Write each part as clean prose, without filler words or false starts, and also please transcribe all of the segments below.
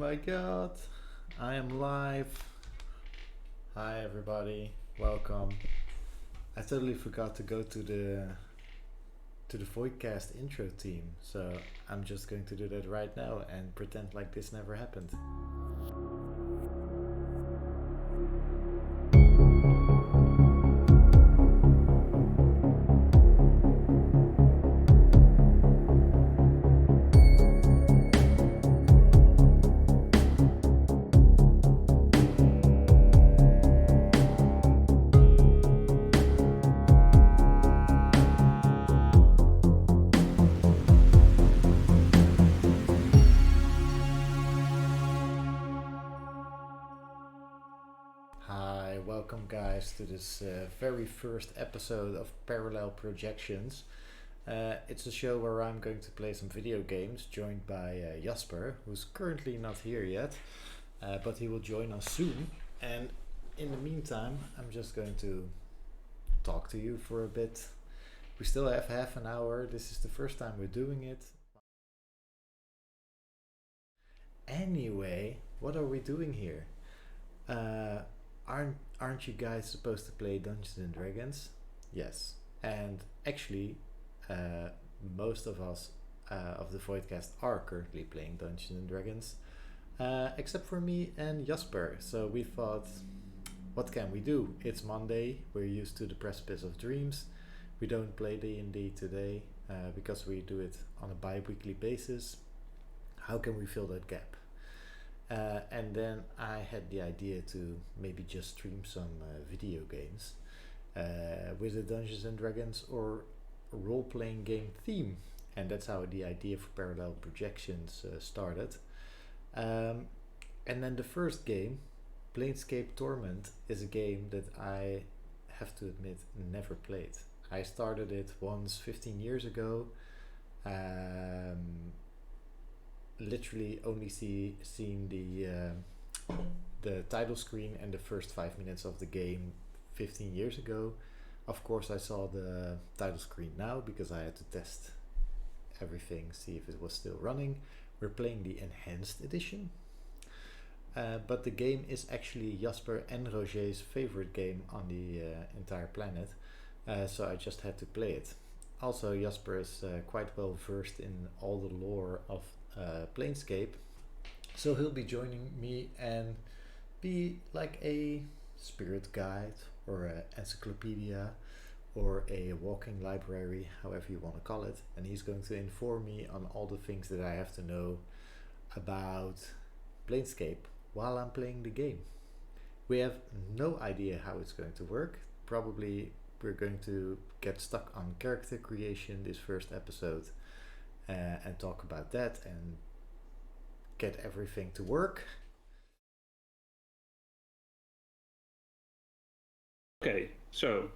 my god, I am live. Hi everybody, welcome. I totally forgot to go to the Voidcast intro team, so I'm just going to do that right now and pretend like this never happened. Hi, welcome guys to this very first episode of Parallel Projections. It's a show where I'm going to play some video games, joined by Jasper, who's currently not here yet, but he will join us soon. And in the meantime, I'm just going to talk to you for a bit. We still have half an hour. This is the first time we're doing it. Anyway, what are we doing here? Uh, aren't you guys supposed to play Dungeons and Dragons? Yes, and actually, uh, most of us of the Voidcast are currently playing Dungeons and Dragons, except for me and Jasper. So we thought, what can we do? It's Monday. We're used to the Precipice of Dreams. We don't play D&D today because we do it on a bi-weekly basis. How can we fill that gap? And then I had the idea to maybe just stream some video games with a Dungeons and Dragons or role-playing game theme, and that's how the idea for Parallel Projections started. And then the first game, Planescape Torment, is a game that I have to admit never played. I started it once 15 years ago. Literally only seen the title screen and the first 5 minutes of the game 15 years ago. Of course, I saw the title screen now because I had to test everything, see if it was still running. We're playing the enhanced edition, but the game is actually Jasper and Roger's favorite game on the entire planet, so I just had to play it. Also, Jasper is quite well versed in all the lore of Planescape, so he'll be joining me and be like a spirit guide or an encyclopedia or a walking library, however you want to call it, and he's going to inform me on all the things that I have to know about Planescape while I'm playing the game. We have no idea how it's going to work. Probably we're going to get stuck on character creation this first episode and talk about that and get everything to work. Okay, so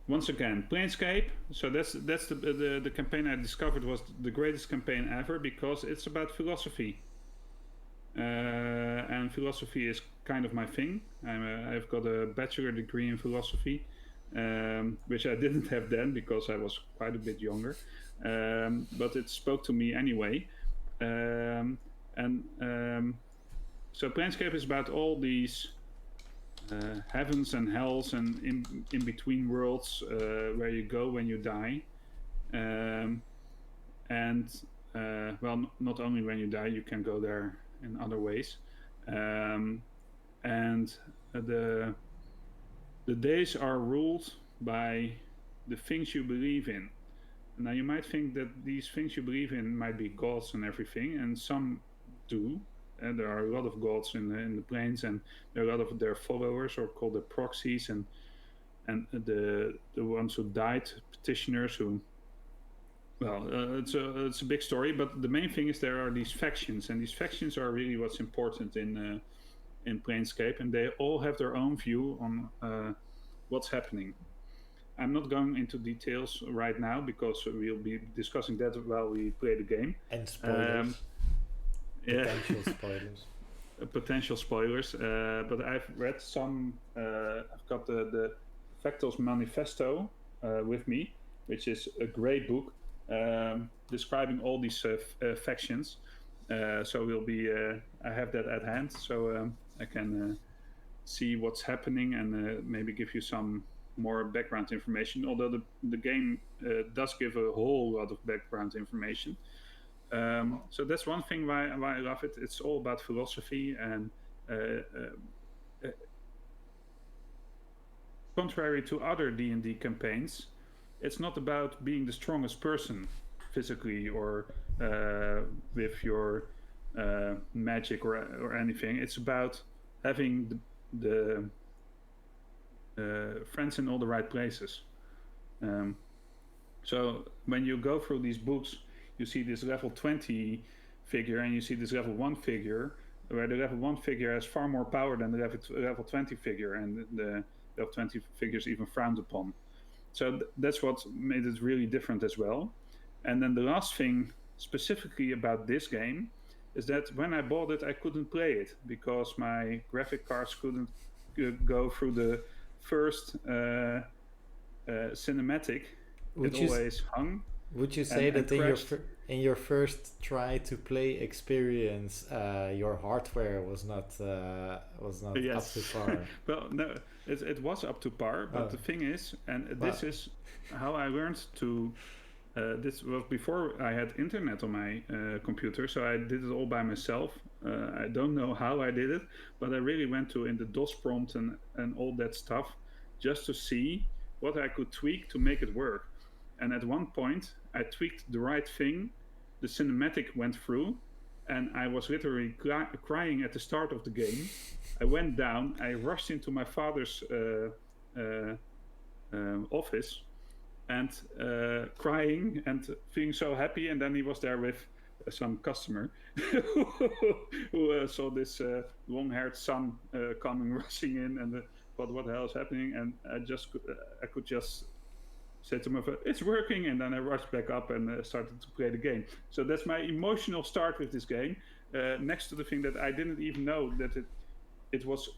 once again, Planescape. So that's the campaign I discovered was the greatest campaign ever because it's about philosophy, and philosophy is kind of my thing. I've got a bachelor degree in philosophy, which I didn't have then because I was quite a bit younger, but it spoke to me anyway. And so Planescape is about all these heavens and hells and in between worlds where you go when you die, and well, not only when you die, you can go there in other ways, and the days are ruled by the things you believe in. Now you might think that these things you believe in might be gods and everything, and some do. And there are a lot of gods in the planes, and there are a lot of their followers, or called the proxies, and the ones who died, petitioners who. Well, it's a big story, but the main thing is there are these factions, and these factions are really what's important in Planescape, and they all have their own view on what's happening. I'm not going into details right now because we'll be discussing that while we play the game. And spoilers. Yeah. Potential spoilers. Potential spoilers, but I've read some. I've got the Fractals Manifesto with me, which is a great book describing all these factions. So we'll be. I have that at hand, so I can see what's happening and maybe give you some more background information. Although the game does give a whole lot of background information. So that's one thing why I love it. It's all about philosophy and. Contrary to other D&D campaigns, it's not about being the strongest person physically or with your magic or anything. It's about having the friends in all the right places. So when you go through these books, you see this level 20 figure and you see this level 1 figure, where the level 1 figure has far more power than the level 20 figure, and the level 20 figures even frowned upon. So that's what made it really different as well. And then the last thing specifically about this game is that when I bought it, I couldn't play it because my graphic cards couldn't go through the first cinematic. It always hung. Would you say that in your first try to play experience, your hardware was not up to par? Well, no, it was up to par, but the thing is, and this is how I learned to. This was before I had internet on my computer, so I did it all by myself. I don't know how I did it, but I really went in the DOS prompt and all that stuff just to see what I could tweak to make it work. And at one point, I tweaked the right thing, the cinematic went through, and I was literally crying at the start of the game. I went down, I rushed into my father's office, and crying and feeling so happy. And then he was there with some customer who saw this long-haired son coming rushing in and thought, what the hell is happening? And I could just say to myself, it's working, and then I rushed back up and started to play the game. So that's my emotional start with this game, next to the thing that I didn't even know that it was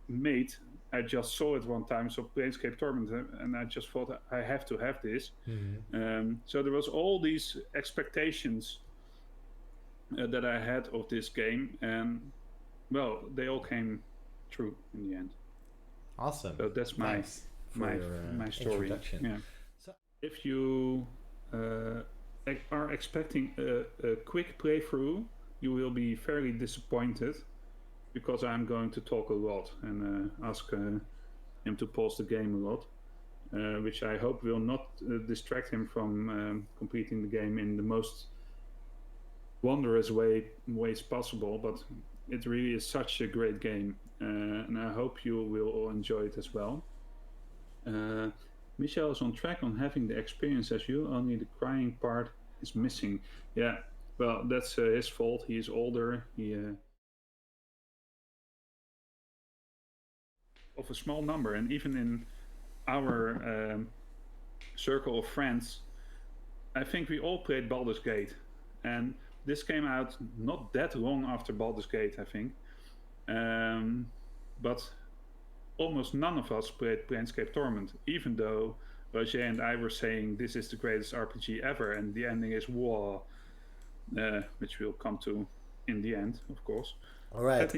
made. I just saw it one time, so Planescape Torment, and I just thought I have to have this. Mm-hmm. So there was all these expectations that I had of this game, and well, they all came true in the end. Awesome. So that's my story. Yeah. So if you are expecting a quick playthrough, you will be fairly disappointed, because I'm going to talk a lot and ask him to pause the game a lot, which I hope will not distract him from completing the game in the most wondrous ways possible. But it really is such a great game, and I hope you will all enjoy it as well. Michel is on track on having the experience as you, only the crying part is missing. Yeah, well, that's his fault. He is older. He of a small number, and even in our circle of friends, I think we all played Baldur's Gate, and this came out not that long after Baldur's Gate, I think, but almost none of us played Planescape Torment, even though Roger and I were saying this is the greatest RPG ever, and the ending is whoa, which we'll come to in the end, of course. All right.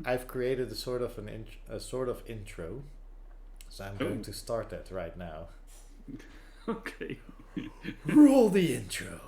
I've created a sort of intro, so I'm going to start that right now. Okay. Roll the intro.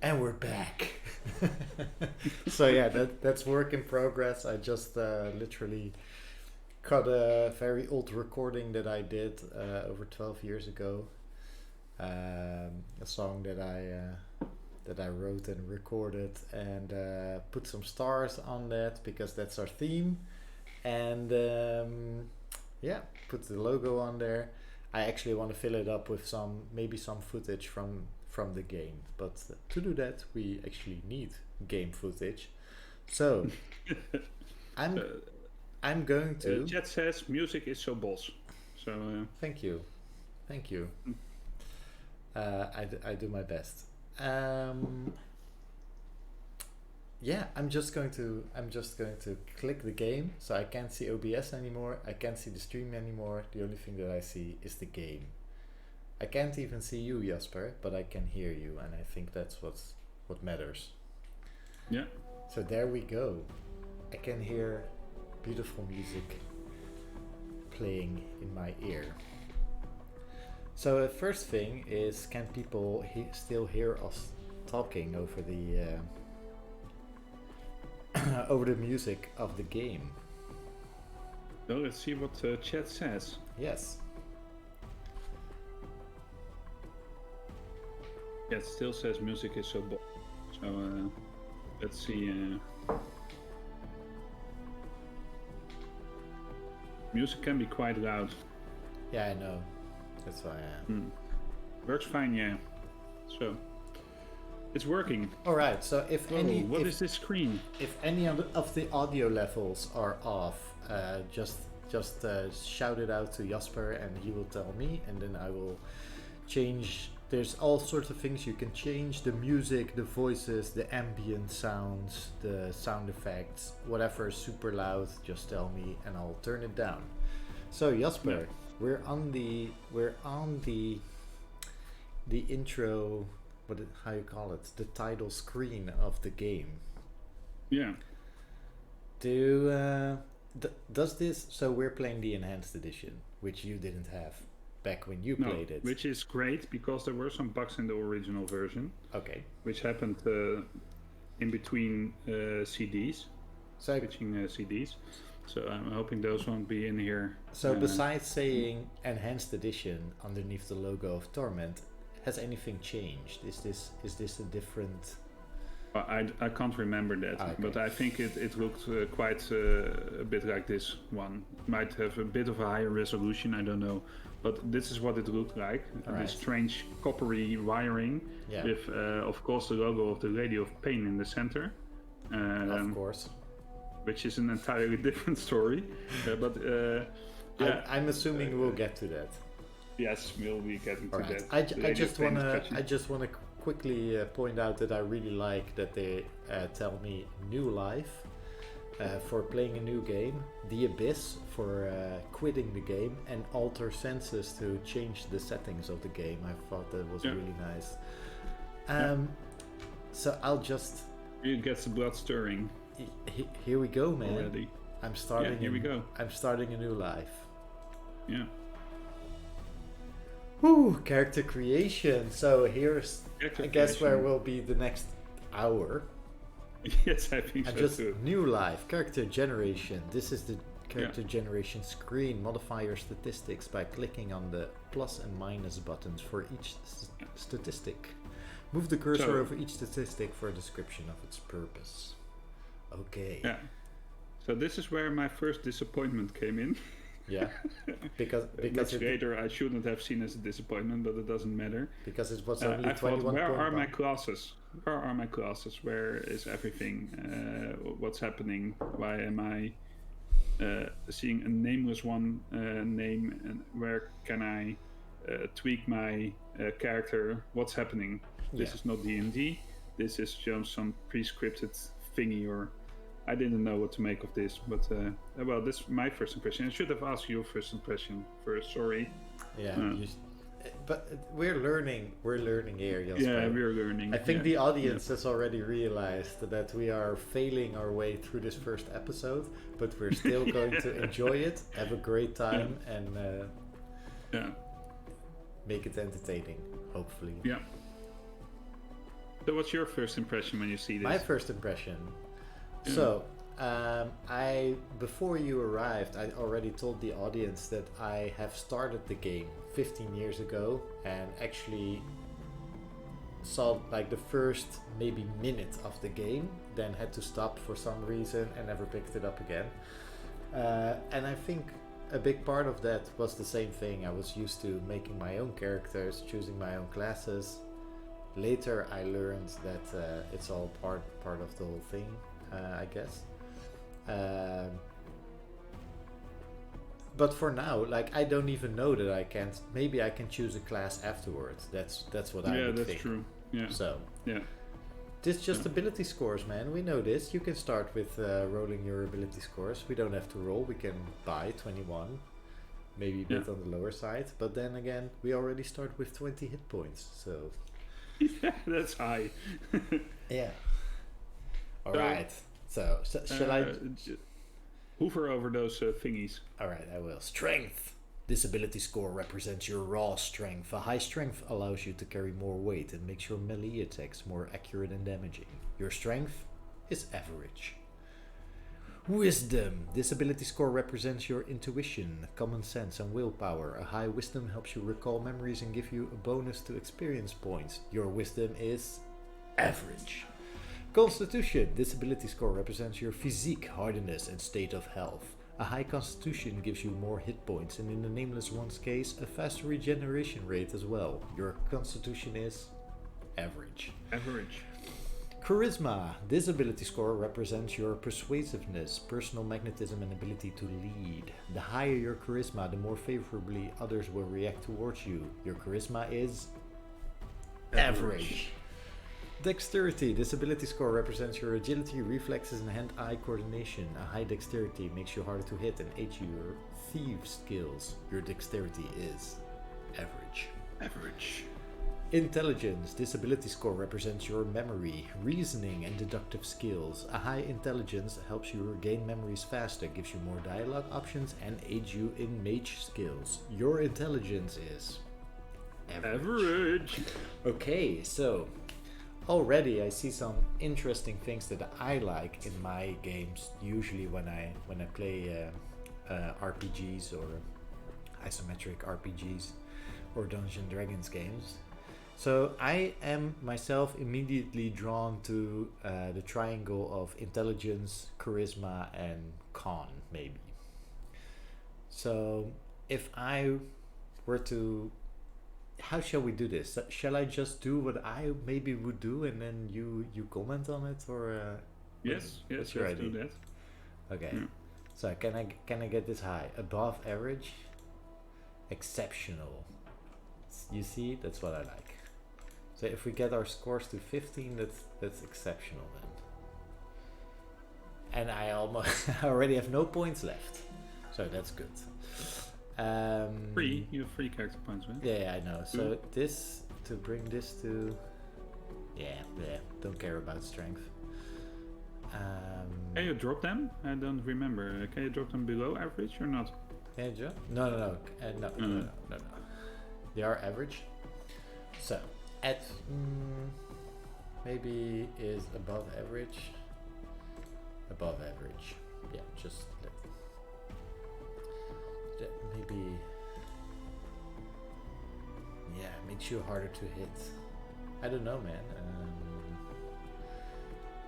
And we're back. So yeah, that's work in progress. I just literally cut a very old recording that I did over 12 years ago. A song that I wrote and recorded, and put some stars on that because that's our theme. And put the logo on there. I actually want to fill it up with maybe some footage from the game. But to do that, we actually need game footage. So I'm going to. Chat says music is so boss. So Thank you. I do my best. Yeah, I'm just going to click the game, so I can't see OBS anymore. I can't see the stream anymore. The only thing that I see is the game. I can't even see you, Jasper, but I can hear you, and I think that's what matters. yeah. So there we go. I can hear beautiful music playing in my ear. So the first thing is, can people still hear us talking over the over the music of the game? Well, let's see what chat says. Yes. Yeah, it still says music is so boss. So let's see. Music can be quite loud. Yeah, I know. That's why. Works fine, yeah. So it's working. All right. So if What is this screen? if any of the audio levels are off, just shout it out to Jasper, and he will tell me, and then I will change. There's all sorts of things you can change: the music, the voices, the ambient sounds, the sound effects, whatever is super loud. Just tell me, and I'll turn it down. So Jasper, we're on the intro. How you call it? The title screen of the game. Yeah. Does this? So we're playing the enhanced edition, which you didn't have back when you played it. Which is great because there were some bugs in the original version. Okay. Which happened in between CDs, switching CDs. So I'm hoping those won't be in here. So besides saying enhanced edition underneath the logo of Torment, has anything changed? Is this a different? I can't remember that, okay. But I think it looked quite a bit like this one. Might have a bit of a higher resolution, I don't know. But this is what it looked like. Right. This strange coppery wiring with, of course, the logo of the Lady of Pain in the center. Of course. Which is an entirely different story. I'm assuming we'll get to that. Yes, we'll be getting to that. I just wanna quickly point out that I really like that they tell me new life for playing a new game, the abyss for quitting the game, and alter senses to change the settings of the game. I thought that was really nice. So I'll just. It gets the blood stirring. Here we go, man. Already. I'm starting. Here we go. I'm starting a new life. Yeah. Woo! Character creation. So here's, I guess, where will be the next hour. Yes, I think so too. New life, character generation. This is the character generation screen. Modify your statistics by clicking on the plus and minus buttons for each statistic. Move the cursor over each statistic for a description of its purpose. Okay. Yeah. So this is where my first disappointment came in. Yeah. Because later I shouldn't have seen as a disappointment, but it doesn't matter. Because it was only 21. Where are my classes? Where are my classes? Where is everything? What's happening? Why am I seeing a nameless one name? And where can I tweak my character? What's happening? This is not D&D. This is just some pre-scripted thingy, or I didn't know what to make of this. But well, this is my first impression. I should have asked your first impression first. Sorry. Yeah. But we're learning here, Jasper. Yeah, we're learning. I think the audience has already realized that we are failing our way through this first episode, but we're still going to enjoy it, have a great time, and make it entertaining, hopefully. Yeah. So what's your first impression when you see this? My first impression. So, before you arrived, I already told the audience that I have started the game 15 years ago and actually saw like the first maybe minute of the game, then had to stop for some reason and never picked it up again. And I think a big part of that was the same thing. I was used to making my own characters, choosing my own classes. Later I learned that it's all part of the whole thing, I guess. But for now, like, I don't even know that I can't. Maybe I can choose a class afterwards. That's what I would think. Yeah, that's true. Yeah. So yeah, this just ability scores, man. We know this. You can start with rolling your ability scores. We don't have to roll. We can buy 21, maybe a bit on the lower side. But then again, we already start with 20 hit points. So yeah, that's high. Yeah. All right. So shall I? Hoover over those thingies. Alright, I will. Strength. This ability score represents your raw strength. A high strength allows you to carry more weight and makes your melee attacks more accurate and damaging. Your strength is average. Wisdom. This ability score represents your intuition, common sense and willpower. A high wisdom helps you recall memories and give you a bonus to experience points. Your wisdom is average. Constitution. This ability score represents your physique, hardiness and state of health. A high constitution gives you more hit points and in the Nameless One's case, a faster regeneration rate as well. Your constitution is average. Average. Charisma. This ability score represents your persuasiveness, personal magnetism and ability to lead. The higher your charisma, the more favorably others will react towards you. Your charisma is average. Dexterity. This ability score represents your agility, reflexes and hand-eye coordination. A high dexterity makes you harder to hit and aids your thief skills. Your dexterity is average. Average. Intelligence. This ability score represents your memory, reasoning and deductive skills. A high intelligence helps you regain memories faster, gives you more dialogue options and aids you in mage skills. Your intelligence is average. Okay, so already I see some interesting things that I like in my games. Usually when I play RPGs or isometric RPGs or Dungeons and Dragons games. So I am myself immediately drawn to the triangle of intelligence, charisma and con, maybe. So if I were to, how shall we do this? Shall I just do what I maybe would do and then you comment on it, or yes, let's do that. Okay. So can I get this high? Above average, exceptional. You see, that's what I like. So if we get our scores to 15, that's exceptional then. And I already have no points left, so that's good. Free, you have 3 character points, right? Yeah, I know. So this, to bring this to, yeah, don't care about strength. Can you drop them? I don't remember. Can you drop them below average or not? Can you drop? No. No. They are average. So at maybe is above average. Above average. Yeah, just maybe, yeah, makes you harder to hit. I don't know, man.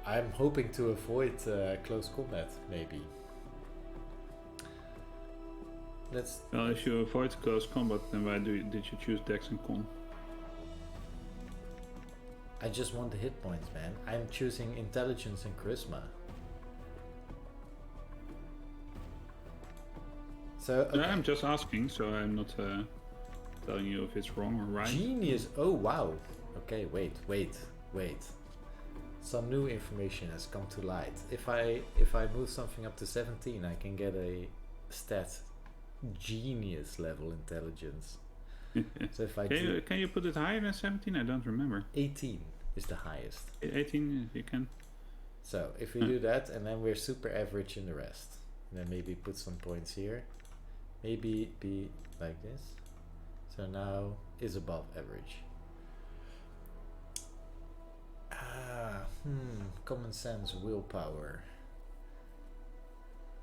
I'm hoping to avoid close combat, maybe. Well, if you avoid close combat, then why did you choose Dex and Con? I just want the hit points, man. I'm choosing intelligence and charisma. So okay. I'm just asking, so I'm not telling you if it's wrong or right. Genius! Oh wow. Okay, wait. Some new information has come to light. If I move something up to 17, I can get a stat genius level intelligence. So if I can you put it higher than 17? I don't remember. 18 is the highest. 18, if you can. So if we do that, and then we're super average in the rest, and then maybe put some points here. Maybe be like this. So now is above average. Common sense, willpower.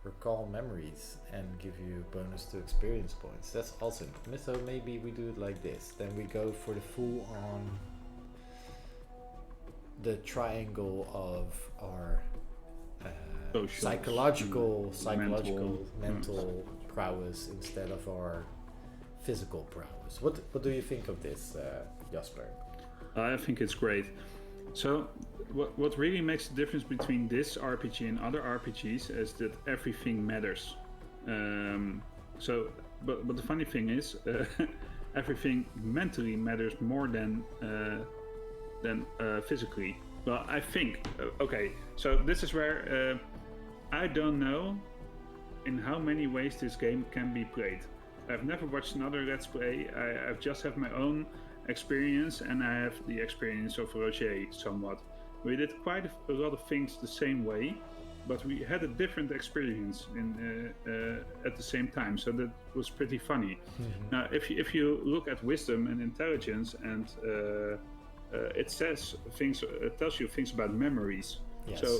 Recall memories and give you bonus to experience points. That's awesome. So maybe we do it like this. Then we go for the full on the triangle of our psychological, mental prowess instead of our physical prowess. What do you think of this, Jasper? I think it's great. So, what really makes the difference between this RPG and other RPGs is that everything matters. But the funny thing is, everything mentally matters more than physically. Well, I think. Okay, so this is where I don't know in how many ways this game can be played. I've never watched another Let's Play. I've just have my own experience, and I have the experience of Roger somewhat. We did quite a lot of things the same way, but we had a different experience at the same time, so that was pretty funny. Mm-hmm. Now, if you look at wisdom and intelligence, and it says things, it tells you things about memories. Yes. So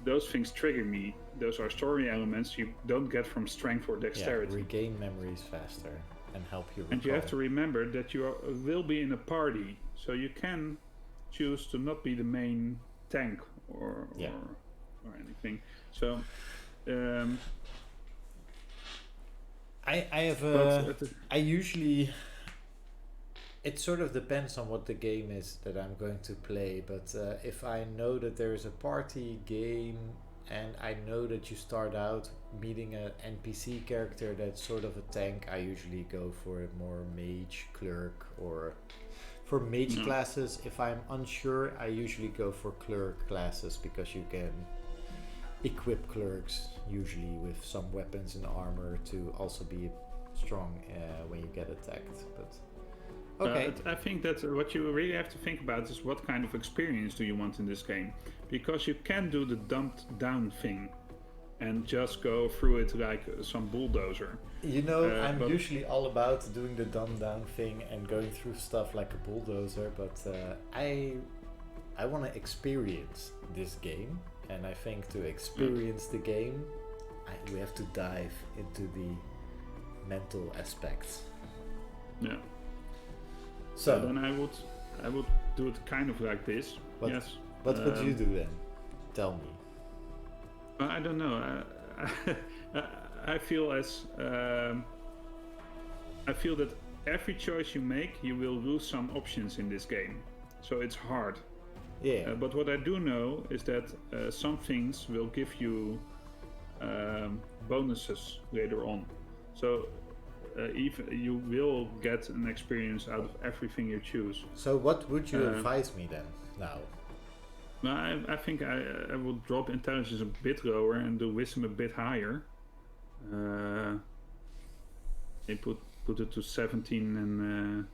those things trigger me. Those are story elements you don't get from strength or dexterity. Yeah, regain memories faster and help you recall. And you have to remember that you will be in a party, so you can choose to not be the main tank or anything. So I usually, it sort of depends on what the game is that I'm going to play, but if I know that there is a party game and I know that you start out meeting an NPC character that's sort of a tank, I usually go for a more mage, clerk, or for mage classes. If I'm unsure, I usually go for clerk classes, because you can equip clerks usually with some weapons and armor to also be strong when you get attacked. But okay. I think that what you really have to think about is what kind of experience do you want in this game, because you can do the dumped down thing and just go through it like some bulldozer. You know, I'm usually all about doing the dumbed down thing and going through stuff like a bulldozer, but I want to experience this game, and I think to experience the game, we have to dive into the mental aspects. Yeah. So then I would do it kind of like this. Yes. What would you do then? Tell me. I don't know. I feel that every choice you make, you will lose some options in this game. So it's hard. Yeah. But what I do know is that some things will give you bonuses later on. So even you will get an experience out of everything you choose. So what would you advise me then now? I think I would drop intelligence a bit lower and do wisdom a bit higher. I put it to 17 and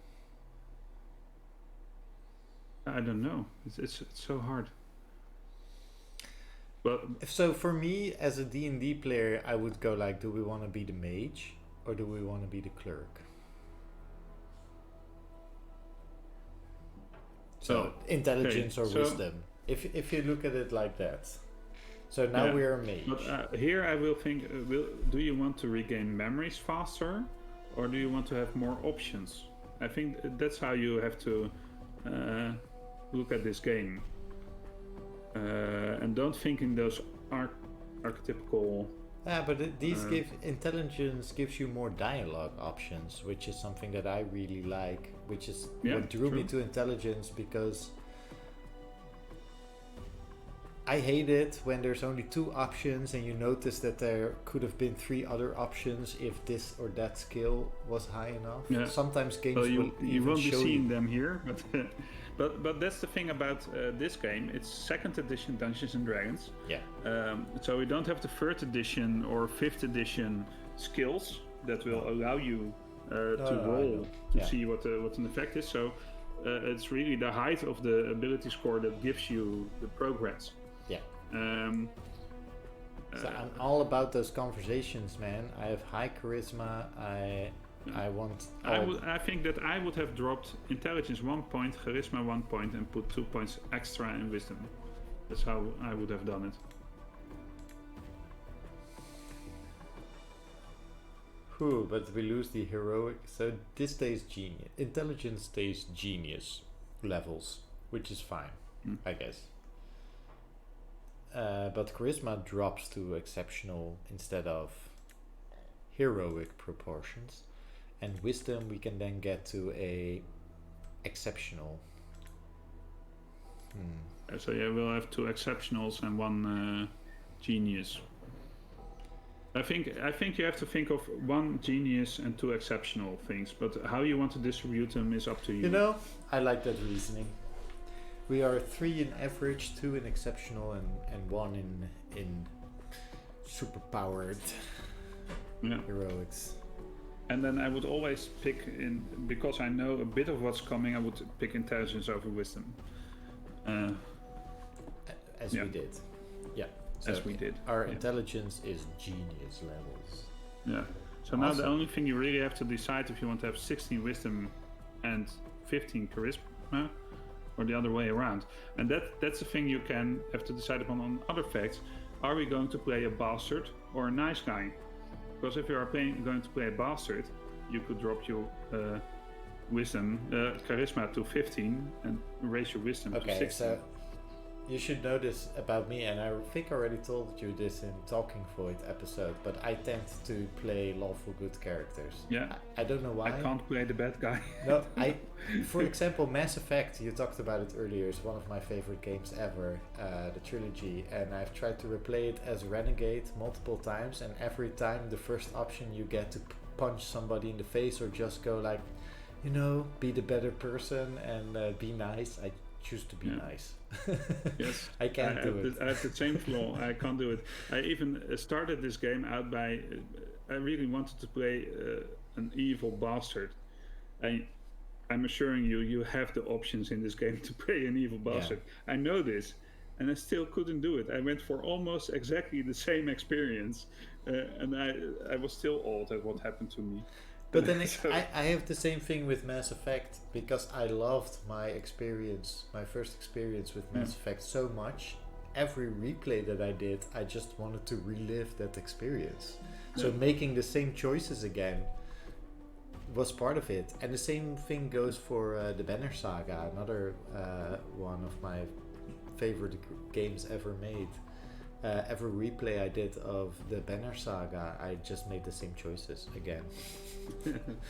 I don't know. It's so hard. But so for me as a D&D player, I would go like, do we want to be the mage or do we want to be the clerk? So intelligence or wisdom. If you look at it like that. So now we're a mage. But here I will think, do you want to regain memories faster, or do you want to have more options? I think that's how you have to look at this game. And don't think in those archetypical... Yeah, but intelligence gives you more dialogue options, which is something that I really like, which is what drew me to intelligence, because I hate it when there's only 2 options and you notice that there could have been 3 other options if this or that skill was high enough. Yeah. Sometimes games you won't be seeing you. them here, but that's the thing about this game. It's 2nd edition Dungeons and Dragons. Yeah. So we don't have the 3rd edition or 5th edition skills that will allow you to roll to see what an effect is. So it's really the height of the ability score that gives you the progress. Yeah. So I'm all about those conversations, man. I have high charisma. I want. I think that I would have dropped intelligence 1 point, charisma 1 point, and put 2 points extra in wisdom. That's how I would have done it. But we lose the heroic. So this stays genius. Intelligence stays genius levels, which is fine, I guess. But charisma drops to exceptional instead of heroic proportions, and wisdom we can then get to a exceptional. So yeah, we'll have 2 exceptionals and 1 genius. I think you have to think of 1 genius and 2 exceptional things, but how you want to distribute them is up to you. You know, I like that reasoning. We are 3 in average, 2 in exceptional, and 1 in superpowered heroics. And then I would always pick because I know a bit of what's coming, I would pick intelligence over wisdom. As we did. Yeah. So as we did. Our intelligence is genius levels. Yeah. So now the only thing you really have to decide if you want to have 16 wisdom and 15 charisma, or the other way around. And that's the thing you can have to decide upon on other facts. Are we going to play a bastard or a nice guy? Because if you are going to play a bastard, you could drop your charisma to 15 and raise your wisdom to 16. So you should know this about me, and I think I already told you this in Talking Void episode, but I tend to play lawful good characters. Yeah. I don't know why. I can't play the bad guy. No, for example, Mass Effect, you talked about it earlier, is one of my favorite games ever, the trilogy, and I've tried to replay it as Renegade multiple times, and every time the first option you get to punch somebody in the face or just go like, be the better person and be nice, I choose to be nice. Yes, I can't do it. I have the same flaw. I can't do it. I even started this game out by I really wanted to play an evil bastard. I'm assuring you have the options in this game to play an evil bastard. I know this, and I still couldn't do it. I went for almost exactly the same experience, and I was still awed at what happened to me. But then I have the same thing with Mass Effect, because I loved my first experience with Mass Effect so much. Every replay that I did, I just wanted to relive that experience. So making the same choices again was part of it. And the same thing goes for the Banner Saga, another one of my favorite games ever made. Every replay I did of the Banner Saga, I just made the same choices again.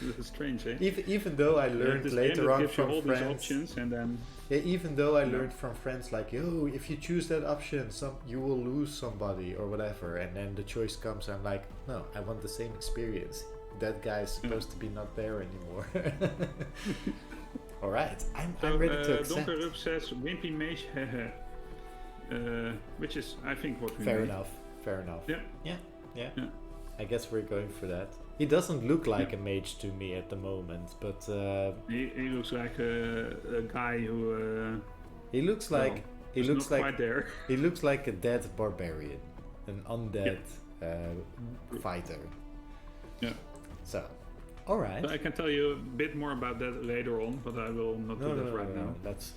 That's strange, eh? Even though I learned later on from all friends, these options, and then even though I learned from friends like, if you choose that option, you will lose somebody or whatever, and then the choice comes, I'm like, no, I want the same experience. That guy is supposed to be not there anymore. All right, I'm ready to accept. Donker Up says Wimpy Mage, which is, I think, what we Fair made. enough. Yeah. Yeah. I guess we're going for that. He doesn't look like a mage to me at the moment, but he looks like a guy who. He looks like quite there. He looks like a dead barbarian, an undead fighter. Yeah. So, all right. But I can tell you a bit more about that later on, but I will not do that right now. That's.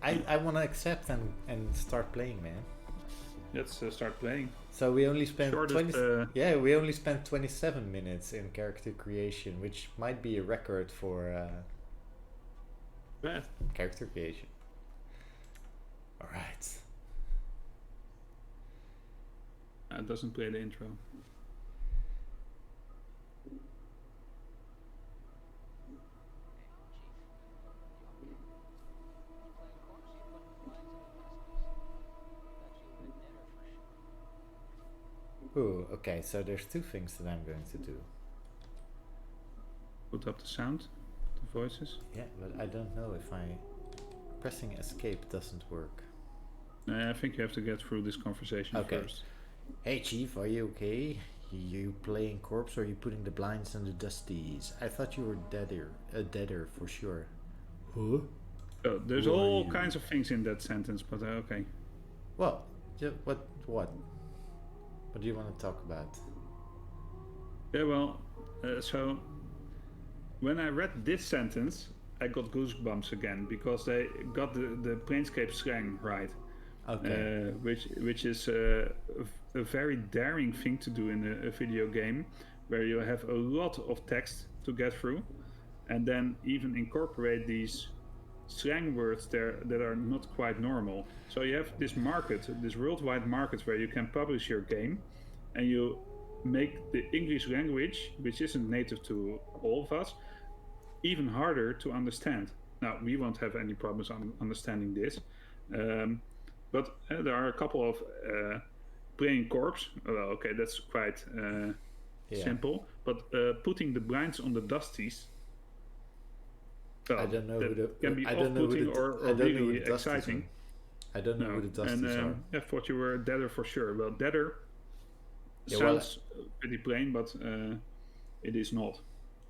I want to accept and start playing, man. Let's start playing. So we only spent we only spent 27 minutes in character creation, which might be a record for character creation. All right. It doesn't play the intro. Ooh, okay, so there's 2 things that I'm going to do. Put up the sound, the voices. Yeah, but I don't know if pressing escape doesn't work. I think you have to get through this conversation first. Hey Chief, are you okay? You playing corpse or are you putting the blinds on the dusties? I thought you were deader for sure. Huh? Oh, there's all kinds of things in that sentence, but okay. Well, what? What do you want to talk about? Yeah, well, so when I read this sentence, I got goosebumps again because they got the Planescape slang right. Okay. Which is a very daring thing to do in a video game, where you have a lot of text to get through, and then even incorporate these slang words there that are not quite normal. So you have this market, this worldwide market, where you can publish your game, and you make the English language, which isn't native to all of us, even harder to understand. Now, we won't have any problems understanding this, but there are a couple of playing corpse. Well, okay, that's quite simple. But putting the blinds on the dusties, well, I don't know who the can be I don't know who off-putting the or I don't know who really the Dusties exciting. are. I don't know who the Dusties are. I thought you were a Deader for sure. Well, Deader sounds pretty plain, but it is not.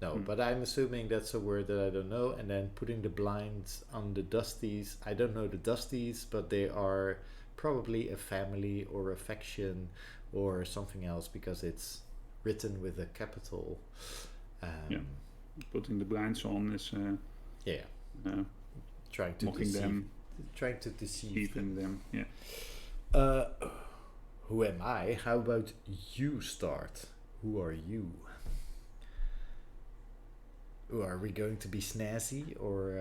No, but I'm assuming that's a word that I don't know. And then putting the blinds on the Dusties. I don't know the Dusties, but they are probably a family or a faction or something else because it's written with a capital. Putting the blinds on is trying to mocking deceive them, trying to deceive them. Yeah. Who am I? How about you start? Who are you? Ooh, are we going to be snazzy or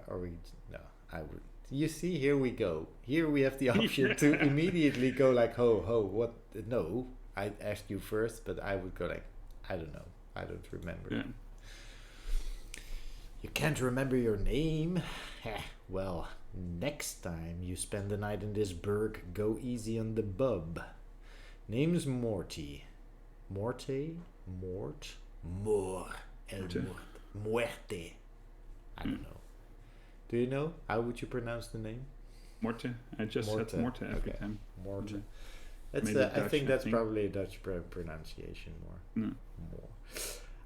are we? No, I would. You see, here we go. Here we have the option to immediately go like, ho, what? No, I asked you first, but I would go like, I don't know. I don't remember. Yeah. You can't remember your name? Well, next time you spend the night in this burg, go easy on the bub. Name's Morty. Morte? Mort? Mor. El Mort. Muerte. I don't know. Do you know? How would you pronounce the name? Morte. I just said Morte every time. Morte. That's I think that's probably a Dutch pronunciation more.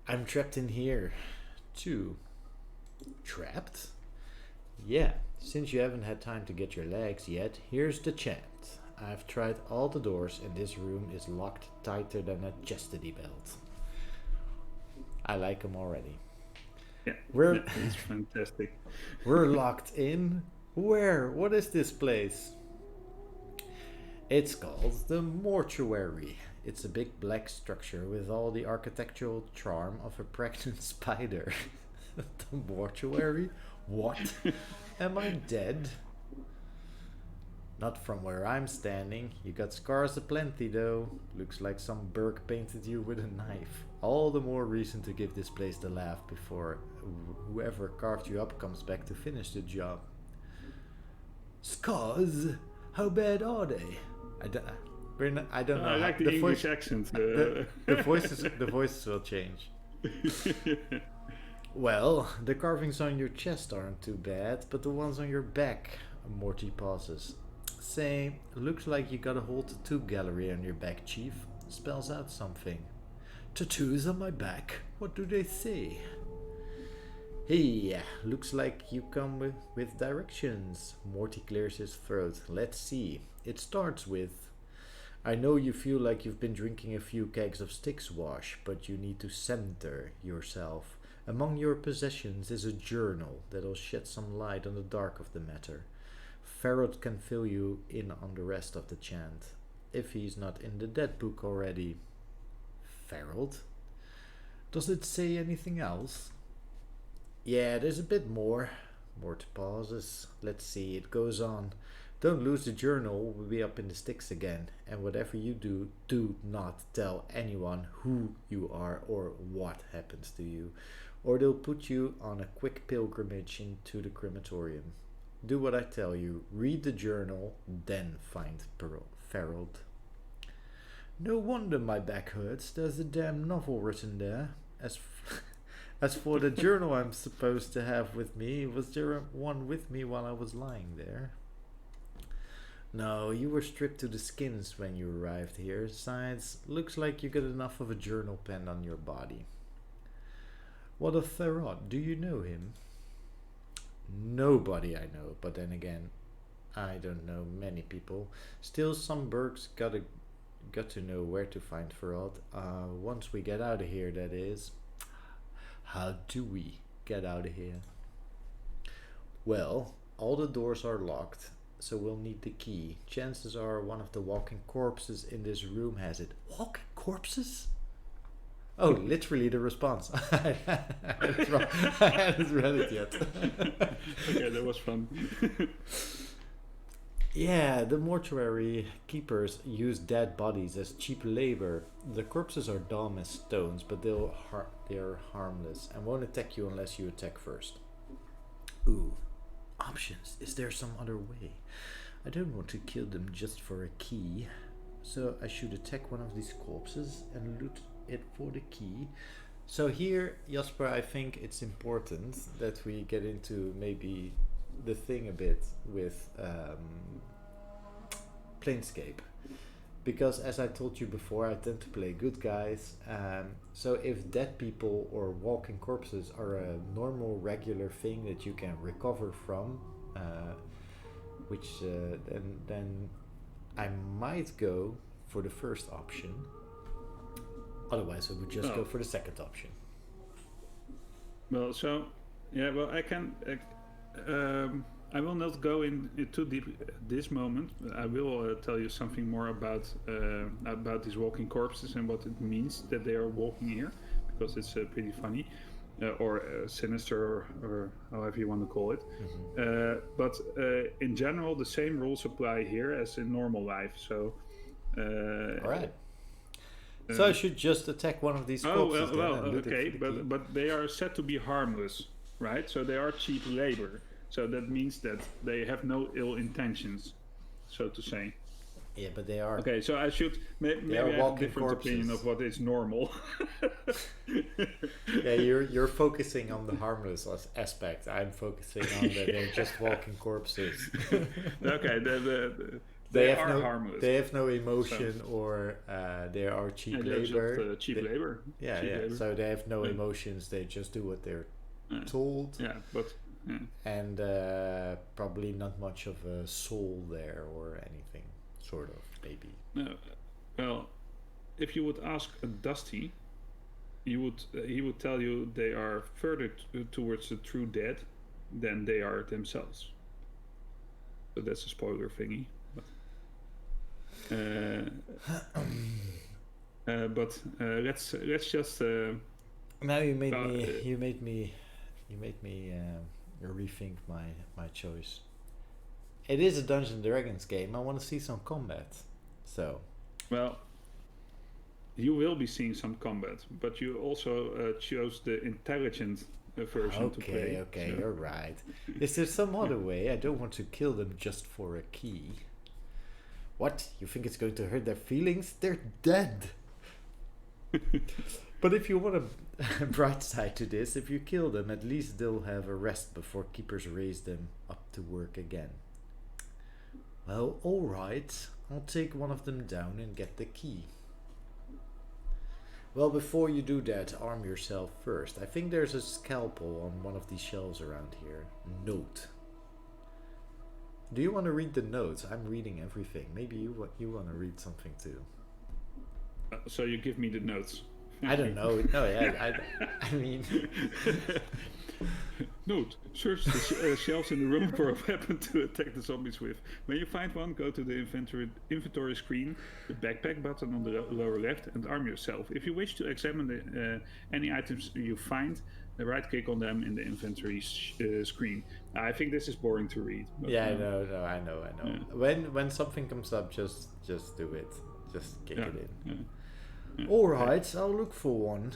I'm trapped in here too. Trapped? Yeah, since you haven't had time to get your legs yet, here's the chant. I've tried all the doors and this room is locked tighter than a chastity belt. I like them already. Yeah, it's fantastic. We're locked in? Where? What is this place? It's called the mortuary. It's a big black structure with all the architectural charm of a pregnant spider. The mortuary? What? Am I dead? Not from where I'm standing. You got scars aplenty though. Looks like some Burke painted you with a knife. All the more reason to give this place the laugh before whoever carved you up comes back to finish the job. Scars? How bad are they? I don't know. I like the English accent. The voices will change. Well, the carvings on your chest aren't too bad, but the ones on your back. Morty pauses. Say, looks like you got a whole tattoo gallery on your back, Chief. Spells out something. Tattoos on my back? What do they say? Hey, looks like you come with directions. Morty clears his throat. Let's see. It starts with, I know you feel like you've been drinking a few kegs of Styx wash, but you need to center yourself. Among your possessions is a journal that'll shed some light on the dark of the matter. Ferret can fill you in on the rest of the chant, if he's not in the dead book already. Ferret? Does it say anything else? Yeah, there's a bit more. Mort pauses. Let's see, it goes on. Don't lose the journal, we'll be up in the sticks again. And whatever you do, do not tell anyone who you are or what happens to you. Or they'll put you on a quick pilgrimage into the crematorium. Do what I tell you. Read the journal, then find Ferald. No wonder my back hurts. There's a damn novel written there. As for the journal I'm supposed to have with me, was there one with me while I was lying there? No, you were stripped to the skins when you arrived here. Besides, looks like you got enough of a journal pen on your body. What of Ferrod? Do you know him? Nobody I know, but then again, I don't know many people. Still, some Burks got to know where to find Ferrod. Once we get out of here, that is. How do we get out of here? Well, all the doors are locked, so we'll need the key. Chances are one of the walking corpses in this room has it. Walking corpses? Oh, literally the response. I hadn't read it yet. Okay, that was fun. Yeah, the mortuary keepers use dead bodies as cheap labor. The corpses are dumb as stones, but they're harmless and won't attack you unless you attack first. Ooh, options. Is there some other way? I don't want to kill them just for a key. So I should attack one of these corpses and loot it for the key. So here, Jasper, I think it's important that we get into maybe the thing a bit with Planescape. Because as I told you before, I tend to play good guys. So if dead people or walking corpses are a normal, regular thing that you can recover from, then I might go for the first option. Otherwise, I would just go for the second option. Well, so yeah, well, I will not go in too deep at this moment. I will tell you something more about these walking corpses and what it means that they are walking here, because it's pretty funny, or sinister, or however you want to call it. Mm-hmm. But in general, the same rules apply here as in normal life. So. All right. So I should just attack one of these corpses. Okay, but they are said to be harmless, right? So they are cheap labor. So that means that they have no ill intentions, so to say. Yeah, but they are. Okay, so I should maybe I have a different opinion of what is normal. Yeah, you're focusing on the harmless aspect. I'm focusing on that they're just walking corpses. Okay, they are no, harmless. They have no emotion, so, or they are cheap labor. Just, cheap labor. Yeah, cheap labor. So they have no emotions. They just do what they're told. Yeah, but. Yeah. And probably not much of a soul there or anything, sort of, maybe. No, well, if you would ask a Dusty, he would tell you they are further towards the true dead than they are themselves. So that's a spoiler thingy. But let's just. Now you made me rethink my choice. It is a Dungeons and Dragons game. I want to see some combat. So. Well, you will be seeing some combat, but you also chose the intelligent version to play. Okay, so. You're right. Is there some other way? I don't want to kill them just for a key. What? You think it's going to hurt their feelings? They're dead. But if you want a bright side to this, if you kill them, at least they'll have a rest before keepers raise them up to work again. Well, alright, I'll take one of them down and get the key. Well, before you do that, arm yourself first. I think there's a scalpel on one of these shelves around here. Note. Do you want to read the notes? I'm reading everything. Maybe you want to read something too. So you give me the notes. I don't know. No, yeah, I mean... Note, search the shelves in the room for a weapon to attack the zombies with. When you find one, go to the inventory screen, the backpack button on the lower left, and arm yourself. If you wish to examine any items you find, right-click on them in the inventory screen. I think this is boring to read. Yeah, I know. Yeah. When something comes up, just do it. Just kick it in. Yeah. Alright, I'll look for one.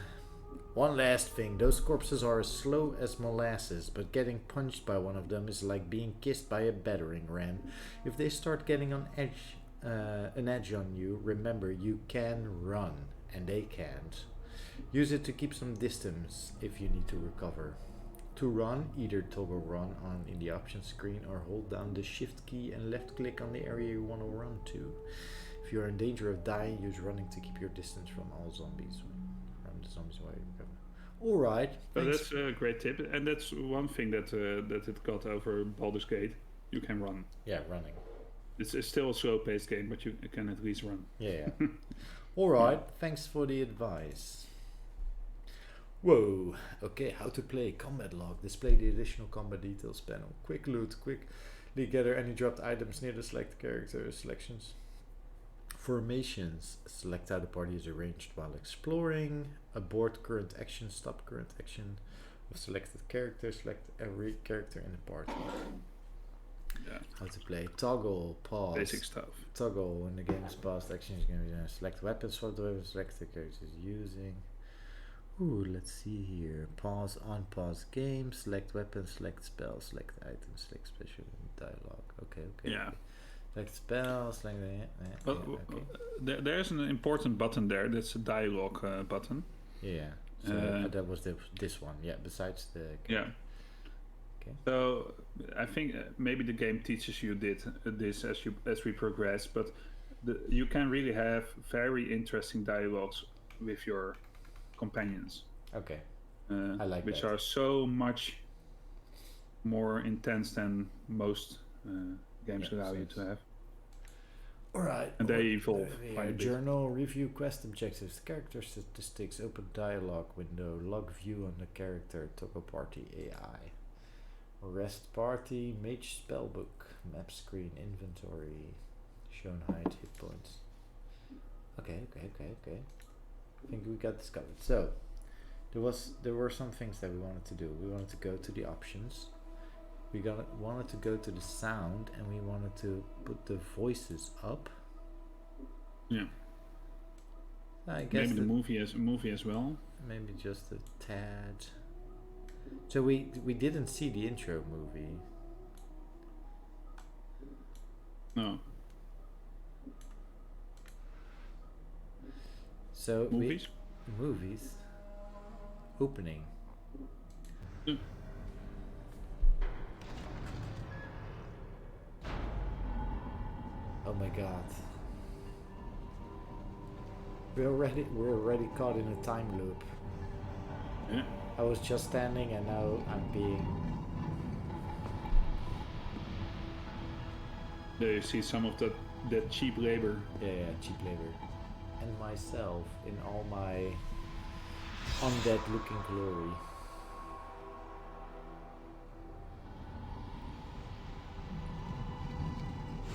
One last thing, those corpses are as slow as molasses, but getting punched by one of them is like being kissed by a battering ram. If they start getting an edge on you, remember you can run, and they can't. Use it to keep some distance if you need to recover. To run, either toggle run on in the options screen or hold down the shift key and left click on the area you want to run to. If you are in danger of dying, use running to keep your distance from all zombies. From the zombies while you recover. Alright. So that's a great tip, and that's one thing that it got over Baldur's Gate. You can run. Yeah, running. It's still a slow-paced game, but you can at least run. Yeah. Alright, thanks for the advice. Whoa. Okay, how to play. Combat log. Display the additional combat details panel. Quick loot. Quickly gather any dropped items near the select character selections. Formations. Select how the party is arranged while exploring. Abort current action. Stop current action of selected characters. Select every character in the party. Yeah. How to play. Toggle, pause. Basic stuff. Toggle when the game is paused. Action is going to be done. Select weapons for the weapons. Select the characters using. Ooh, let's see here. Pause, unpause game. Select weapons. Select spells. Select items. Select special dialogue. Okay. Yeah. Select spells. Select There's an important button there. That's a dialogue button. Yeah. So that was this one. Yeah. Besides the. Yeah. Okay. So I think maybe the game teaches you this as we progress, but you can really have very interesting dialogues with your companions. Okay. I like which that. are so much more intense than most games allow you to have. Alright. And they evolve quite a bit. Journal, review quest objectives, character statistics, open dialogue window, log view on the character, toggle party AI. Rest party, mage spellbook, map screen, inventory, shown height, hit points. Okay. I think we got this covered. So there were some things that we wanted to do. We wanted to go to the options. Wanted to go to the sound, and we wanted to put the voices up. Yeah. I guess maybe the movie as well. Maybe just a tad. So we didn't see the intro movie. No. So movies opening. Yeah. Oh my god. We're already caught in a time loop. Yeah. I was just standing and now I'm being... There you see some of that cheap labor. Yeah, cheap labor. And myself in all my undead looking glory.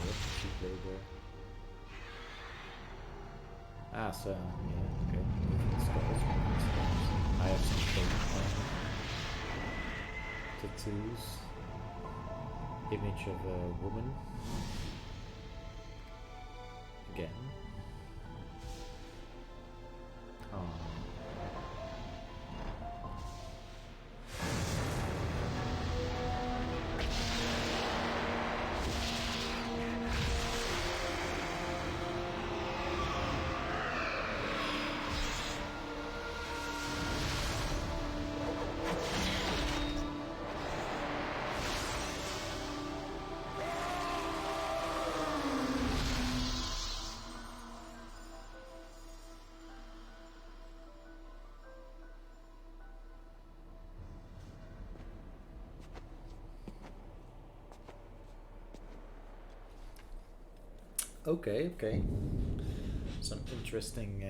Yep, cheap labor. So, yeah, okay. Moving skulls. I have some fake tattoos. Image of a woman. Again. Okay. Some interesting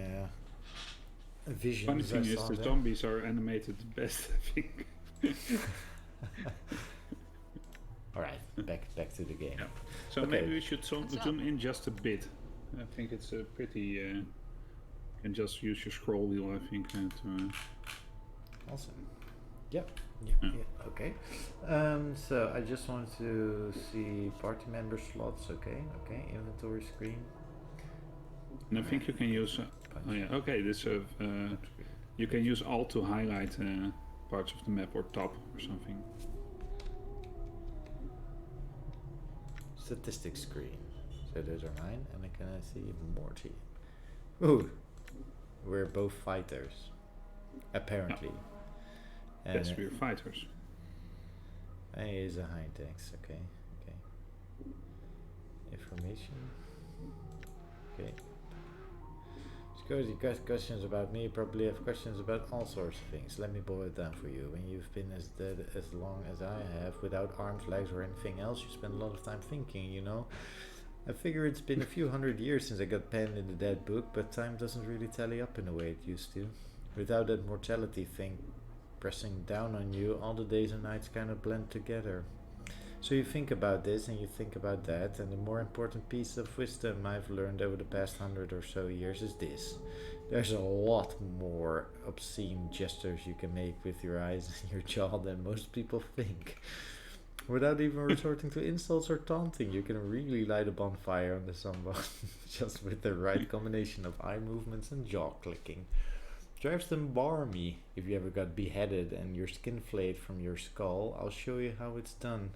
visions. Funny thing is, the zombies are animated the best, I think. Alright, back to the game. Yeah. So okay. Maybe we should zoom in just a bit. I think it's a pretty... you can just use your scroll wheel, I think. Awesome. Yep. Okay. So I just wanted to see party member slots. Okay. Inventory screen. And I think you can use. This. You can use Alt to highlight parts of the map or top or something. Statistics screen. So those are mine, and can I see Morty? Ooh, we're both fighters, apparently. Yeah. Yes, we're fighters. He is a high text. Okay. Information. Okay. Because you got questions about me, you probably have questions about all sorts of things. Let me boil it down for you. When you've been as dead as long as I have, without arms, legs, or anything else, you spend a lot of time thinking, you know? I figure it's been a few hundred years since I got penned in the dead book, but time doesn't really tally up in the way it used to. Without that mortality thing pressing down on you, all the days and nights kind of blend together. So you think about this and you think about that, and the more important piece of wisdom I've learned over the past 100 or so years is this. There's a lot more obscene gestures you can make with your eyes and your jaw than most people think. Without even resorting to insults or taunting, you can really light a bonfire under someone just with the right combination of eye movements and jaw clicking. Drives them barmy. If you ever got beheaded and your skin flayed from your skull, I'll show you how it's done.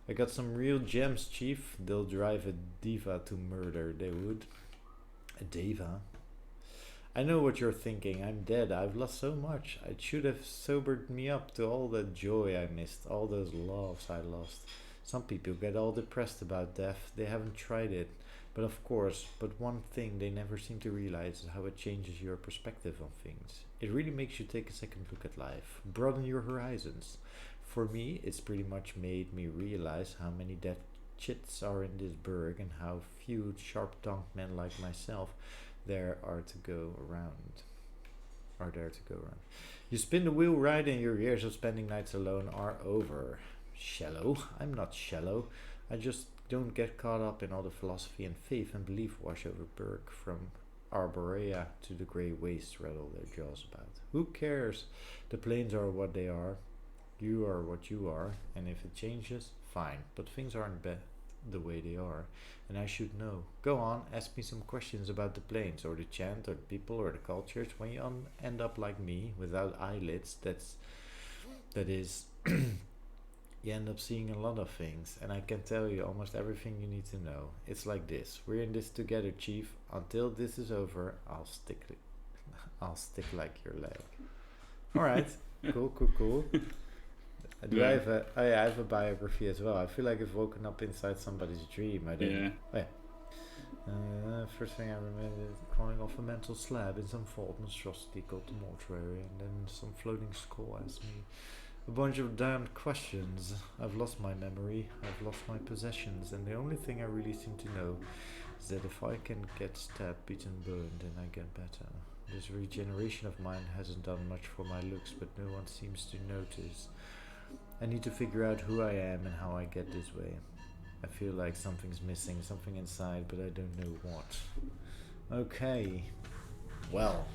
I got some real gems, Chief. They'll drive a diva to murder, they would. A diva? I know what you're thinking. I'm dead. I've lost so much. It should have sobered me up to all the joy I missed, all those loves I lost. Some people get all depressed about death. They haven't tried it. But of course, one thing they never seem to realize is how it changes your perspective on things. It really makes you take a second look at life, broaden your horizons. For me, it's pretty much made me realize how many dead chits are in this burg and how few sharp-tongued men like myself there are to go around. You spin the wheel right and your years of spending nights alone are over. Shallow? I'm not shallow. I just don't get caught up in all the philosophy and faith and belief wash over Burke from Arborea to the grey waste rattle their jaws about. Who cares? The plains are what they are. You are what you are, and if it changes, fine. But things aren't the way they are, and I should know. Go on, ask me some questions about the plains, or the chant, or the people, or the cultures. When you end up like me, without eyelids, that is... You end up seeing a lot of things, and I can tell you almost everything you need to know. It's like this. We're in this together, Chief. Until this is over, I'll stick like your leg. Alright. Cool. I have a biography as well. I feel like I've woken up inside somebody's dream. I don't first thing I remember is crawling off a mental slab in some fault monstrosity called the mortuary, and then some floating skull asked me a bunch of damned questions. I've lost my memory, I've lost my possessions, and the only thing I really seem to know is that if I can get stabbed, beaten, burned, then I get better. This regeneration of mine hasn't done much for my looks, but no one seems to notice. I need to figure out who I am and how I get this way. I feel like something's missing, something inside, but I don't know what. Okay. Well.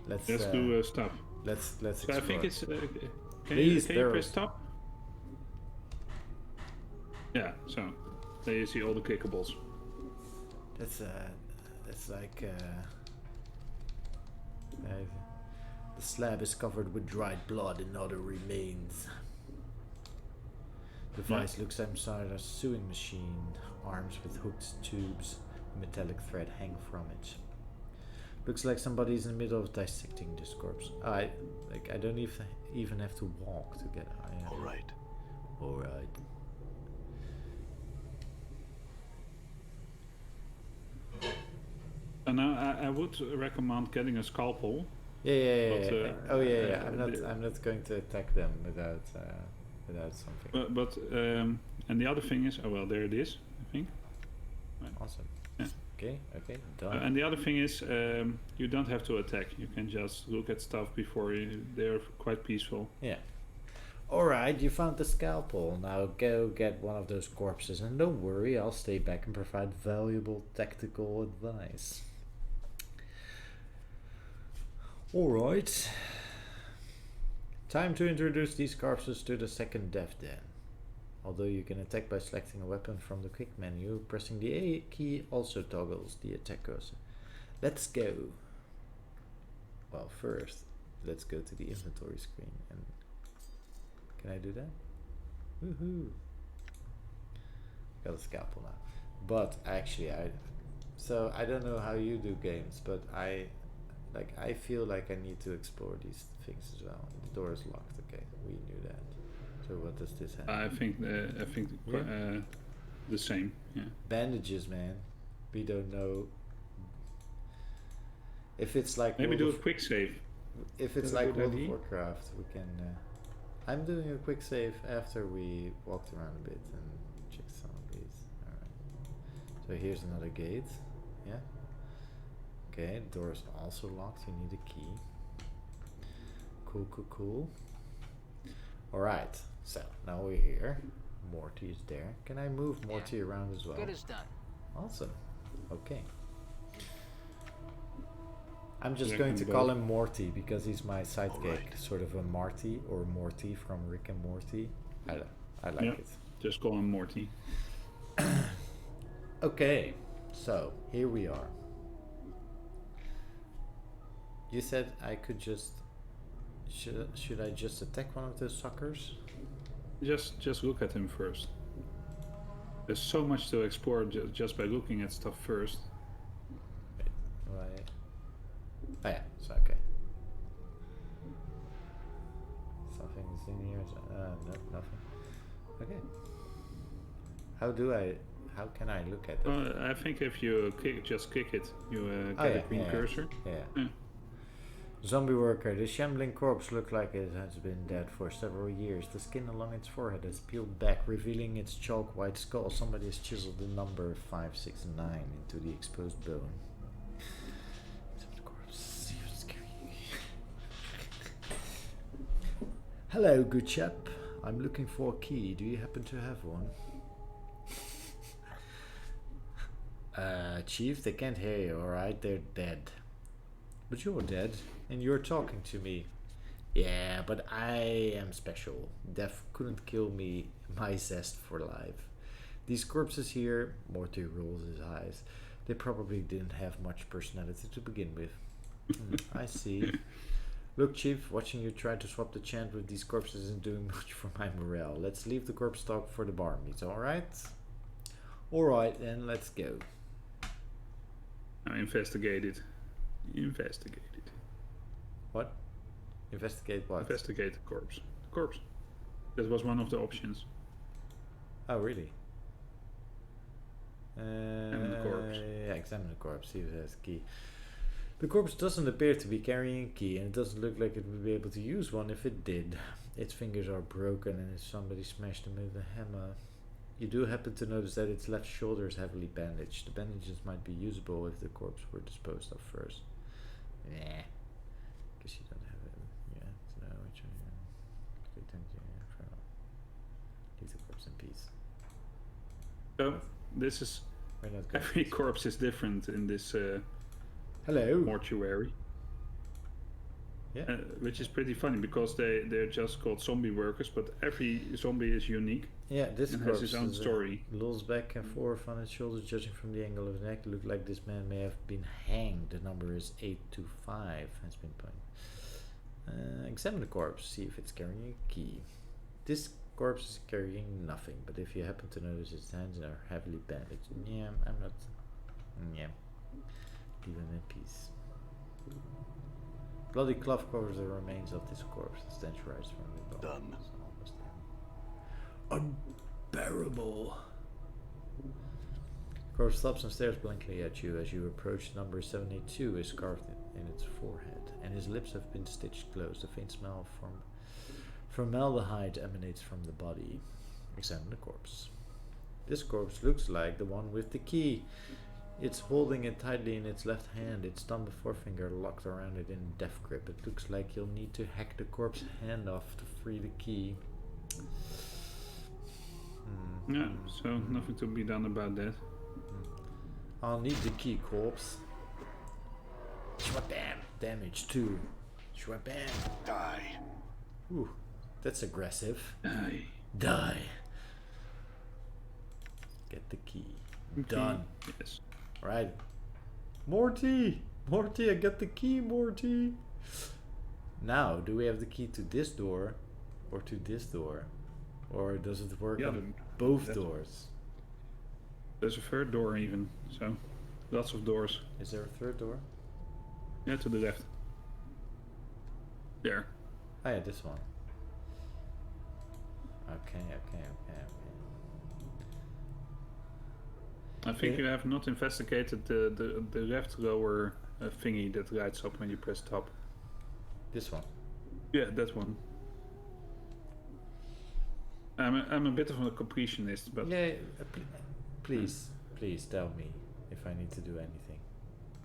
Let's do stop. Let's explore. I think it's... can you press stop? Yeah, so there you see all the clickables. That's like... the slab is covered with dried blood and other remains. The device looks inside a sewing machine, arms with hooked tubes, metallic thread hang from it. Looks like somebody's in the middle of dissecting this corpse. I don't even have to walk to get. All right. And now I would recommend getting a scalpel. Yeah. I'm not going to attack them without something. But and the other thing is, there it is. I think. Awesome. Yeah. Okay, done. And the other thing is, you don't have to attack. You can just look at stuff before they're quite peaceful. Yeah. Alright, you found the scalpel. Now go get one of those corpses, and don't worry, I'll stay back and provide valuable tactical advice. Alright. Time to introduce these corpses to the second death den. Although you can attack by selecting a weapon from the quick menu, pressing the A key also toggles the attack cursor. Let's go. Well, first, let's go to the inventory screen. And can I do that? Woohoo! Got a scalpel now. But actually, I don't know how you do games, but I feel like I need to explore these things as well. The door is locked. Okay, we knew that. So what does this have? I think the same. Yeah. Bandages, man. We don't know if it's like maybe do a quick save. If it's like World of Warcraft, we can. I'm doing a quick save after we walked around a bit and checked some of these. All right. So here's another gate. Yeah. Okay, the door is also locked. You need a key. Cool. Alright, so now we're here. Morty is there. Can I move Morty around as well? Good as done. Awesome. Okay. I'm just going to call him Morty because he's my sidekick. Right. Sort of a Marty or Morty from Rick and Morty. I like it. Just call him Morty. Okay, so here we are. You said I could just... Should I just attack one of those suckers? Just look at him first. There's so much to explore just by looking at stuff first. Wait, right. Oh yeah, it's okay. Something is in here. No, nothing. Okay. How can I look at it? I think if you just click it, you get a green cursor. Yeah. Zombie worker. The shambling corpse looks like it has been dead for several years. The skin along its forehead is peeled back, revealing its chalk white skull. Somebody has chiseled the number 569 into the exposed bone. Hello, good chap. I'm looking for a key. Do you happen to have one? Chief, they can't hear you, alright? They're dead. But you're dead, and you're talking to me. Yeah, but I am special. Death couldn't kill me, my zest for life. These corpses here, Morty rolls his eyes, they probably didn't have much personality to begin with. I see. Look, Chief, watching you try to swap the chant with these corpses isn't doing much for my morale. Let's leave the corpse talk for the bar meet, alright? Alright, then let's go. Now investigate it. Investigate it. What? Investigate what? Investigate the corpse. The corpse. That was one of the options. Oh, really? Examine the corpse. Yeah, examine the corpse. See if it has a key. The corpse doesn't appear to be carrying a key, and it doesn't look like it would be able to use one if it did. Its fingers are broken, and somebody smashed them with a hammer. You do happen to notice that its left shoulder is heavily bandaged. The bandages might be usable if the corpse were disposed of first. Nah. Guess you don't have it. Yeah, no, which leave the corpse in peace. So, this is... Every corpse is different in this hello mortuary. Yeah. Which is pretty funny because they're just called zombie workers, but every zombie is unique. Yeah, this corpse has its own story. Lolls back and forth on its shoulders, judging from the angle of the neck. It looked like this man may have been hanged. The number is 825. Has been pointed. Examine the corpse, see if it's carrying a key. This corpse is carrying nothing, but if you happen to notice its hands are heavily bandaged. Yeah, I'm not. Yeah. Leave him in peace. Bloody cloth covers the remains of this corpse. The stench rises from the bone. Done. Unbearable. Corpse stops and stares blankly at you. As you approach, number 72 is carved in its forehead, and his lips have been stitched closed. A faint smell from formaldehyde emanates from the body. Examine the corpse. This corpse looks like the one with the key. It's holding it tightly in its left hand, its thumb and forefinger locked around it in a death grip. It looks like you'll need to hack the corpse's hand off to free the key. Yeah, so nothing to be done about that. I'll need the key, corpse. Shwabam! Damage 2. Shwabam! Die. Ooh, that's aggressive. Die. Get the key. Okay. Done. Yes. Right. Morty! Morty, I got the key, Morty! Now, do we have the key to this door or to this door? Or does it work on both doors? There's a third door even, so lots of doors. Is there a third door? Yeah, to the left. There. Oh yeah, this one. Okay. I think you have not investigated the left lower thingy that lights up when you press top. This one? Yeah, that one. I'm a bit of a completionist, but... Yeah, please tell me if I need to do anything.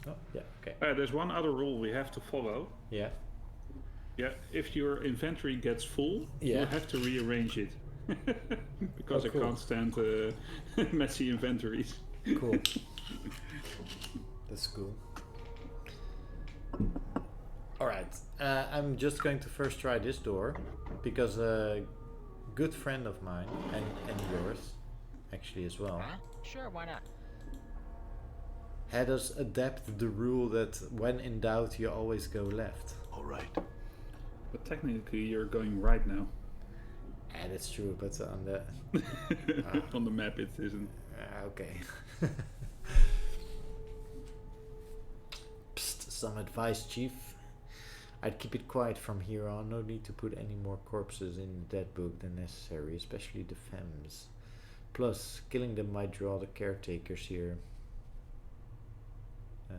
Oh, yeah, okay. There's one other rule we have to follow. Yeah. Yeah, if your inventory gets full, you have to rearrange it. Because I can't stand messy inventories. Cool. That's cool. Alright, I'm just going to first try this door, because good friend of mine, and yours, actually as well, Sure, why not? had us adapt the rule that when in doubt, you always go left. All right. But technically, you're going right now. And it's true, but on the On the map, it isn't. okay. Psst, some advice, Chief. I'd keep it quiet from here on. No need to put any more corpses in that book than necessary, especially the femmes. Plus, killing them might draw the caretakers here. I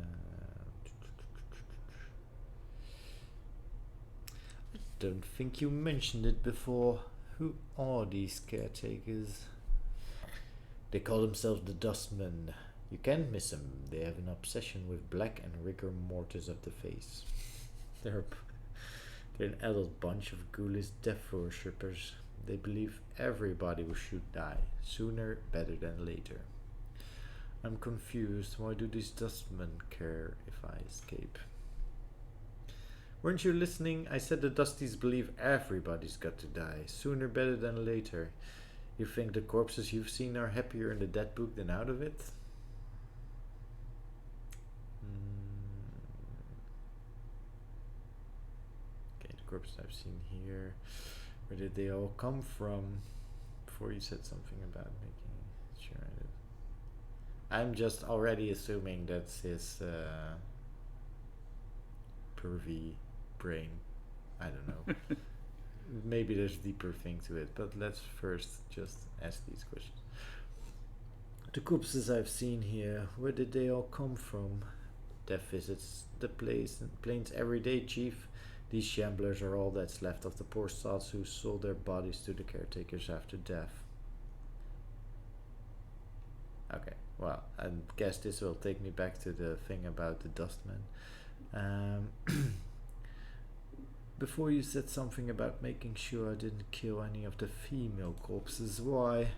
don't think you mentioned it before. Who are these caretakers? They call themselves the Dustmen. You can't miss them. They have an obsession with black and rigor mortis of the face. They're an adult bunch of ghoulish death worshippers. They believe everybody should die, sooner better than later. I'm confused. Why do these Dustmen care if I escape? Weren't you listening? I said the Dusties believe everybody's got to die, sooner better than later. You think the corpses you've seen are happier in the dead book than out of it? Okay, the corpses I've seen here. Where did they all come from? Before you said something about making sure I did. I'm just already assuming that's his pervy brain. I don't know. Maybe there's a deeper thing to it, but let's first just ask these questions. The corpses I've seen here, where did they all come from? Death visits the plains every day, Chief. These shamblers are all that's left of the poor sods who sold their bodies to the caretakers after death. Okay, well, I guess this will take me back to the thing about the Dustmen. Before you said something about making sure I didn't kill any of the female corpses, why?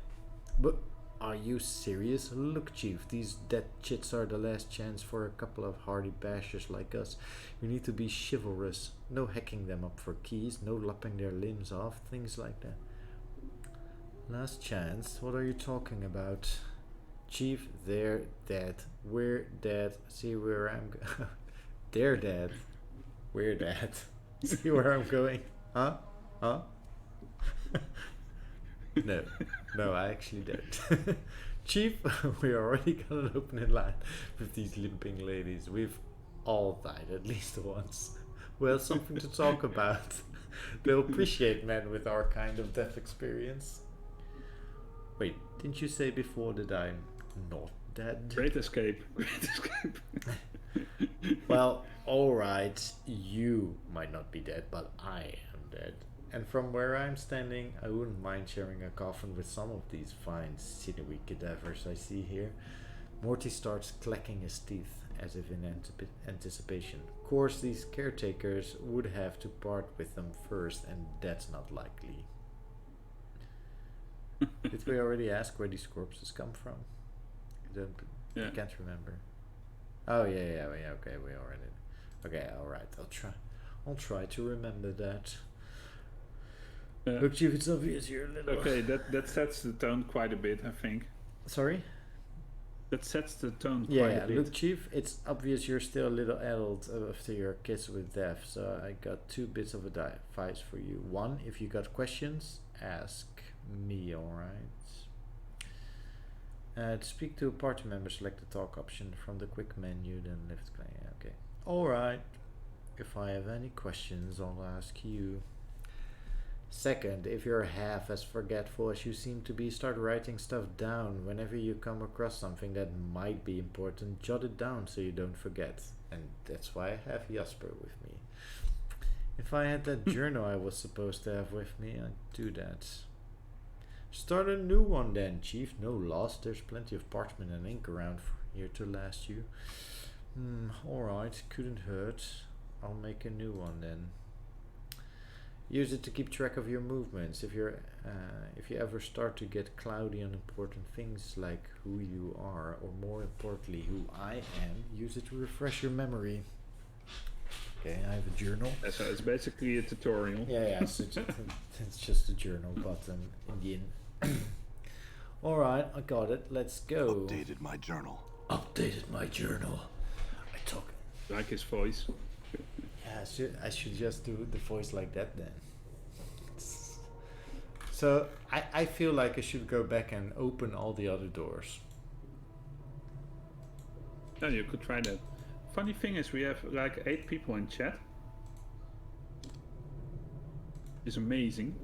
But are you serious? Look, Chief, these dead chits are the last chance for a couple of hardy bashers like us. We need to be chivalrous. No hacking them up for keys, no lopping their limbs off, things like that. Last chance? What are you talking about? Chief, they're dead. We're dead. See where I'm going? They're dead. We're dead. See where I'm going? Huh? No, I actually don't. Chief, we already got an opening line with these limping ladies. We've all died at least once. Well, something to talk about. They'll appreciate men with our kind of death experience. Wait, didn't you say before that I'm not dead? Great escape. Great escape. Well, alright, you might not be dead, but I am dead. And from where I'm standing, I wouldn't mind sharing a coffin with some of these fine, sinewy cadavers I see here. Morty starts clacking his teeth, as if in anticipation. Of course, these caretakers would have to part with them first, and that's not likely. Did we already ask where these corpses come from? I can't remember. Oh yeah, okay, we already. Okay, alright, I'll try to remember that. Look, Chief, it's obvious you're a little... Okay, that sets the tone quite a bit, I think. Sorry? That sets the tone quite Yeah, a bit. look, Chief, it's obvious you're still a little adult after your kiss with death, so I got 2 bits of advice for you. 1, if you got questions, ask me, alright? To speak to a party member, select the talk option from the quick menu, then lift play. Okay. Alright. If I have any questions, I'll ask you. 2nd, if you're half as forgetful as you seem to be, start writing stuff down. Whenever you come across something that might be important, jot it down so you don't forget. And that's why I have Jasper with me. If I had that journal I was supposed to have with me, I'd do that. Start a new one then, Chief. No loss. There's plenty of parchment and ink around here to last you. Alright. Couldn't hurt. I'll make a new one then. Use it to keep track of your movements. If you ever start to get cloudy on important things like who you are, or more importantly, who I am, use it to refresh your memory. Okay, I have a journal. So it's basically a tutorial. Yeah, so it's just a journal button in the end. Alright, I got it. Let's go. Updated my journal. Updated my journal. I talk. Like his voice. Yeah, I should just do the voice like that then. So I feel like I should go back and open all the other doors. Yeah, you could try that. Funny thing is, we have like 8 people in chat. It's amazing.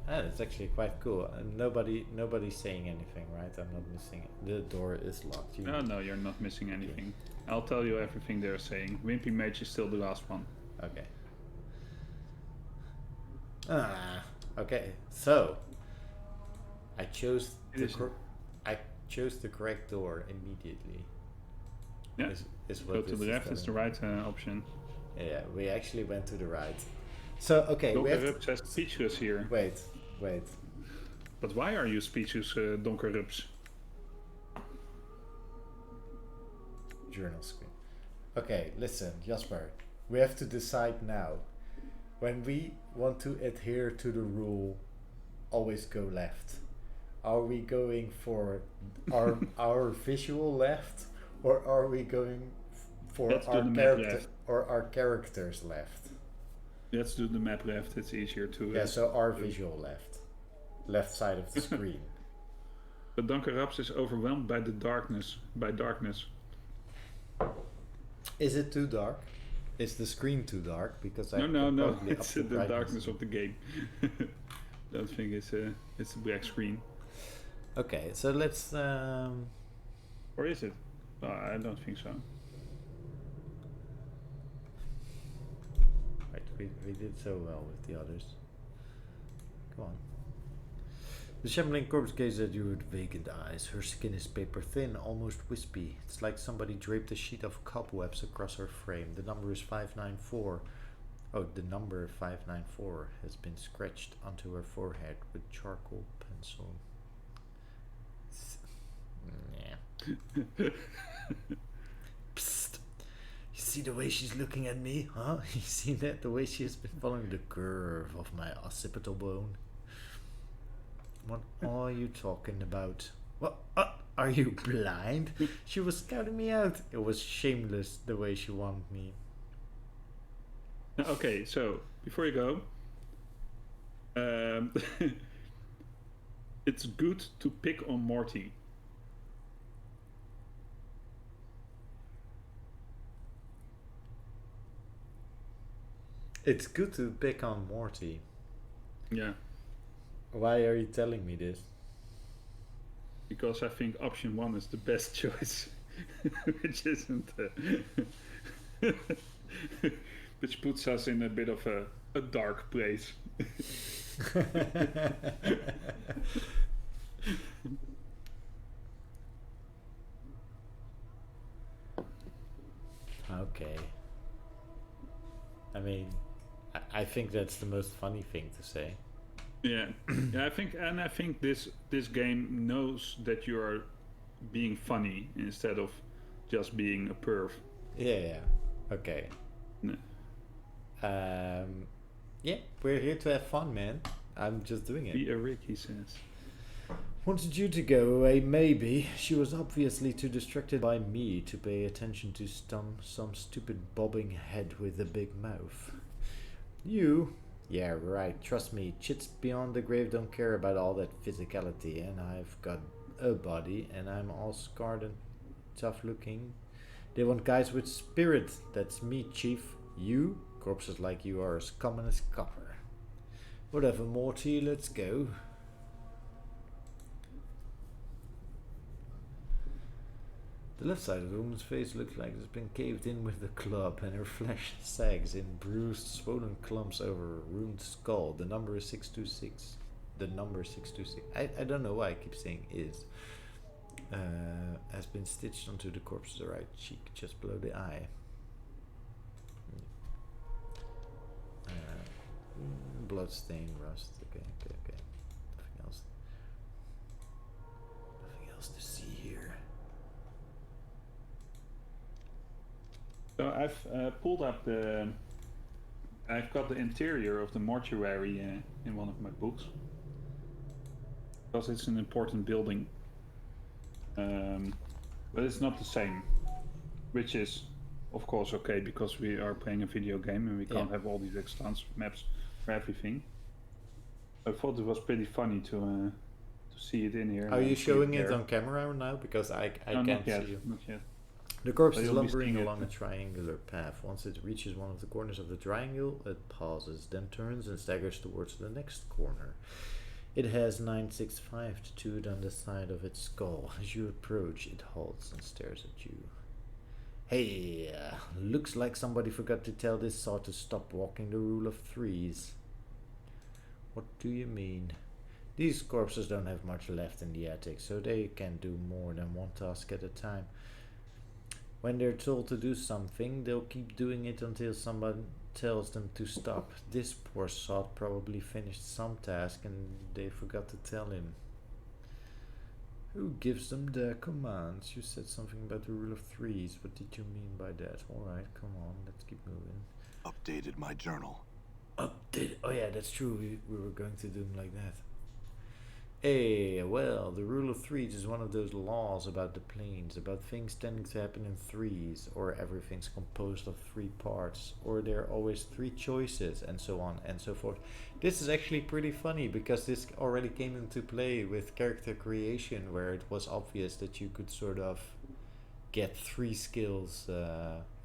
That's actually quite cool. And nobody's saying anything, right? I'm not missing it. The door is locked. No, you're not missing anything. I'll tell you everything they're saying. Wimpy Mage is still the last one. Okay. Okay. So I chose the correct door immediately. Yeah. Is what Go to the left is the right option. Yeah, we actually went to the right. So okay, we have Donkerrups says speechless here. Wait. But why are you speechless, Donkerrups? Journal screen. Okay, listen, Jasper. We have to decide now. When we want to adhere to the rule, always go left. Are we going for our visual left, or are we going for our characters left? Let's do the map left. It's easier to. Yeah, so our visual left side of the screen. But Donkerrups is overwhelmed by the darkness. Is it too dark? Is the screen too dark? Because no. It's the darkness of the game. Don't think it's a black screen. Okay, so let's. Or is it? No, I don't think so. Right, we did so well with the others. Come on. The shambling corpse gazes at you with vacant eyes. Her skin is paper thin, almost wispy. It's like somebody draped a sheet of cobwebs across her frame. The number is 594. Oh, the number 594 has been scratched onto her forehead with charcoal pencil. Yeah. Psst. You see the way she's looking at me, huh? You see that? The way she has been following the curve of my occipital bone. What are you talking about? What? Are you blind? She was scouting me out. It was shameless the way she wanted me. Okay, so before you go, it's good to pick on Morty. It's good to pick on Morty. Yeah. Why are you telling me this? Because I think option 1 is the best choice, which isn't, which puts us in a bit of a dark place. Okay. I mean, I think that's the most funny thing to say. Yeah, I think this game knows that you are being funny instead of just being a perv. Yeah. Okay. No. Yeah, we're here to have fun, man. I'm just doing it. Be a Rick, he says. Wanted you to go away, maybe. She was obviously too distracted by me to pay attention to some stupid bobbing head with a big mouth. You? Yeah, right. Trust me, chits beyond the grave don't care about all that physicality, and I've got a body, and I'm all scarred and tough looking. They want guys with spirit. That's me, chief. You? Corpses like you are as common as copper. Whatever, Morty, let's go. The left side of the woman's face looks like it's been caved in with a club, and her flesh sags in bruised, swollen clumps over a ruined skull. The number is 626. The number 626. I don't know why I keep saying is. Has been stitched onto the corpse's right cheek, just below the eye. Bloodstain, rust. Okay. Nothing else. Nothing else to see here. So I've pulled up the. I've got the interior of the mortuary in one of my books because it's an important building, but it's not the same, which is, of course, okay because we are playing a video game and we can't have all these expansive maps for everything. I thought it was pretty funny to see it in here. Are you showing it on camera now? Because I can't see you. Not yet. The corpse is lumbering along a triangular path. Once it reaches one of the corners of the triangle, it pauses, then turns and staggers towards the next corner. It has 965 tattooed on the side of its skull. As you approach, it halts and stares at you. Hey, looks like somebody forgot to tell this sort to stop walking the rule of threes. What do you mean? These corpses don't have much left in the attic, so they can do more than one task at a time. When they're told to do something, they'll keep doing it until someone tells them to stop. This poor sod probably finished some task and they forgot to tell him. Who gives them their commands? You said something about the rule of threes. What did you mean by that? Alright, come on, let's keep moving. Updated my journal. Updated? Oh yeah, that's true. We were going to do them like that. Hey, well, the rule of threes is one of those laws about the planes, about things tending to happen in threes, or everything's composed of 3 parts, or there are always 3 choices, and so on and so forth. This is actually pretty funny, because this already came into play with character creation, where it was obvious that you could sort of get 3 skills.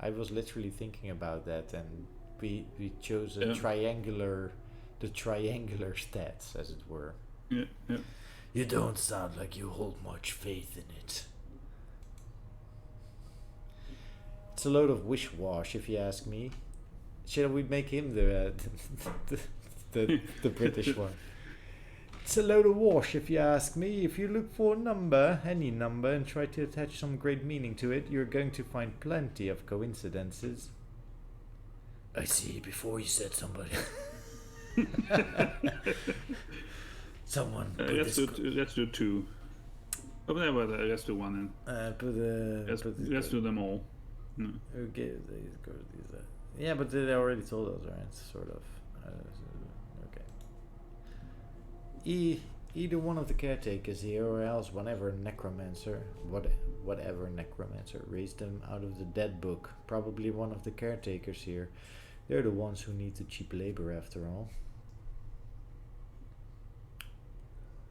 I was literally thinking about that, and we chose a triangular stats, as it were. Yeah. You don't sound like you hold much faith in it. It's a load of wish-wash, if you ask me. Shall we make him the British one? It's a load of wash, if you ask me. If you look for a number, any number, and try to attach some great meaning to it, you're going to find plenty of coincidences. I see, before you said somebody. Someone. Let's do 2. Oh, no, but let's do 1 then. Let's do them all. No. Okay, yeah, but they already told us, right? Sort of. Okay. Either one of the caretakers here, or else whatever necromancer raised them out of the dead book. Probably one of the caretakers here. They're the ones who need the cheap labor, after all.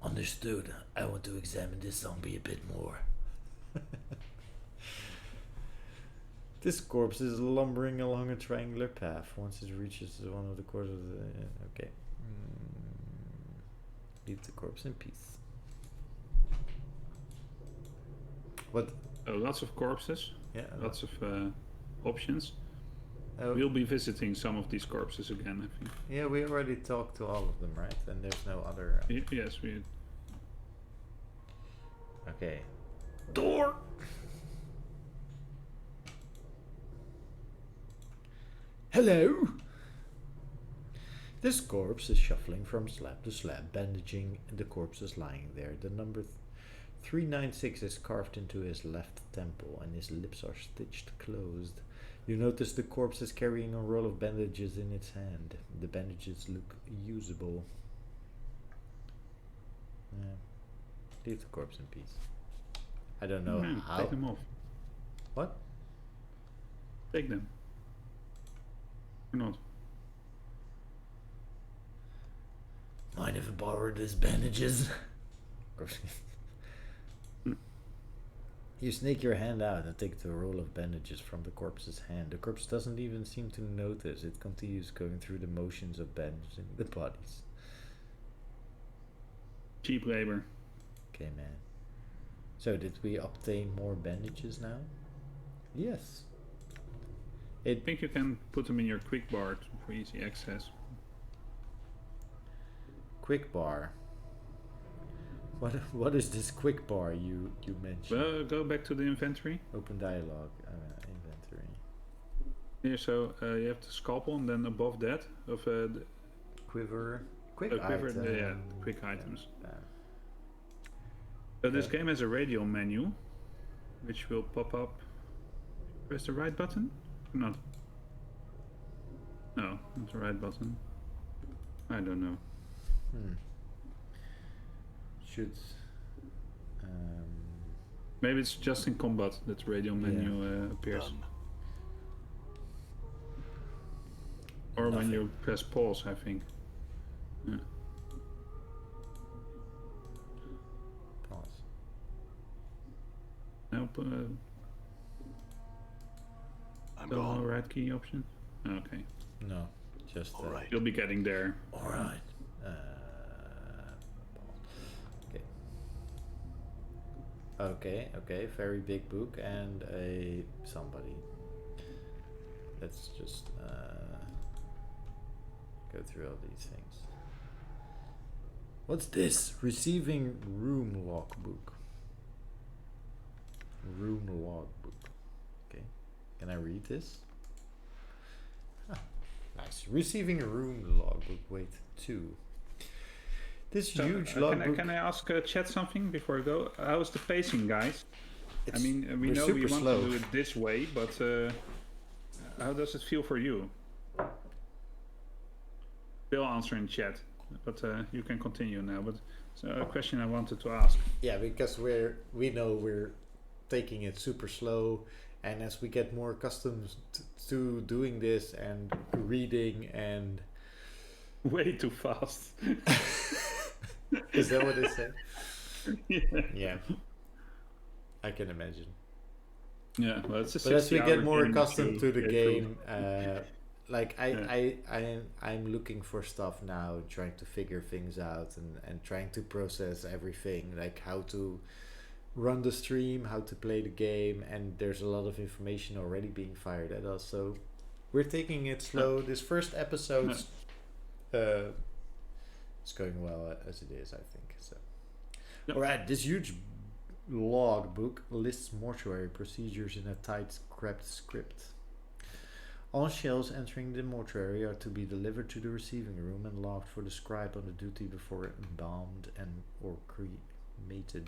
Understood. I want to examine this zombie a bit more. This corpse is lumbering along a triangular path. Once it reaches one of the corners of the... okay. Leave the corpse in peace. What? Oh, lots of corpses. Yeah. Lots of options. Oh. We'll be visiting some of these corpses again, I think. Yeah, we already talked to all of them, right? And there's no other... Yes, we... Okay. Door! Hello? This corpse is shuffling from slab to slab, bandaging the corpses lying there. The number 396 is carved into his left temple, and his lips are stitched closed. You notice the corpse is carrying a roll of bandages in its hand. The bandages look usable. Yeah. Leave the corpse in peace. I don't know how. Take them off. What? Take them. Or not. Mind if I borrow these bandages? You snake your hand out and take the roll of bandages from the corpse's hand. The corpse doesn't even seem to notice. It continues going through the motions of bandaging the bodies. Cheap labor. Okay, man. So did we obtain more bandages now? Yes. I think you can put them in your quick bar for easy access. Quick bar. What is this quick bar you mentioned? Well, go back to the inventory. Open dialogue. Inventory. Here, so you have the scalpel, and then above that of the quiver. Quick quiver. item. Yeah, quick items. So this game has a radial menu, which will pop up. Press the right button. Not. No, not the right button. I don't know. Should. Maybe it's just in combat that radio menu appears. Done. Or when Nothing. you press pause, I think. Yeah. Pause. Nope. I'm The gone. right key option. Okay. No, just. All right. You'll be getting there. All right. Okay. Okay. Very big book and a somebody. Let's just go through all these things. What's this? Receiving room logbook. Room logbook. Okay. Can I read this? Ah, nice. Receiving a room logbook. Wait, 2. This So, huge can logbook. can I ask chat something before I go? How's the pacing, guys? I mean, we we're know we super want slow. to do it this way, but how does it feel for you? They'll answer in chat, but you can continue now. But it's a question I wanted to ask. Yeah, because we know we're taking it super slow, and as we get more accustomed to doing this and reading and Way too fast. is that what they said? Yeah. Yeah, I can imagine. Yeah, well, it's a But as we 60-hour get more game accustomed to the get game, through. like Yeah. I'm looking for stuff now, trying to figure things out and trying to process everything, like how to run the stream, how to play the game, and there's a lot of information already being fired at us. So we're taking it slow. This first episode, it's going well as it is, I think. So, Yep. all right, this huge log book lists mortuary procedures in a typed script. All shells entering the mortuary are to be delivered to the receiving room and logged for the scribe on the duty before embalmed and or cremated.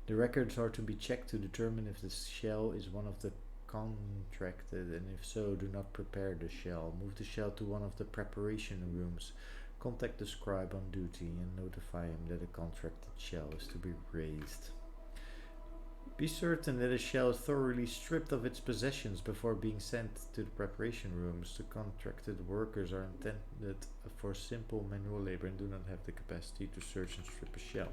The records are to be checked to determine if the shell is one of the contracted, and if so, do not prepare the shell. Move the shell to one of the preparation rooms. Contact the scribe on duty and notify him that a contracted shell is to be raised. Be certain that a shell is thoroughly stripped of its possessions before being sent to the preparation rooms. The contracted workers are intended for simple manual labor and do not have the capacity to search and strip a shell.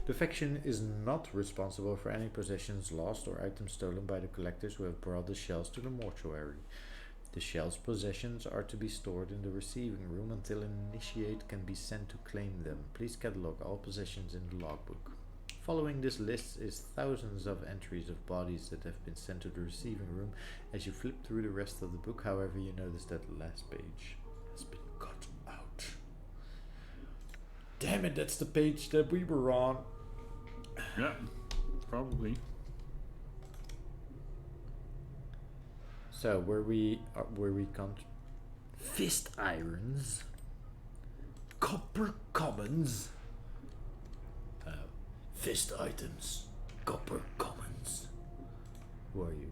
The faction is not responsible for any possessions lost or items stolen by the collectors who have brought the shells to the mortuary. The shell's possessions are to be stored in the receiving room until an initiate can be sent to claim them. Please catalog all possessions in the logbook. Following this list is thousands of entries of bodies that have been sent to the receiving room. As you flip through the rest of the book, however, you notice that the last page has been cut out. Damn it, that's the page that we were on. Yeah, probably. So where we come fist irons, copper commons, fist items, copper commons. Who are you?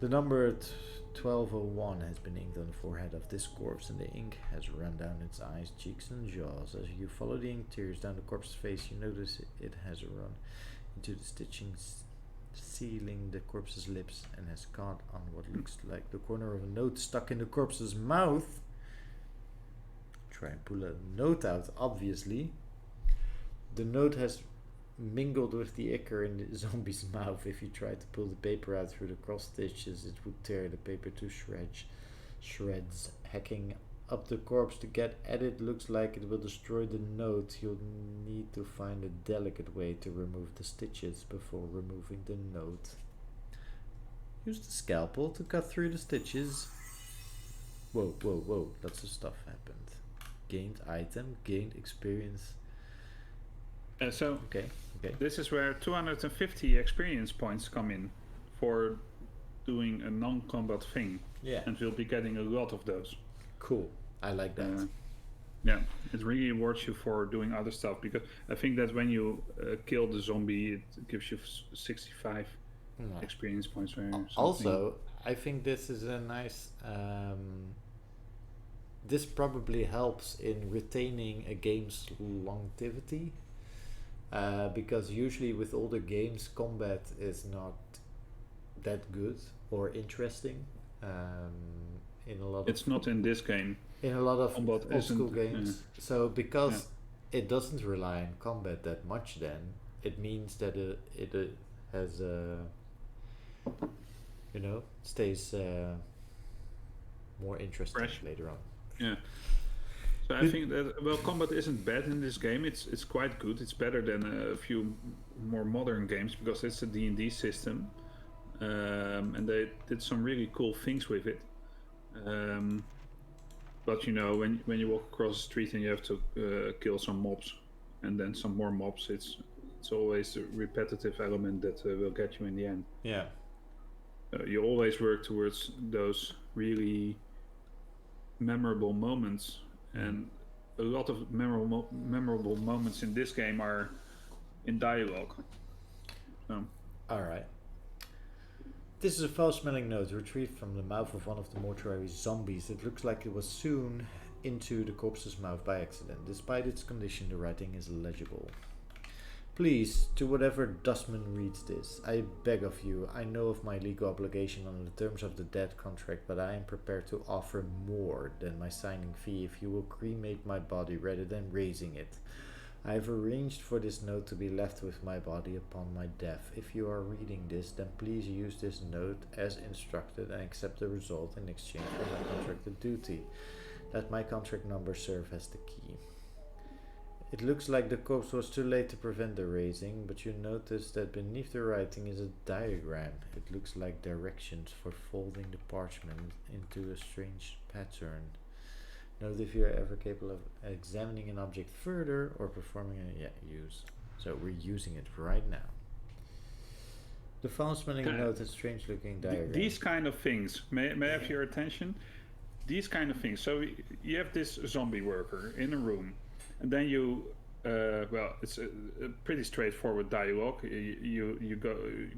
The number 1201 has been inked on the forehead of this corpse, and the ink has run down its eyes, cheeks, and jaws. As you follow the ink tears down the corpse's face, you notice it has run into the stitchings sealing the corpse's lips and has caught on what looks like the corner of a note stuck in the corpse's mouth. Try and pull a note out, obviously. The note has mingled with the ichor in the zombie's mouth. If you try to pull the paper out through the cross stitches, it would tear the paper to shreds. Hacking up the corpse to get at it looks like it will destroy the note. You'll need to find a delicate way to remove the stitches before removing the note. Use the scalpel to cut through the stitches. Whoa, whoa, whoa. Lots of stuff happened. Gained item, gained experience. So Okay. this is where 250 experience points come in for doing a non-combat thing. Yeah. And we'll be getting a lot of those. Cool. I like that. Yeah, it really rewards you for doing other stuff, because I think that when you kill the zombie, it gives you 65 No. experience points or something. Also, I think this is a nice. This probably helps in retaining a game's longevity, because usually with older games, combat is not that good or interesting. In a lot It's of not in this game. in a lot of Combat old school isn't, games. So because it doesn't rely on combat that much, then it means that it has stays more interesting Fresh. later on. Yeah. So I think that combat isn't bad in this game. It's quite good. It's better than a few more modern games because it's a D&D system, and they did some really cool things with it. But when you walk across the street and you have to kill some mobs, and then some more mobs, it's always a repetitive element that will get you in the end. Yeah. You always work towards those really memorable moments, and a lot of memorable moments in this game are in dialogue. All right. This is a foul-smelling note retrieved from the mouth of one of the mortuary zombies. It looks like it was sewn into the corpse's mouth by accident. Despite its condition, the writing is legible. Please, to whatever dustman reads this, I beg of you, I know of my legal obligation under the terms of the dead contract, but I am prepared to offer more than my signing fee if you will cremate my body rather than raising it. I have arranged for this note to be left with my body upon my death. If you are reading this, then please use this note as instructed and accept the result in exchange for my contracted duty. Let my contract number serve as the key. It looks like the corpse was too late to prevent the raising, but you notice that beneath the writing is a diagram. It looks like directions for folding the parchment into a strange pattern. Note if you are ever capable of examining an object further or performing a use. So we're using it right now. The foul-smelling note is strange looking diagram. These kind of things, may I have your attention? These kind of things. So you have this zombie worker in a room, and then you, it's a pretty straightforward dialogue. You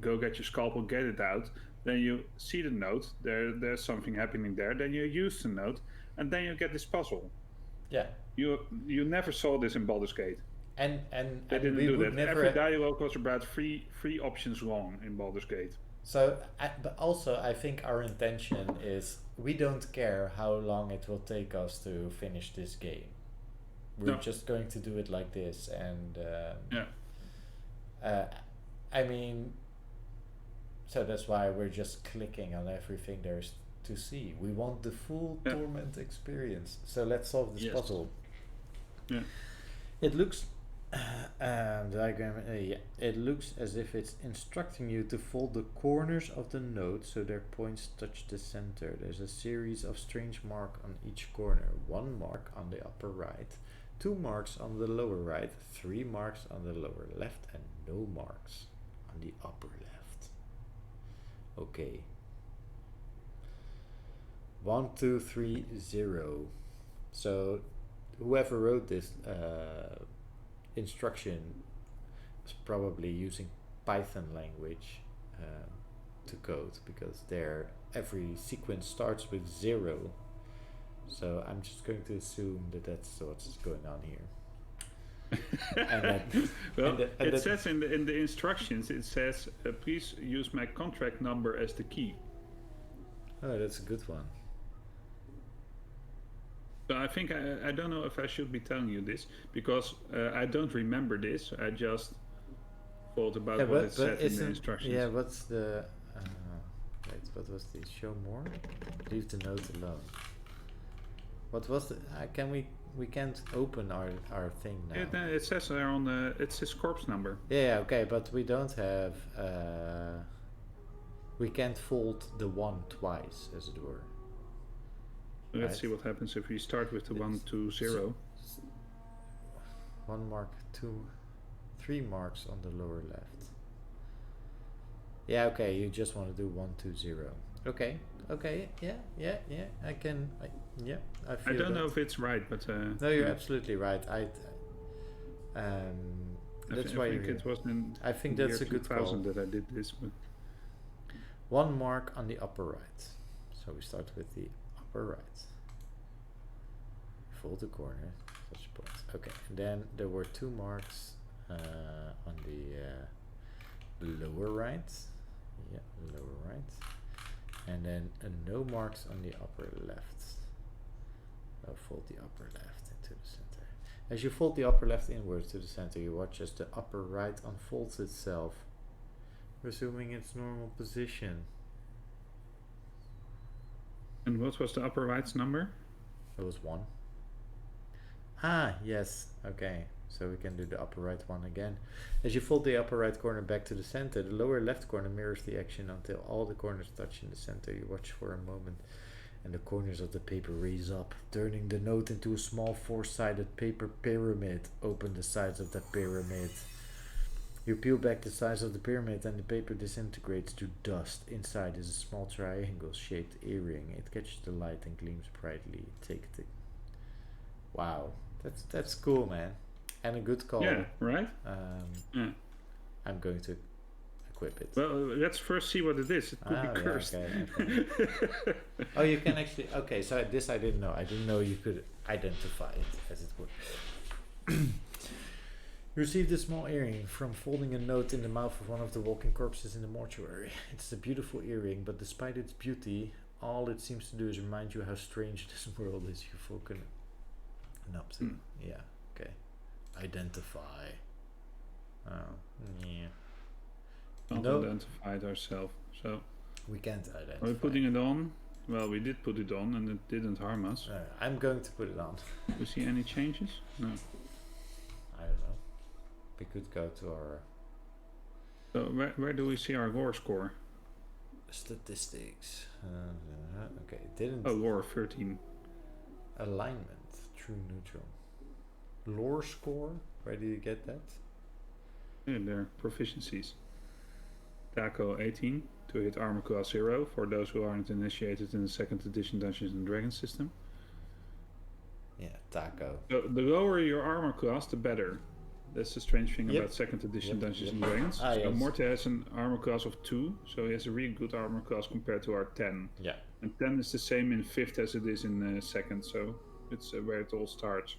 go get your scalpel, get it out. Then you see the note. There's something happening there. Then you use the note, and then you get this puzzle. Yeah. You never saw this in Baldur's Gate. And they didn't we do would that. never Every dialogue was about three options long in Baldur's Gate. So, but also I think our intention is we don't care how long it will take us to finish this game. We're just going to do it like this, and I mean, so that's why we're just clicking on everything there's to see. We want the full Torment experience. So let's solve this puzzle. Yeah. It looks diagram. It looks as if it's instructing you to fold the corners of the note so their points touch the center. There's a series of strange marks on each corner. 1 mark on the upper right, 2 marks on the lower right, 3 marks on the lower left, and no marks on the upper left. Okay. 1, 2, 3, 0. So whoever wrote this instruction is probably using Python language to code, because every sequence starts with 0. So I'm just going to assume that that's what's going on here. It says in the instructions, it says, please use my contract number as the key. Oh, that's a good one. So I think I don't know if I should be telling you this, because I don't remember this. I just thought about what it said in the instructions. Yeah, what's the... wait, what was the... Show more? Leave the note alone. What was the... we can't open our thing now. It says there on the... It's his corpse number. Yeah, okay, but we don't have... we can't fold the 1 twice, as it were. Let's see what happens if we start with the 1, 2, 0. 1 mark, 2, 3 marks on the lower left. Yeah, okay, you just want to do 1, 2, 0. Okay, yeah, I can, I feel I don't know if it's right, but... no, you're absolutely right. That's why I think it was in I think that's a good call. that I did this, but... 1 mark on the upper right. So we start with the upper right. Fold the corner, such a point. Okay, and then there were 2 marks on the lower right. Yeah, lower right. And then no marks on the upper left. So fold the upper left into the center. As you fold the upper left inwards to the center, you watch as the upper right unfolds itself, resuming its normal position. And what was the upper right's number? It was 1. Ah, yes. Okay, so we can do the upper right one again. As you fold the upper right corner back to the center, the lower left corner mirrors the action until all the corners touch in the center. You watch for a moment, and the corners of the paper raise up, turning the note into a small 4-sided paper pyramid. Open the sides of that pyramid. You peel back the sides of the pyramid and the paper disintegrates to dust. Inside is a small triangle-shaped earring. It catches the light and gleams brightly. Take it. Wow, that's cool, man. And a good call. Yeah, right? Yeah. I'm going to equip it. Well, let's first see what it is. It could be cursed. Yeah, okay. Oh, you can actually... Okay, so this I didn't know. I didn't know you could identify it, as it were. You received a small earring from folding a note in the mouth of one of the walking corpses in the mortuary. It's a beautiful earring, but despite its beauty, all it seems to do is remind you how strange this world is you've woken up to. Yeah, okay. Identify. Oh, yeah. Not identified ourselves, so... We can't identify. Are we putting it on? Well, we did put it on and it didn't harm us. I'm going to put it on. Do you see any changes? No. I don't know. We could go to our... So where do we see our lore score? Statistics. Okay, it didn't... Oh, lore 13. Alignment. True neutral. Lore score? Where did you get that? Yeah, they're proficiencies. Taco 18 to hit armor class 0 for those who aren't initiated in the 2nd edition Dungeons and Dragons system. Yeah, Taco. So the lower your armor class, the better. That's the strange thing about 2nd edition Dungeons and Dragons. So yes. Morty has an armor class of 2, so he has a really good armor class compared to our 10. Yeah. And 10 is the same in 5th as it is in 2nd, so it's where it all starts.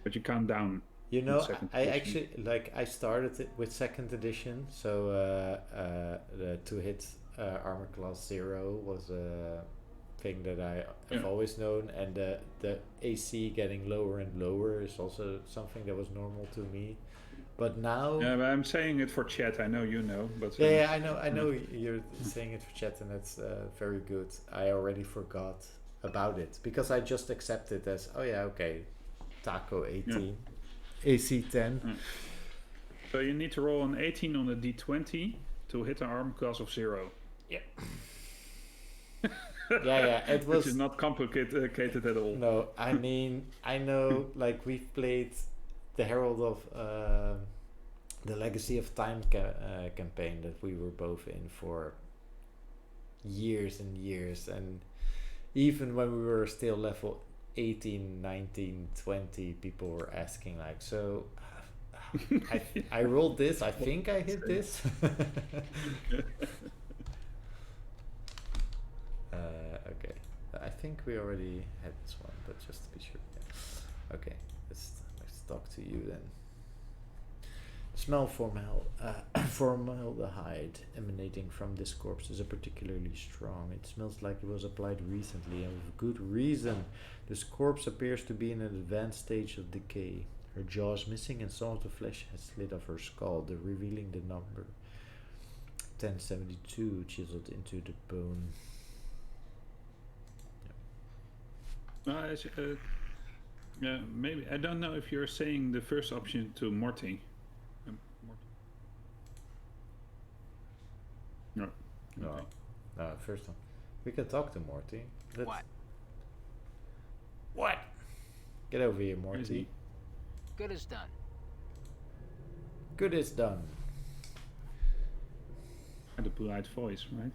But you count down. You know, I actually, I started it with 2nd edition, so to hit armor class 0 was a thing that I have always known, and the AC getting lower and lower is also something that was normal to me. But now... Yeah, but I'm saying it for chat, I know you know. But I know you're saying it for chat, and that's very good. I already forgot about it, because I just accept it as, oh yeah, okay, Taco 18, AC 10. So you need to roll an 18 on a d20 to hit an armor class of 0. Yeah. Yeah, it was... Which is not complicated at all. No, I mean, I know, like, we've played the Herald of the Legacy of Time campaign that we were both in for years and years, and even when we were still level 18, 19, 20, people were asking, like, so I rolled this, I think I hit this. Okay, I think we already had this one, but just to be sure. Yeah. Okay, let's talk to you then. Smell formaldehyde emanating from this corpse is particularly strong. It smells like it was applied recently, and with good reason. This corpse appears to be in an advanced stage of decay. Her jaw is missing, and some of the flesh has slid off her skull, revealing the number 1072 chiseled into the bone. Maybe I don't know if you're saying the first option to Morty. No. Okay. No, first one. We can talk to Morty. What? Get over here, Morty. Good is done. Good is done. And a polite voice, right?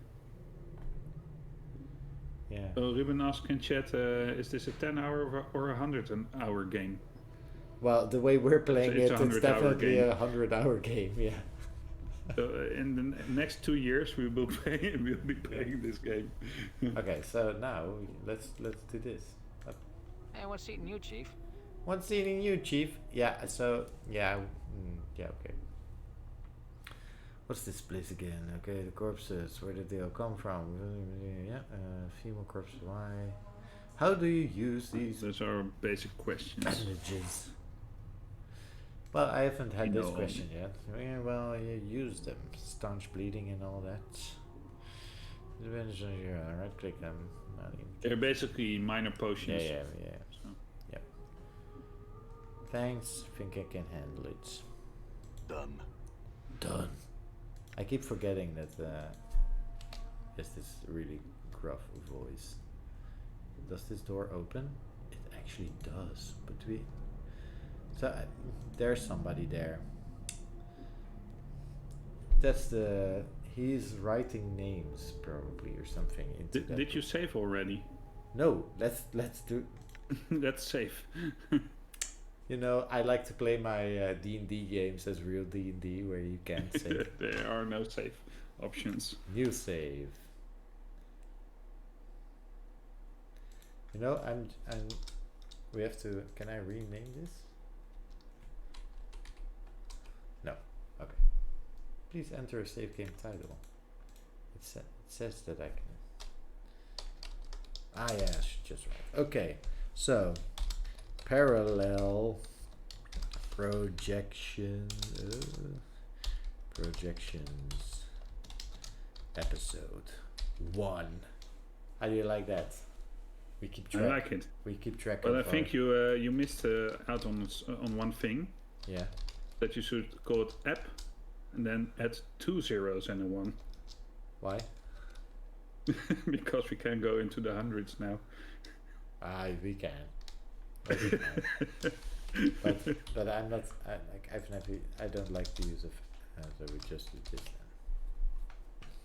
Yeah. So Ruben asked in chat, is this a 10-hour or a 100-hour game? Well, the way we're playing it's it's definitely game. a 100-hour game, yeah. So in the next 2 years, we will be playing this game. Okay, so now let's do this. Hey, what's eating you, Chief? What's eating you, Chief? Yeah. So yeah. Yeah. Okay. What's this place again? Okay, the corpses. Where did they all come from? Yeah. Female corpses. Why? How do you use these Those are basic questions. bandages? Well, I haven't had You this know, question yet. Yeah, well, you use them. Staunch bleeding and all that. The bandages, right click them. They're basically minor potions. Yeah. So. Yep. Thanks. Think I can handle it. Done. I keep forgetting that there's this really gruff voice. Does this door open? It actually does. But there's somebody there. That's he's writing names probably or something into that. Did you save already? No, let's do. That's safe. You know, I like to play my D&D games as real D&D where you can't save. There are no save options. New save. You know, we have to. Can I rename this? No. Okay. Please enter a save game title. It says that I can. Ah, yeah, just right. Okay, so parallel projection projections episode 1. How do you like that? We keep track. I like it. We keep track. But I of think you missed out on one thing. Yeah. That you should call it app, and then add 2 zeros and a 1. Why? Because we can go into the hundreds now. We can. But I'm not. I don't like the use of. So we just do this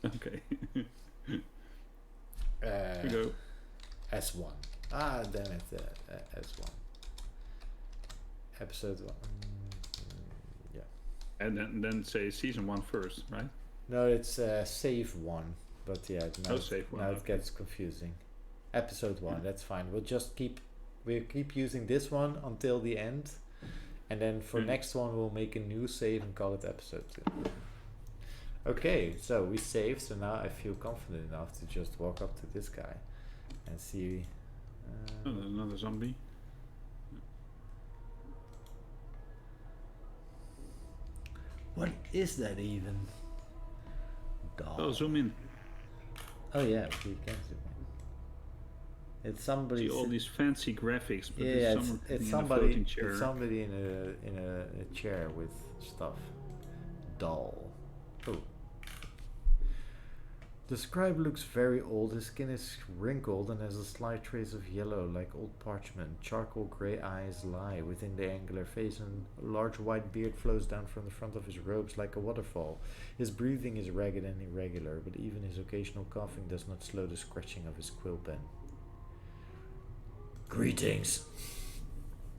then. Okay. Here we go. S1. Ah, damn it. S1. Episode 1. Yeah. And then say season 1 first, right? No, it's save 1. But yeah, now, save 1. now Okay. it gets confusing. Episode 1. That's fine. We'll keep using this one until the end, and then for next one we'll make a new save and call it episode 2. Okay, so we saved, so now I feel confident enough to just walk up to this guy and see. Another zombie. What is that even? Dog. Oh, zoom in. Oh yeah, we can zoom in. It's somebody. See all these fancy graphics, but Yeah, it's it's someone somebody. in a floating chair. It's somebody in a chair with stuff. Doll. Oh. The scribe looks very old. His skin is wrinkled and has a slight trace of yellow like old parchment. Charcoal grey eyes lie within the angular face, and a large white beard flows down from the front of his robes like a waterfall. His breathing is ragged and irregular, but even his occasional coughing does not slow the scratching of his quill pen. Greetings.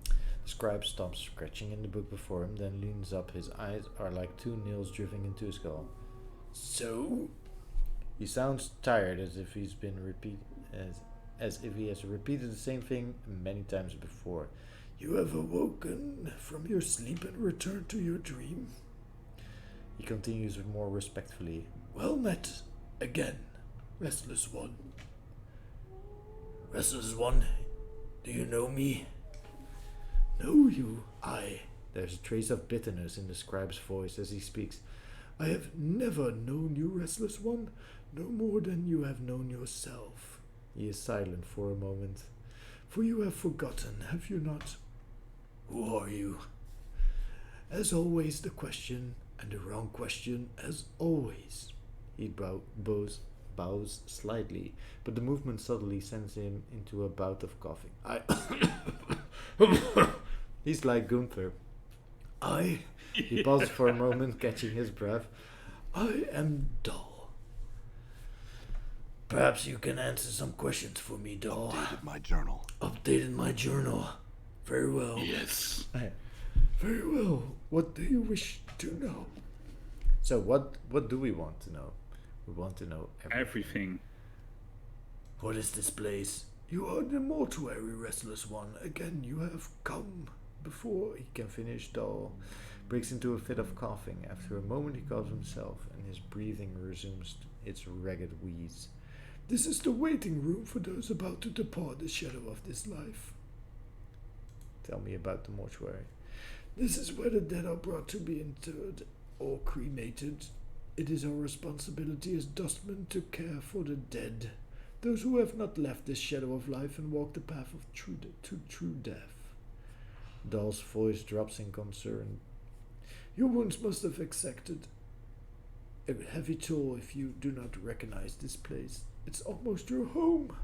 The scribe stops scratching in the book before him, then leans up. His eyes are like 2 nails driven into his skull. So? He sounds tired, as if he's been as if he has repeated the same thing many times before. You have awoken from your sleep and returned to your dream. He continues more respectfully. Well met again, Restless One. Restless One, do you know me? Know you? There's a trace of bitterness in the scribe's voice as he speaks. I have never known you, Restless One, no more than you have known yourself. He is silent for a moment. For you have forgotten, have you not? Who are you? As always, the question, and the wrong question, as always. He bows slightly, but the movement subtly sends him into a bout of coughing. He's like Gunther. He pauses for a moment, catching his breath. I am dull. Perhaps you can answer some questions for me, doll. Updated my journal. Very well. Yes. Very well. What do you wish to know? So what do we want to know? We want to know Everything. What is this place? You are the mortuary, restless one. Again, you have come. Before he can finish, Dahl breaks into a fit of coughing. After a moment, he calms himself, and his breathing resumes its ragged wheeze. This is the waiting room for those about to depart the shadow of this life. Tell me about the mortuary. This is where the dead are brought to be interred or cremated. It is our responsibility as dustmen to care for the dead, those who have not left this shadow of life and walked the path of true death. Dahl's voice drops in concern. Your wounds must have exacted a heavy toll if you do not recognize this place. It's almost your home.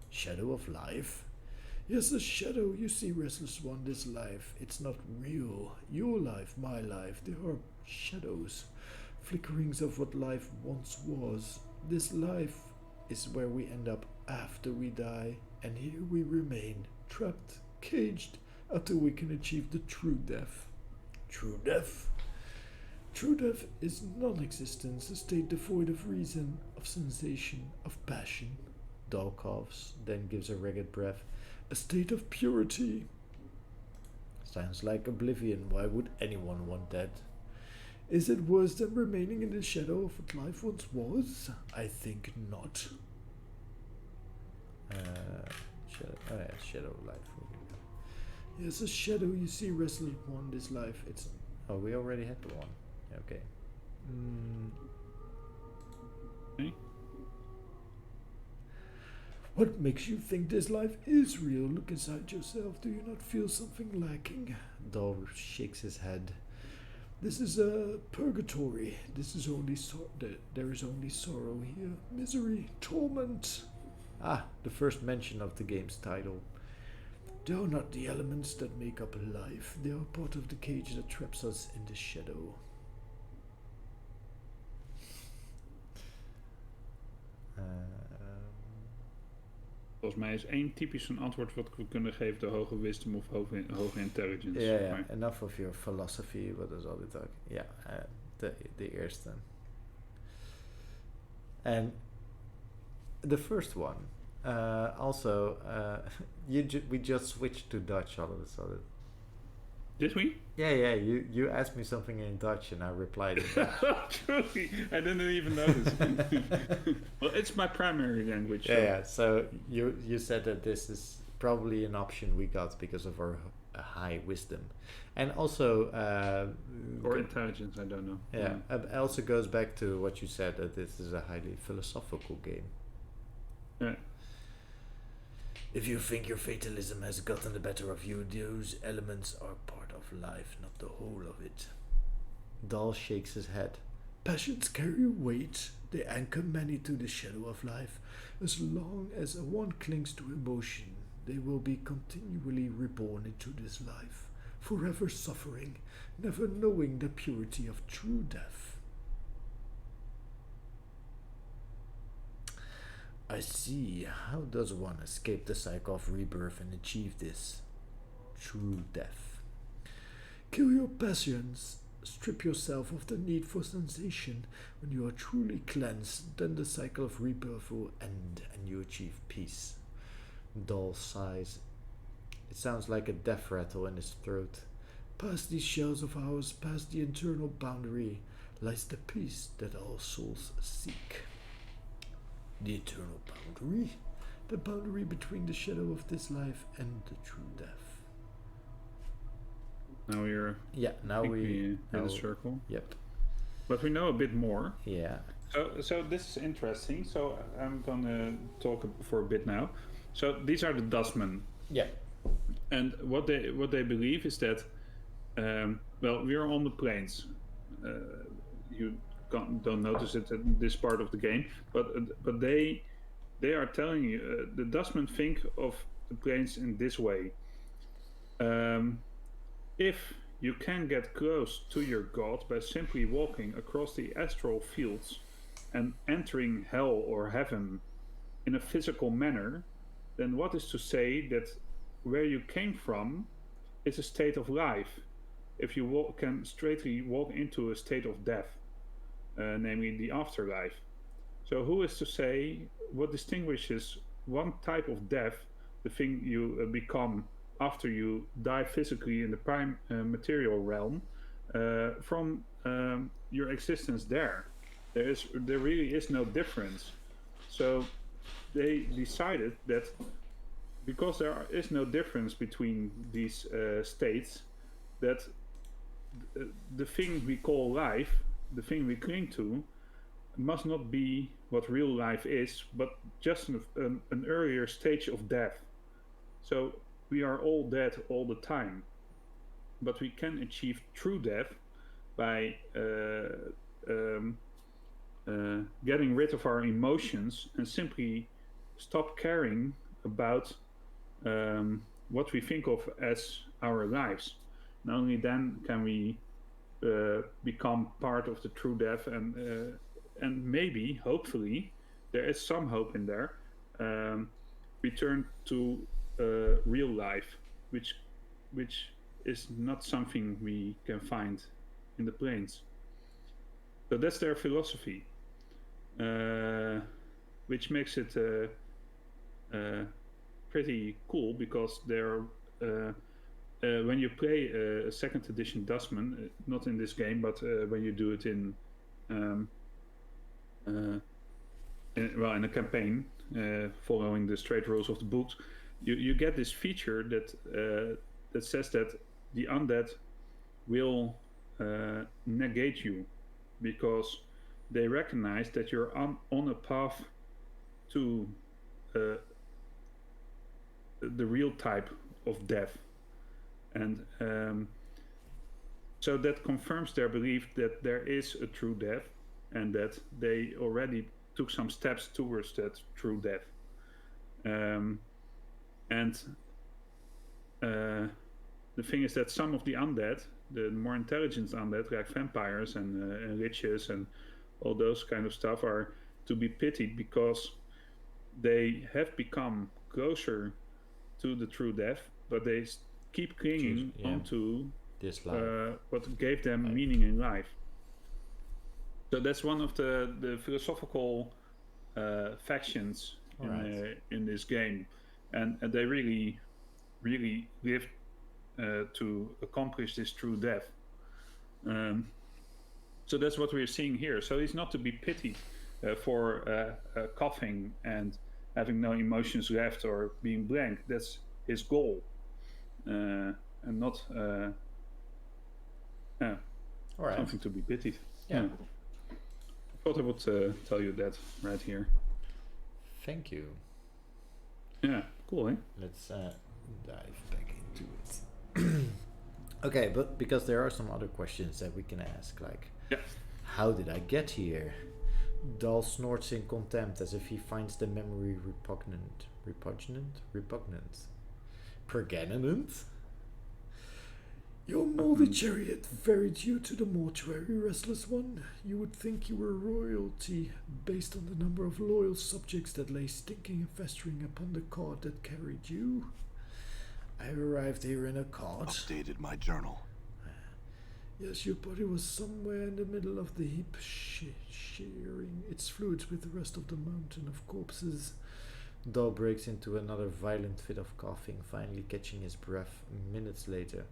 Shadow of life? Yes, a shadow. You see, restless one, this life. It's not real. Your life, my life. They are shadows. Flickerings of what life once was. This life is where we end up after we die. And here we remain, trapped, caged, until we can achieve the true death. True death? True death is non-existence, a state devoid of reason, of sensation, of passion. Dahl coughs, then gives a ragged breath. A state of purity. Sounds like oblivion. Why would anyone want that? Is it worse than remaining in the shadow of what life once was? I think not. Shadow of life. Yes, a shadow. You see, restless one, this life. It's. Oh, we already had the one. Okay. Okay. What makes you think this life is real? Look inside yourself. Do you not feel something lacking? Dahl shakes his head. This is a purgatory. This is only there is only sorrow here, misery, torment. Ah, the first mention of the game's title. They are not the elements that make up life. They are part of the cage that traps us in the shadow. Volgens mij is één typisch een antwoord wat we kunnen geven: de hoge wisdom of hoge intelligence. Yeah, enough of your philosophy. What is all the talk? Yeah, the eerste. And the first one. Also, we just switched to Dutch all of a sudden. Did we? Yeah. You asked me something in Dutch and I replied in Dutch. Truly, I didn't even notice. Well, it's my primary language. Yeah. So you said that this is probably an option we got because of our high wisdom, and also or intelligence. I don't know. Yeah, it also goes back to what you said, that this is a highly philosophical game. Yeah. If you think your fatalism has gotten the better of you, those elements are part of life, not the whole of it. Dahl shakes his head. Passions carry weight. They anchor many to the shadow of life. As long as one clings to emotion, they will be continually reborn into this life, forever suffering, never knowing the purity of true death. I see. How does one escape the cycle of rebirth and achieve this true death? Kill your passions. Strip yourself of the need for sensation. When you are truly cleansed, then the cycle of rebirth will end and you achieve peace. Dahl sighs. It sounds like a death rattle in his throat. Past these shells of ours, past the internal boundary, lies the peace that all souls seek. The eternal boundary? The boundary between the shadow of this life and the true death. Now we're... Yeah, now we in a circle. Yep. But we know a bit more. Yeah. So this is interesting. So I'm gonna talk for a bit now. So these are the dustmen. Yeah. And what they believe is that, we are on the plains. You don't notice it in this part of the game, but they are telling you the dustmen think of the plains in this way. If you can get close to your god by simply walking across the astral fields and entering hell or heaven in a physical manner, then what is to say that where you came from is a state of life, if you can straightly walk into a state of death, namely the afterlife. So who is to say what distinguishes one type of death, the thing you become after you die physically in the prime material realm, from your existence there? There really is no difference. So they decided that because there is no difference between these states, that the thing we call life, the thing we cling to, must not be what real life is, but just an earlier stage of death. So we are all dead all the time, but we can achieve true death by getting rid of our emotions and simply stop caring about what we think of as our lives. And only then can we become part of the true death, and maybe, hopefully, there is some hope in there, return to real life, which is not something we can find in the planes. So that's their philosophy, which makes it pretty cool, because they're when you play a second edition Dustman, not in this game, but when you do it in a campaign, following the straight rules of the books, you get this feature that says that the undead will negate you, because they recognize that you're on a path to the real type of death. And so that confirms their belief that there is a true death, and that they already took some steps towards that true death. The thing is that some of the undead, the more intelligent undead, like vampires and liches and all those kind of stuff, are to be pitied, because they have become closer to the true death, but they keep clinging onto this life, what gave them meaning in life. So that's one of the philosophical factions in this game, and they really live to accomplish this true death. So that's what we're seeing here. So he's not to be pitied for coughing and having no emotions left or being blank. That's his goal, and not something to be pitied. Yeah. I thought I would tell you that right here. Thank you. Yeah, cool, eh? Let's dive back into it. Okay, but because there are some other questions that we can ask, like, how did I get here? Dahl snorts in contempt as if he finds the memory repugnant. Pregnant? Your moldy chariot ferried you to the mortuary, restless one. You would think you were royalty, based on the number of loyal subjects that lay stinking and festering upon the cart that carried you. I arrived here in a cart. Updated my journal. Yes, your body was somewhere in the middle of the heap, sharing its fluids with the rest of the mountain of corpses. Dahl breaks into another violent fit of coughing, finally catching his breath minutes later.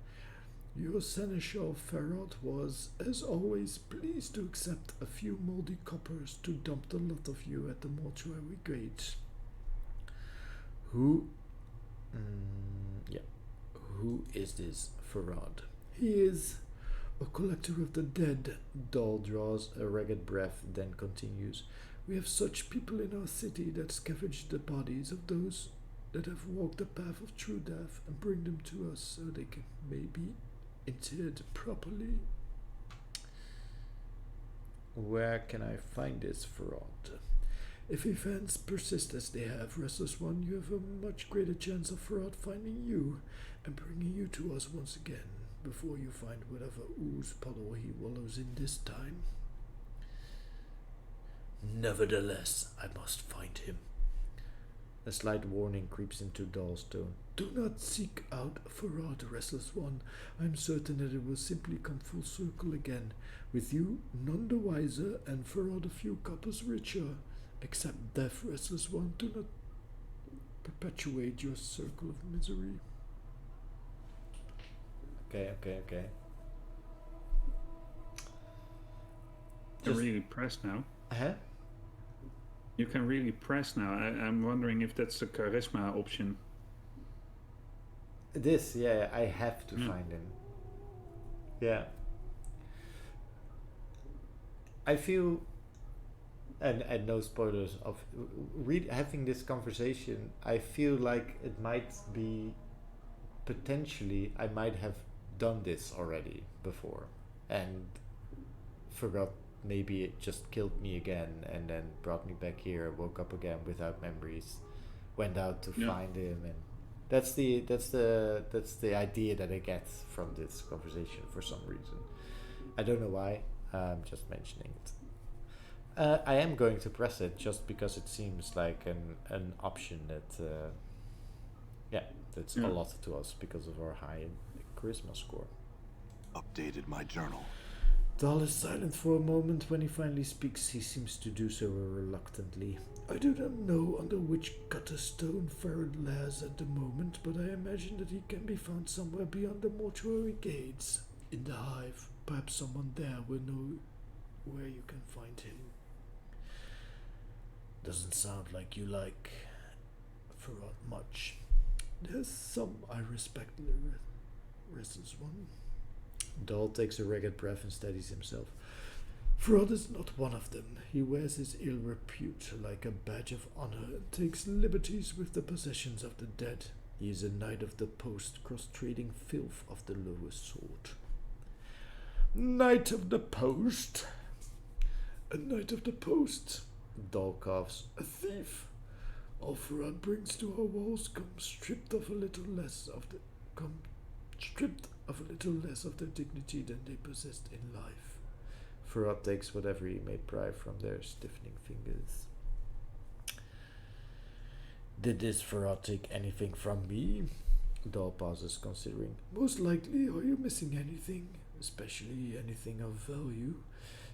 Your seneschal Farrod was, as always, pleased to accept a few moldy coppers to dump the lot of you at the mortuary grate. Who is this Farrod? He is a collector of the dead. Dahl draws a ragged breath, then continues. We have such people in our city that scavenge the bodies of those that have walked the path of true death and bring them to us so they can maybe interred properly. Where can I find this fraud? If events persist as they have, Restless One, you have a much greater chance of Fraud finding you and bringing you to us once again, before you find whatever ooze puddle he wallows in this time. Nevertheless, I must find him. A slight warning creeps into Dahl's tone. Do not seek out Farad, Restless One. I am certain that it will simply come full circle again, with you none the wiser and Farad a few coppers richer. Accept death, Restless One. Do not perpetuate your circle of misery. Okay. You're really pressed now. Huh? You can really press now. I'm wondering if that's the charisma option. This, yeah, I have to find him. Yeah. I feel, and no spoilers of having this conversation, I feel like it might be potentially I might have done this already before and forgot. Maybe it just killed me again and then brought me back here, woke up again without memories, went out to find him, and that's the idea that I get from this conversation for some reason. I don't know why. I'm just mentioning it. I am going to press it just because it seems like an option that that's a lot to us because of our high charisma score. Updated my journal. Dahl is silent for a moment. When he finally speaks, he seems to do so reluctantly. I do not know under which gutter stone Farad lies at the moment, but I imagine that he can be found somewhere beyond the mortuary gates. In the hive. Perhaps someone there will know where you can find him. Doesn't sound like you like Farad much. There's some I respect, the Restless One. Dahl takes a ragged breath and steadies himself. Farad is not one of them. He wears his ill repute like a badge of honor and takes liberties with the possessions of the dead. He is a knight of the post, cross-trading filth of the lowest sort. Knight of the post? A knight of the post? Dahl coughs. A thief? All Farad brings to our walls comes stripped of a little less of their dignity than they possessed in life. Farad takes whatever he may pry from their stiffening fingers. Did this Farad take anything from me? Dahl pauses, considering. Most likely. Are you missing anything? Especially anything of value?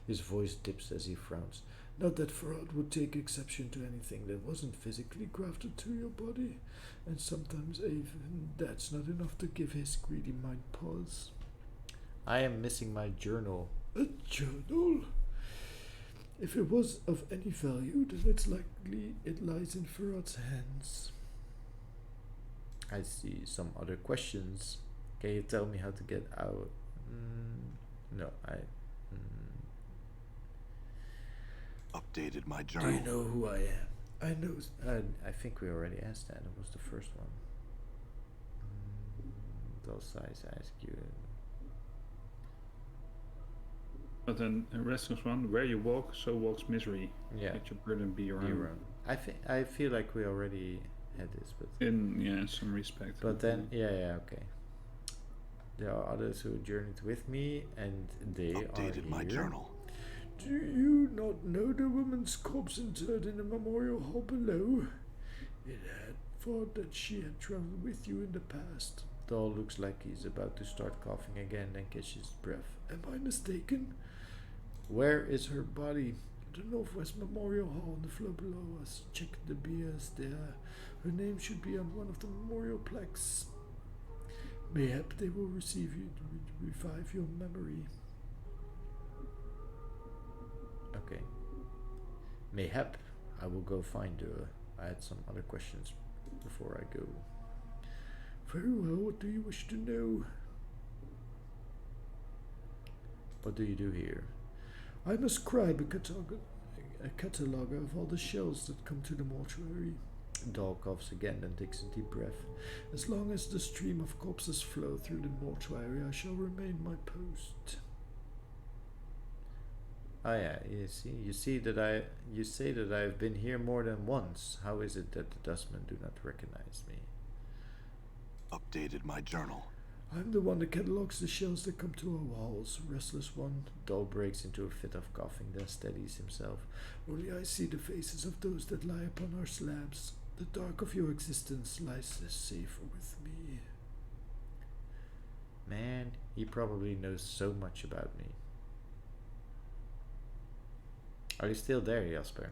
His voice dips as he frowns. Not that Farad would take exception to anything that wasn't physically grafted to your body, and sometimes even that's not enough to give his greedy mind pause. I am missing my journal. A journal? If it was of any value, then it's likely it lies in Farad's hands. I see some other questions. Can you tell me how to get out? No, Updated my journal. Do you know who I am? I know. I think we already asked that. It was the first one. Those size I ask you. But then a Restless One, where you walk, so walks misery. Yeah. Let your burden be your own. I feel like we already had this, but In some respect. But then okay. There are others who journeyed with me, and they Updated are my here. journal. Do you not know the woman's corpse interred in the memorial hall below? It had thought that she had traveled with you in the past. Dahl looks like he's about to start coughing again and catches his breath. Am I mistaken? Where is her body? The Northwest Memorial Hall on the floor below us. Check the biers there. Her name should be on one of the memorial plaques. Mayhap they will receive you to revive your memory. Okay. Mayhap I will go find her. I had some other questions before I go. Very well, what do you wish to know? What do you do here? I'm a scribe, a cataloger of all the shells that come to the mortuary. Dahl coughs again and takes a deep breath. As long as the stream of corpses flow through the mortuary, I shall remain my post. Oh yeah, you say that I've been here more than once. How is it that the dustmen do not recognize me? Updated my journal. I'm the one that catalogs the shells that come to our walls. Restless One. Dahl breaks into a fit of coughing, then steadies himself. Only I see the faces of those that lie upon our slabs. The dark of your existence lies safer with me. Man, he probably knows so much about me. Are you still there, Jasper?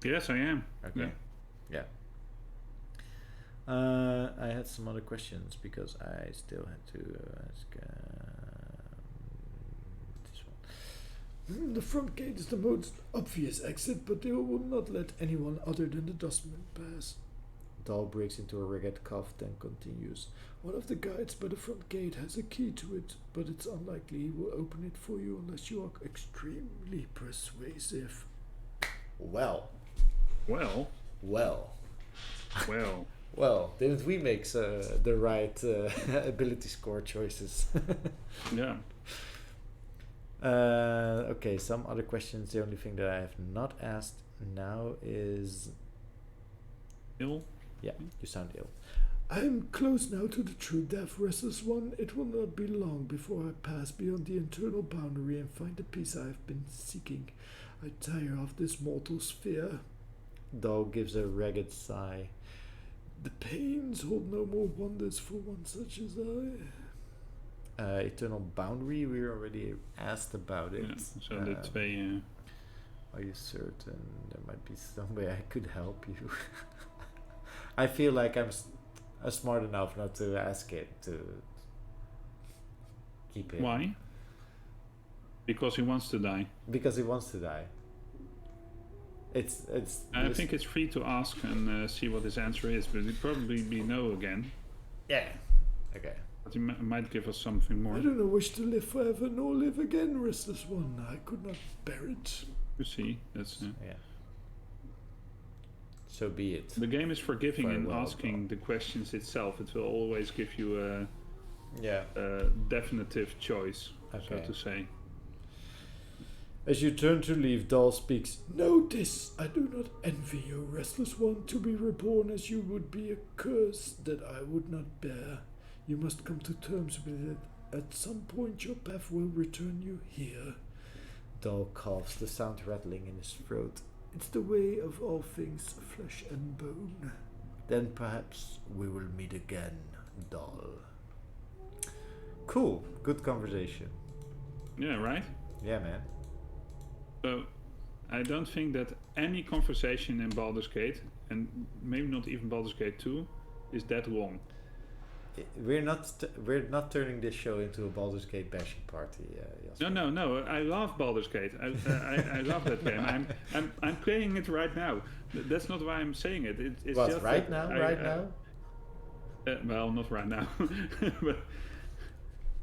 Yes, I am. Okay. Yeah. I had some other questions because I still had to ask this one. The front gate is the most obvious exit, but they will not let anyone other than the dustman pass. Dahl breaks into a ragged cough, then continues. One of the guides by the front gate has a key to it, but it's unlikely he will open it for you unless you are extremely persuasive. Well. Well, didn't we make the right ability score choices? Yeah. Okay, some other questions. The only thing that I have not asked now is... Ill? Yeah, you sound ill. I am close now to the true death, Restless One. It will not be long before I pass beyond the internal boundary and find the peace I have been seeking. I tire of this mortal sphere. Dahl gives a ragged sigh. The pains hold no more wonders for one such as I. Eternal boundary, we already asked about it. Yeah, so the twee... Are you certain there might be some way I could help you? I feel like I'm smart enough not to ask it, to keep it. Why? Because he wants to die. Because he wants to die. It's. I think it's free to ask and see what his answer is, but it'd probably be no again. Yeah. Okay. But he might give us something more. I do not wish to live forever nor live again, Restless One. I could not bear it. You see, that's... Yeah. So be it. The game is forgiving in Farewell, asking the questions itself. It will always give you a definitive choice, so to say. As you turn to leave, Dahl speaks. Notice, I do not envy you, Restless One. To be reborn as you would be a curse that I would not bear. You must come to terms with it. At some point your path will return you here. Dahl coughs, the sound rattling in his throat. It's the way of all things flesh and bone. Then perhaps we will meet again, Dahl. Cool. Good conversation. Yeah, right? Yeah, man. So, I don't think that any conversation in Baldur's Gate, and maybe not even Baldur's Gate 2, is that long. We're not turning this show into a Baldur's Gate bashing party. No. I love Baldur's Gate. I love that game. I'm playing it right now. That's not why I'm saying it. It's what, just right now? Well, not right now. But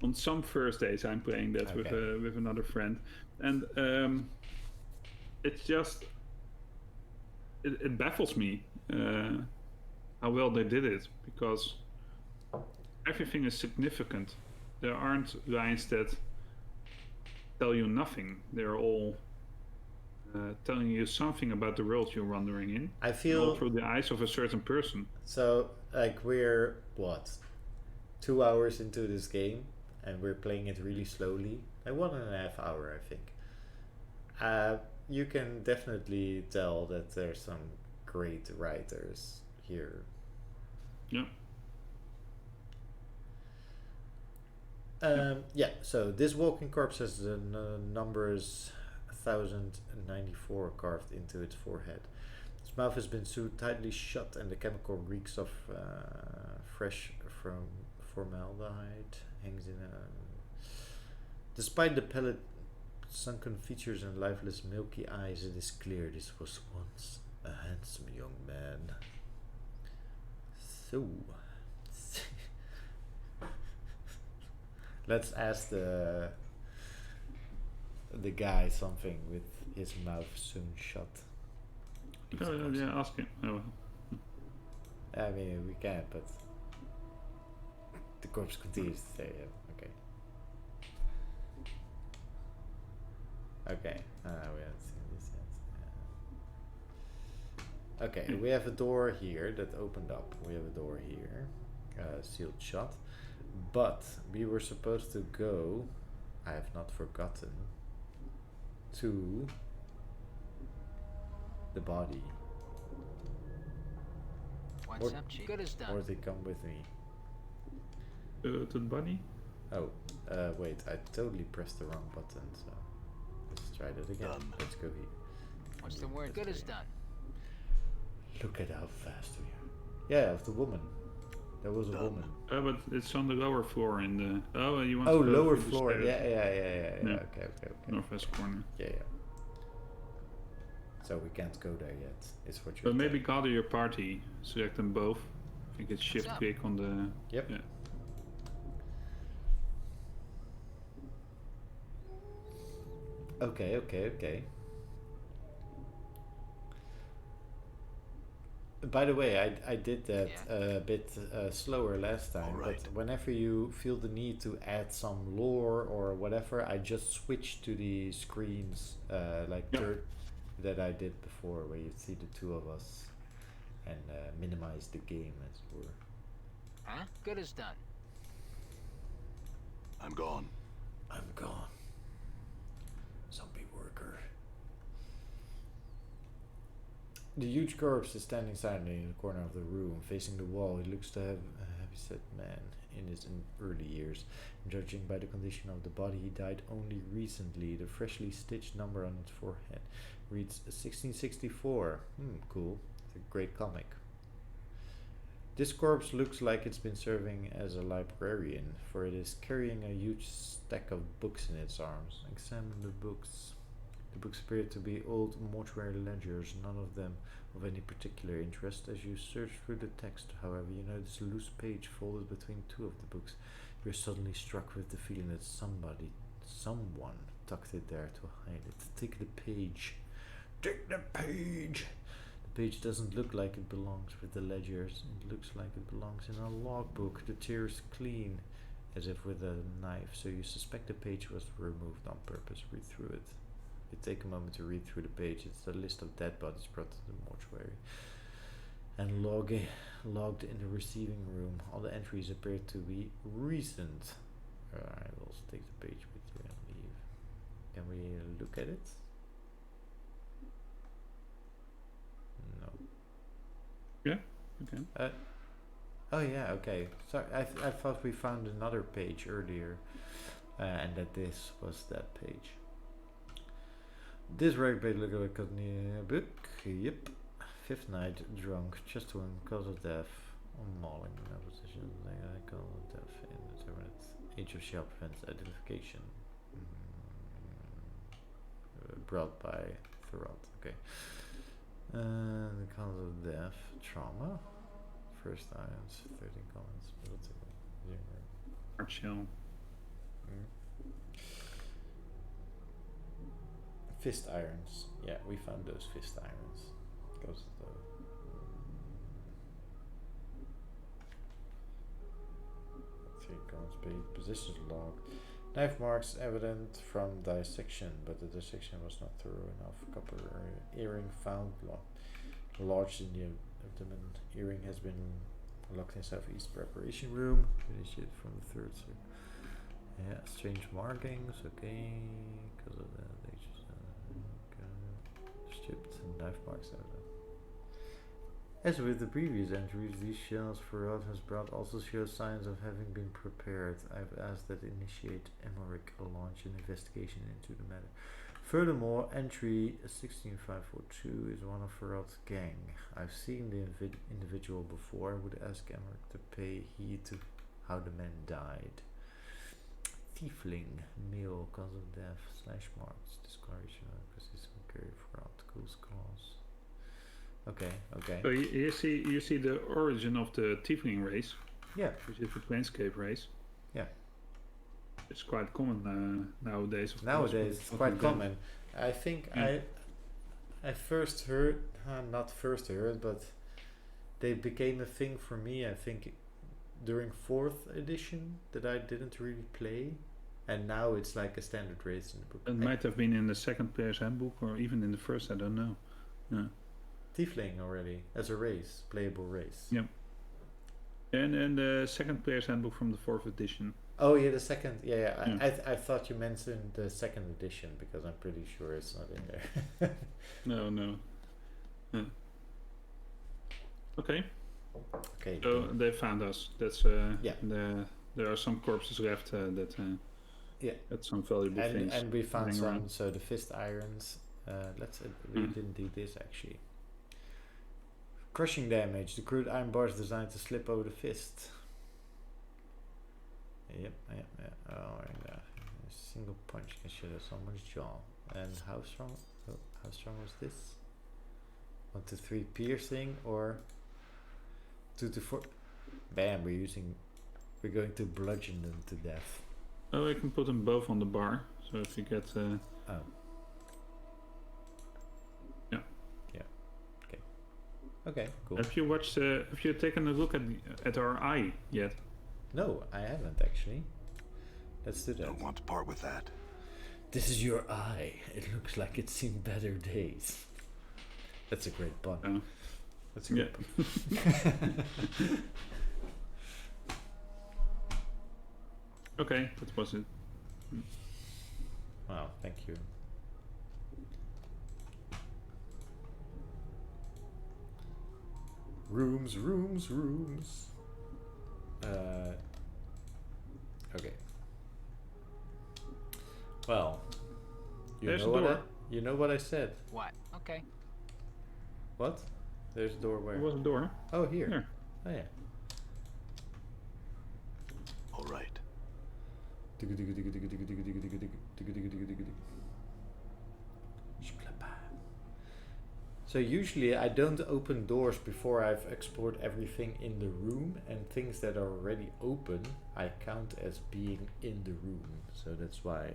on some Thursdays I'm playing that with another friend, and it's just it baffles me how well they did it, because everything is significant. There aren't lines that tell you nothing. They're all telling you something about the world you're wandering in. I feel all through the eyes of a certain person. So, like, we're 2 hours into this game, and we're playing it really slowly. Like 1.5 hours, I think. You can definitely tell that there's some great writers here. Yeah. So this walking corpse has the numbers 1094 carved into its forehead. Its mouth has been sewed tightly shut, and the chemical reeks of fresh from formaldehyde hangs in a... Despite the pallid sunken features and lifeless milky eyes, it is clear this was once a handsome young man. So... Let's ask the guy something with his mouth sewn shut. Yeah, ask him. Oh. I mean, we can, but the corpse continues to say, okay. Okay, we haven't seen this yet. Okay, we have a door here that opened up. We have a door here, sealed shut. But we were supposed to go, I have not forgotten, to the body. What's up, Chief? Good as done. Or they come with me. To the bunny? Oh, wait, I totally pressed the wrong button, so let's try that again. Done. Let's go here. What's the word? Good as done. Look at how fast we are. Yeah, of the woman. There was a Done. woman. But it's on the lower floor in the... Oh, you want Oh, to go lower through the floor. stairs. Yeah. Yeah. Okay. Northwest corner. Yeah. So we can't go there yet. It's what you're But maybe telling. gather your party. Select them both. I think it's shift up? click on the... Yep. Yeah. Okay. By the way, I did that a bit slower last time, Alright. but whenever you feel the need to add some lore or whatever, I just switch to the screens that I did before, where you see the two of us and minimize the game, as it were. Huh? Good as done. I'm gone. I'm gone. Zombie worker. The huge corpse is standing silently in the corner of the room, facing the wall. He looks to have a heavy-set man in his early years. Judging by the condition of the body, he died only recently. The freshly stitched number on its forehead reads 1664. Cool. It's a great comic. This corpse looks like it's been serving as a librarian, for it is carrying a huge stack of books in its arms. Examine the books. The books appear to be old mortuary ledgers, none of them of any particular interest. As you search through the text, however, you notice a loose page folded between two of the books. You're suddenly struck with the feeling that someone tucked it there to hide it. Take the page. Take the page! The page doesn't look like it belongs with the ledgers. It looks like it belongs in a logbook. The tears clean, as if with a knife, so you suspect the page was removed on purpose. Read through it. You take a moment to read through the page. It's a list of dead bodies brought to the mortuary and logged in the receiving room. All the entries appear to be recent. I will take the page with you and leave. Can we look at it? No. Yeah, okay. Oh yeah, okay. Sorry, I thought we found another page earlier, and that this was that page. This rare page looked like a book. Yep. Fifth night drunk, just one cause of death. Mauling in a position. Cause of death indeterminate. Age of shell prevents identification. Brought by Thurrott. Okay. The cause of death. Trauma. First irons. 13 comments. Hard shell. Fist irons. Yeah, we found those fist irons. Goes the positions logged. Knife marks evident from dissection, but the dissection was not thorough enough. Copper earring found lodged in the abdomen. Earring has been locked in southeast preparation room. Initiated from the third circle. Yeah, strange markings. Okay, because of that they just stripped knife marks evident. As with the previous entries, these shells Farad has brought also show signs of having been prepared. I've asked that initiate Emmerich launch an investigation into the matter. Furthermore, entry 16542 is one of Farad's gang. I've seen the individual before. I would ask Emmerich to pay heed to how the man died. Tiefling, male, cause of death, / marks, discoloration, persistent carry Farad, cool's claws. Okay. So you see the origin of the Tiefling race. Yeah. Which is the Planescape race. Yeah. It's quite common nowadays. Nowadays, it's quite common. I think I first heard, not first heard, but they became a thing for me, I think, during 4th edition that I didn't really play. And now it's like a standard race in the book. It might have been in the second player's handbook or even in the first, I don't know. Yeah. Tiefling already, as a race, playable race. Yeah. And the second player's handbook from the 4th edition. Oh yeah, the second. Yeah. I thought you mentioned the second edition because I'm pretty sure it's not in there. No. Yeah. Okay. Okay. So they found us. That's Yeah. there are some corpses left that Yeah. got some valuable things. And we found lying some. around. So the fist irons. We Mm. didn't do this actually. Crushing damage. The crude iron bar is designed to slip over the fist. Yep. Oh, and a single punch can shatter someone's jaw. And how strong? Oh, how strong was this? 1 to 3 piercing or 2 to 4. Bam! We're going to bludgeon them to death. Oh, I can put them both on the bar. So if you get Oh. Yeah. Yeah. Okay. Okay. Cool. Have you watched? Have you taken a look at our eye yet? No, I haven't actually. Let's do that. Don't want to part with that. This is your eye. It looks like it's seen better days. That's a great pun. Oh. That's a Yeah. great pun. Okay, that was it. Wow, thank you. Rooms. Okay. Well, There's know a what door. you know what I said. What? Okay. What? There's a door where? There was a door. Oh, here. Here. Oh yeah. All right. So usually I don't open doors before I've explored everything in the room, and things that are already open I count as being in the room. So that's why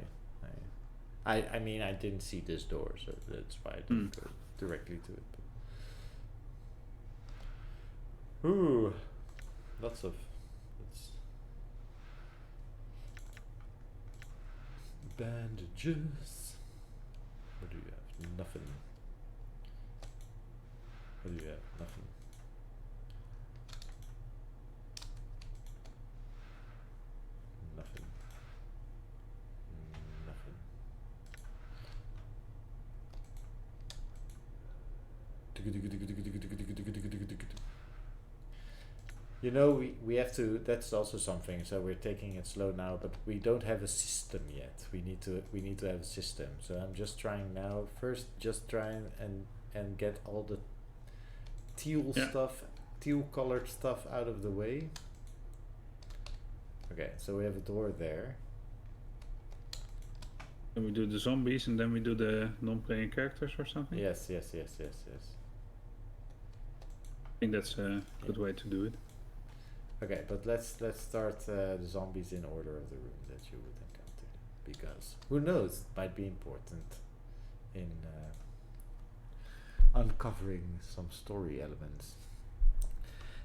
I mean I didn't see this door, so that's why I didn't go directly to it. But ooh, lots of bandages. What do you have? Nothing. What do you have? Nothing. Nothing. Nothing. You know, we have to. That's also something. So we're taking it slow now, but we don't have a system yet. We need to have a system. So I'm just trying now. First, just trying and get all the teal stuff, teal colored stuff out of the way. Okay, so we have a door there. And we do the zombies, and then we do the non-playing characters or something. Yes. I think that's a good way to do it. Okay, but let's start the zombies in order of the room that you would encounter, because who knows, it might be important in uncovering some story elements.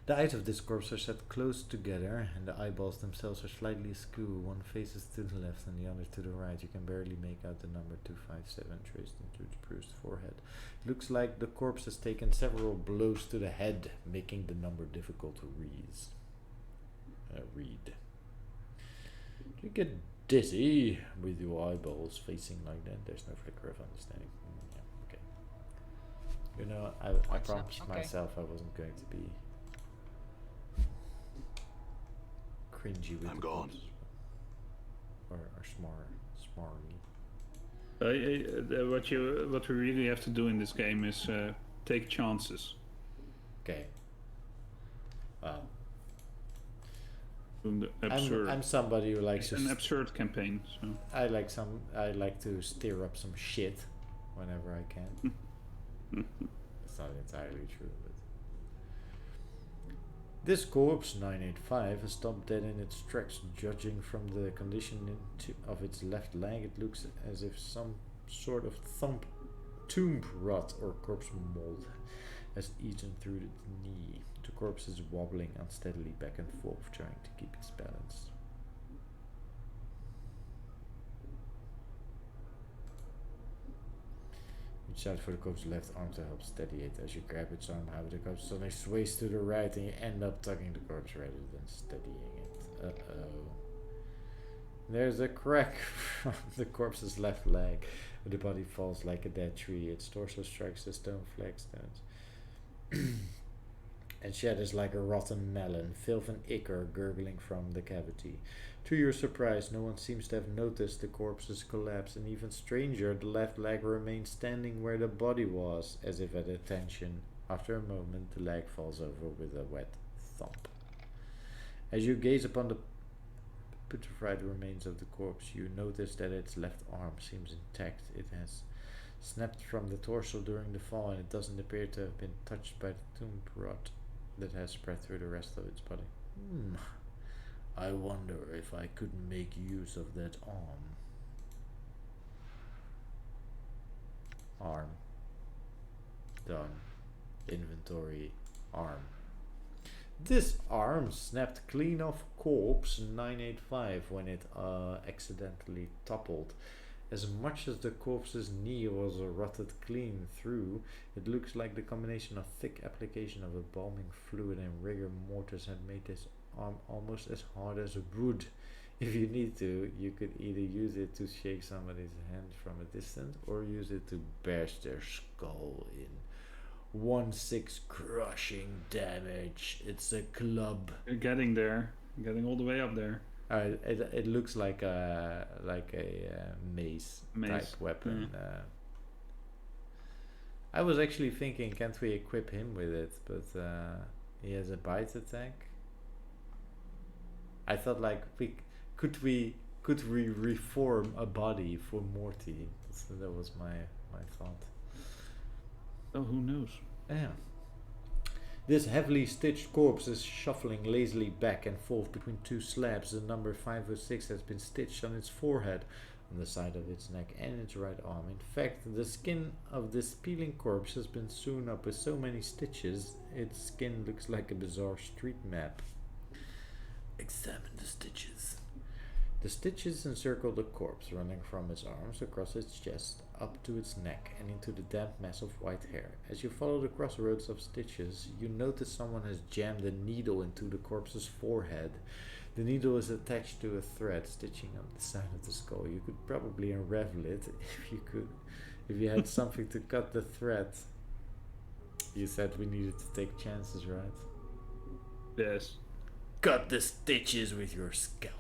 The eyes of this corpse are set close together, and the eyeballs themselves are slightly askew. One faces to the left and the other to the right. You can barely make out the number 257 traced into its bruised forehead. It looks like the corpse has taken several blows to the head, making the number difficult to read. You get dizzy with your eyeballs facing like that. There's no flicker of understanding. Yeah, okay. You know, I promised myself I wasn't going to be cringy with I'm the gone. corpses. Or smarmy. What we really have to do in this game is take chances. Okay. Wow. Absurd. I'm somebody who likes it's an absurd campaign. So I like to stir up some shit whenever I can. It's not entirely true, but this corpse 985 has stopped dead in its tracks. Judging from the condition of its left leg, it looks as if some sort of tomb rot or corpse mold has eaten through the knee. The corpse is wobbling unsteadily back and forth, trying to keep its balance. Reach out for the corpse's left arm to help steady it. As you grab its arm, however, the corpse suddenly sways to the right and you end up tugging the corpse rather than steadying it. Uh-oh. There's a crack from the corpse's left leg. The body falls like a dead tree. Its torso strikes the stone flagstones. and shatters like a rotten melon, filth and ichor gurgling from the cavity. To your surprise, no one seems to have noticed the corpse's collapse, and even stranger, the left leg remains standing where the body was, as if at attention. After a moment, the leg falls over with a wet thump. As you gaze upon the putrefied remains of the corpse, you notice that its left arm seems intact. It has snapped from the torso during the fall, and it doesn't appear to have been touched by the tomb rot that has spread through the rest of its body. I wonder if I could make use of that arm. Arm. Done. Inventory. Arm. This arm snapped clean off corpse 985 when it accidentally toppled. As much as the corpse's knee was rotted clean through, it looks like the combination of thick application of embalming fluid and rigor mortis had made this arm almost as hard as wood. If you need to, you could either use it to shake somebody's hand from a distance or use it to bash their skull in. 1/6 crushing damage. It's a club. You're getting there. Getting all the way up there. It looks like a mace type weapon. I was actually thinking, can't we equip him with it? But he has a bite attack. I thought like could we reform a body for Morty? So that was my thought. Oh, who knows? Yeah. This heavily stitched corpse is shuffling lazily back and forth between two slabs. The number 506 has been stitched on its forehead, on the side of its neck and its right arm. In fact, the skin of this peeling corpse has been sewn up with so many stitches, its skin looks like a bizarre street map. Examine the stitches. The stitches encircle the corpse, running from its arms across its chest, up to its neck, and into the damp mass of white hair. As you follow the crossroads of stitches, you notice someone has jammed a needle into the corpse's forehead. The needle is attached to a thread stitching on the side of the skull. You could probably unravel it if you had something to cut the thread. You said we needed to take chances, right? Yes. Cut the stitches with your scalpel.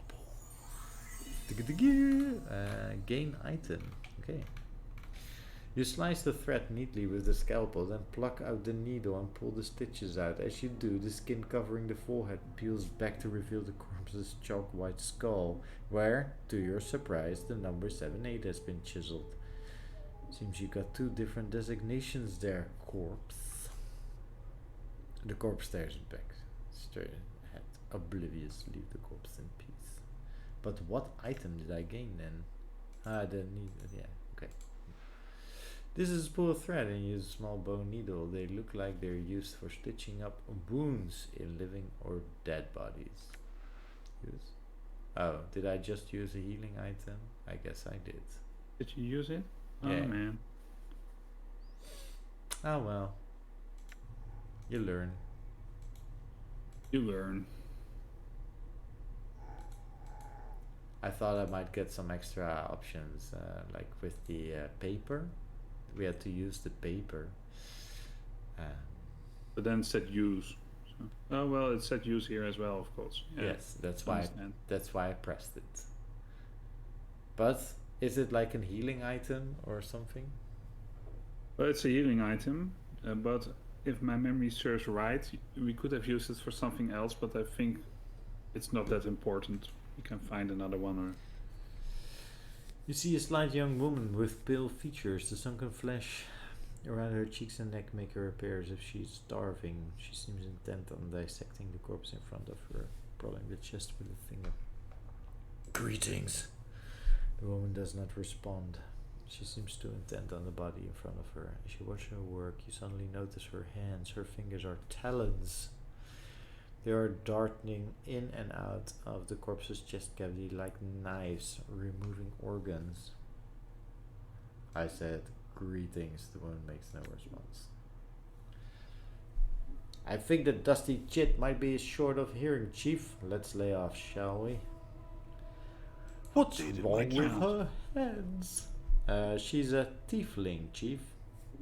Gain item. Okay. You slice the thread neatly with the scalpel, then pluck out the needle and pull the stitches out. As you do, the skin covering the forehead peels back to reveal the corpse's chalk white skull, where, to your surprise, the number 78 has been chiseled. Seems you got two different designations there, corpse. The corpse stares back, straight ahead, oblivious. Leave the corpse in peace. But what item did I gain then? Yeah, okay. This is pull a thread and use a small bone needle. They look like they're used for stitching up wounds in living or dead bodies. Use. Oh, did I just use a healing item? I guess I did. Did you use it? Yeah. Oh man. Oh well. You learn. You learn. I thought I might get some extra options, like with the paper. We had to use the paper. But then it said use. So. Oh well, it said use here as well, of course. Yeah. Yes, that's why I pressed it. But is it like a healing item or something? Well, it's a healing item, but if my memory serves right, we could have used it for something else, but I think it's not that important. You can find another one. Or you see a slight young woman with pale features. The sunken flesh around her cheeks and neck make her appear as if she's starving. She seems intent on dissecting the corpse in front of her, prodding the chest with a finger. Greetings. The woman does not respond. She seems too intent on the body in front of her. As you watch her work, you suddenly notice her hands. Her fingers are talons. They are darting in and out of the corpse's chest cavity like knives, removing organs. I said, greetings. The woman makes no response. I think the dusty chit might be short of hearing, Chief. Let's lay off, shall we? What's wrong with her hands? She's a tiefling, Chief.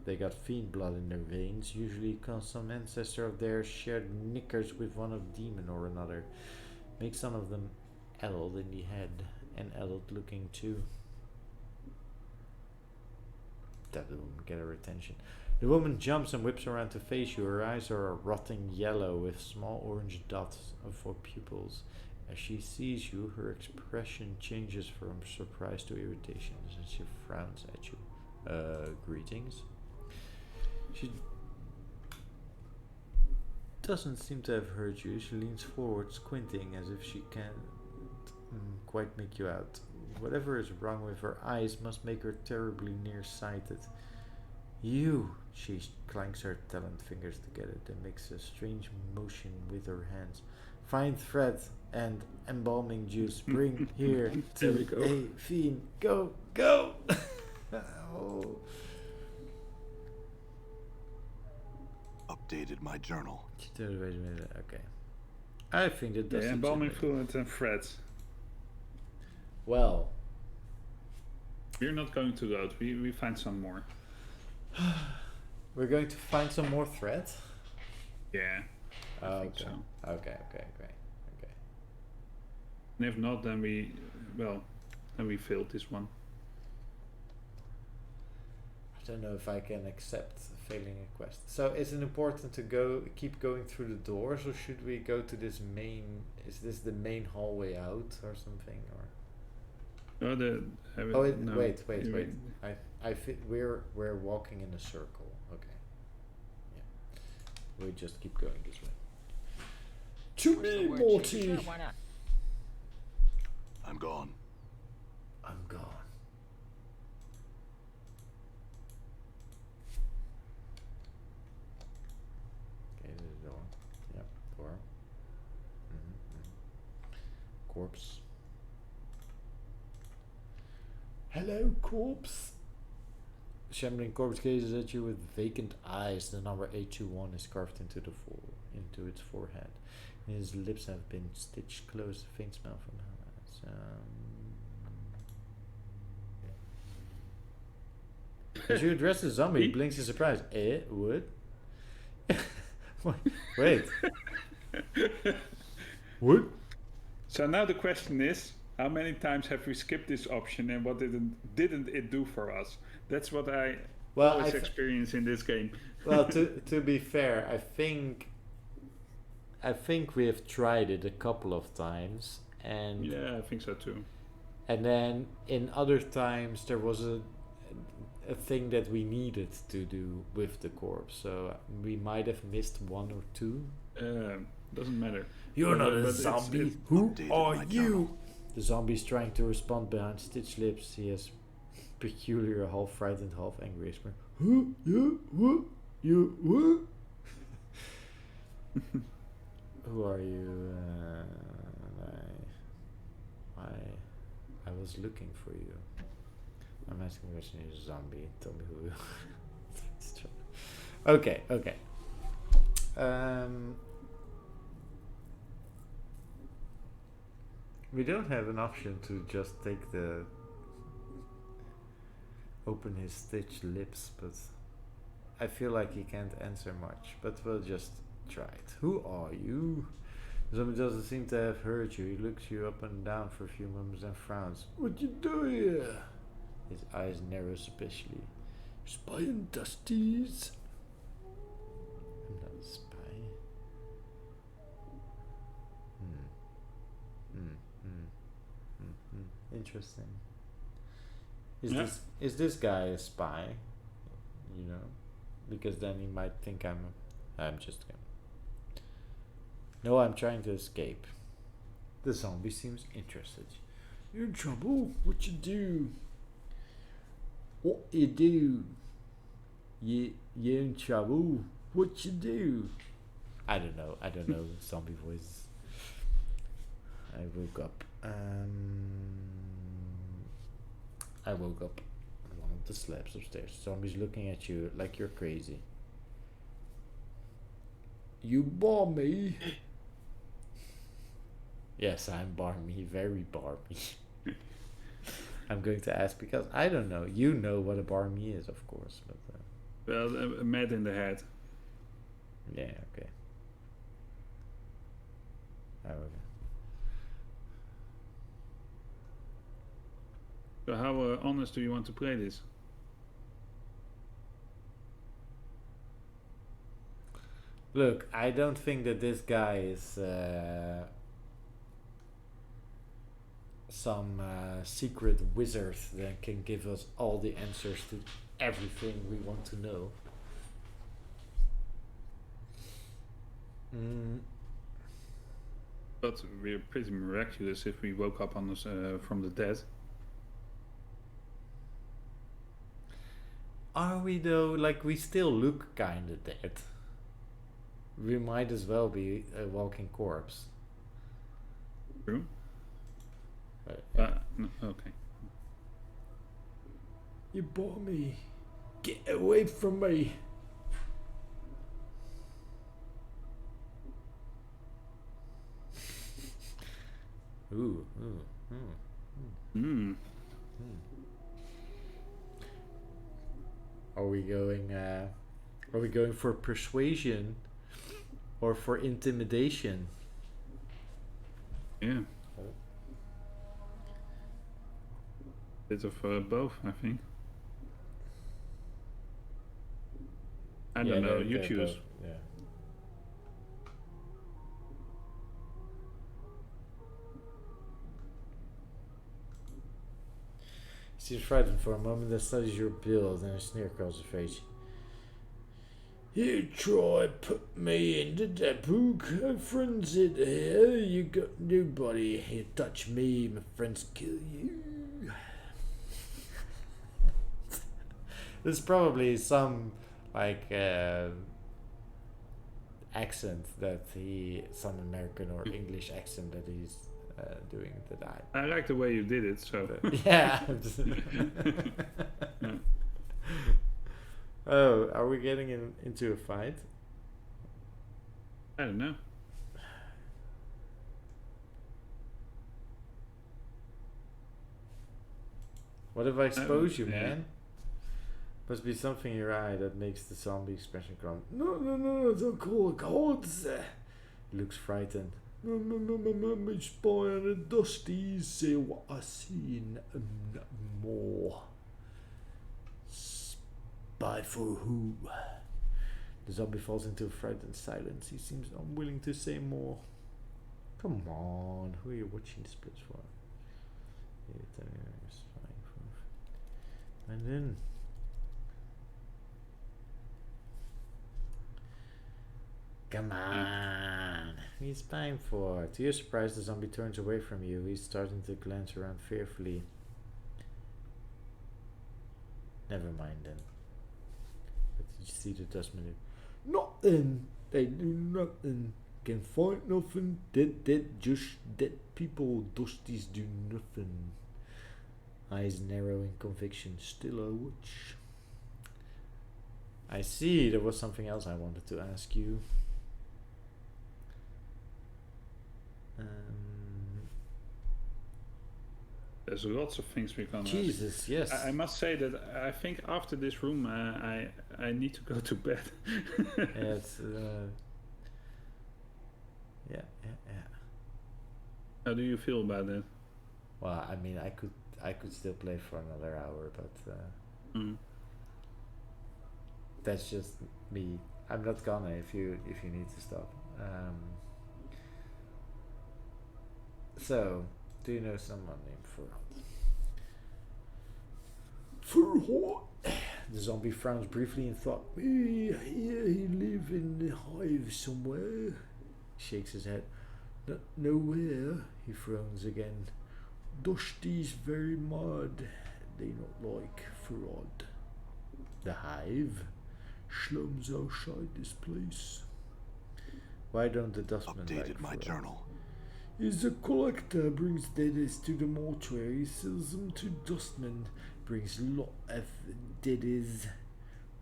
They got fiend blood in their veins. Usually some ancestor of theirs shared knickers with one of demon or another. Makes some of them addled in the head and addled looking too. That won't get her attention. The woman jumps and whips around to face you. Her eyes are a rotting yellow with small orange dots for pupils. As she sees you, her expression changes from surprise to irritation as she frowns at you. Greetings. She doesn't seem to have heard you. She leans forward, squinting as if she can't quite make you out. Whatever is wrong with her eyes must make her terribly nearsighted. You! She clanks her taloned fingers together and makes a strange motion with her hands. Find thread and embalming juice. Bring here to a fiend. Go! Go! Oh. Updated my journal. Wait a minute. Okay. I think that does. Embalming fluid and threads. Well, We're not going to load. We find some more. we're going to find some more thread. Yeah. I think Okay. so. Okay. And if not, then we failed this one. I don't know if I can accept failing a quest. So is it important to keep going through the doors, or should we go to this main? Is this the main hallway out or something? Or No, wait. We're walking in a circle. Okay. Yeah. We just keep going this way. To What's the me, word, Morty. Chief? Sure, why not? I'm gone. I'm gone. Okay, there's a door. Yep, door. Corpse. Hello, corpse. Shambling corpse gazes at you with vacant eyes. The number 821 is carved into its forehead. His lips have been stitched closed. A faint smell from him. As you address the zombie, he blinks in surprise. What? Wait. What? So now the question is, how many times have we skipped this option, and what didn't it do for us? That's what I always experience in this game. Well, to be fair, I think we have tried it a couple of times, and yeah, I think so too. And then in other times there was a thing that we needed to do with the corpse, so we might have missed one or two. Doesn't matter. You're not a zombie. Who are you? Journal. The zombie's trying to respond behind stitched lips. He has peculiar, half frightened, half angry whisper. Who? You? Who? You? Who? Who are you? I was looking for you. I'm asking a question. You're a zombie. Tell me who you are. Okay. We don't have an option to just take open his stitched lips, but I feel like he can't answer much, but we'll just try it. Who are you? The zombie doesn't seem to have heard you. He looks you up and down for a few moments and frowns. What you do here? His eyes narrow suspiciously. Spying dusties? I'm not a spy. Interesting. Is this guy a spy? You know, because then he might think I'm just kidding. No, I'm trying to escape. The zombie seems interested. You're in trouble? What you do? What you do? You in trouble? What you do? I don't know zombie voice. I woke up on one of the slabs upstairs. Zombie's looking at you like you're crazy. You bore me. Yes, I'm barmy, very barmy. I'm going to ask because I don't know. You know what a barmy is, of course, but Well, mad in the head. Yeah, okay. Okay. So how honest do you want to play this? Look, I don't think that this guy is some secret wizard that can give us all the answers to everything we want to know. But we're pretty miraculous if we woke up on us from the dead. Are we though? Like, we still look kinda dead. We might as well be a walking corpse. True. No, okay. You bought me. Get away from me. Ooh. Are we going for persuasion or for intimidation? Yeah. Bit of both, I think. I don't know. You choose. Both, yeah. She's frightened for a moment, then studies your build, and a sneer across her face. You try put me into that book, my friends in here. You got nobody. You touch me, my friends kill you. There's probably some like accent that some American or English accent that he's doing that I like the way you did it. So yeah. Oh, are we getting into a fight? I don't know. What if I expose you, man? Must be something in your eye that makes the zombie expression come. No, don't call it gods. He looks frightened. My spy on the dusties say what I see and more. Spy for who? The zombie falls into a frightened silence. He seems unwilling to say more. Come on, who are you watching the splits for? And then come on, what are you spying for? To your surprise, the zombie turns away from you. He's starting to glance around fearfully. Never mind then. But you see the dustman. Nothing. They do nothing. Can fight nothing. Dead, just dead people. Dusties do nothing. Eyes narrow in conviction. Still I watch. I see. There was something else I wanted to ask you. There's lots of things we can. Jesus, yes. I must say that I think after this room, I need to go to bed. It's yeah. How do you feel about it? Well, I mean, I could still play for another hour, but that's just me. I'm not gonna if you need to stop. So, do you know someone named Farad? Farad? The zombie frowns briefly in thought. He live in the hive somewhere. Shakes his head. Not nowhere. He frowns again. Dusty's very mad. They not like Farad. The hive? Slums outside this place. Why don't the dustmen Updated like my Farad? journal. He's a collector, brings deadies to the mortuary, sells them to dustmen, brings lot of deadies.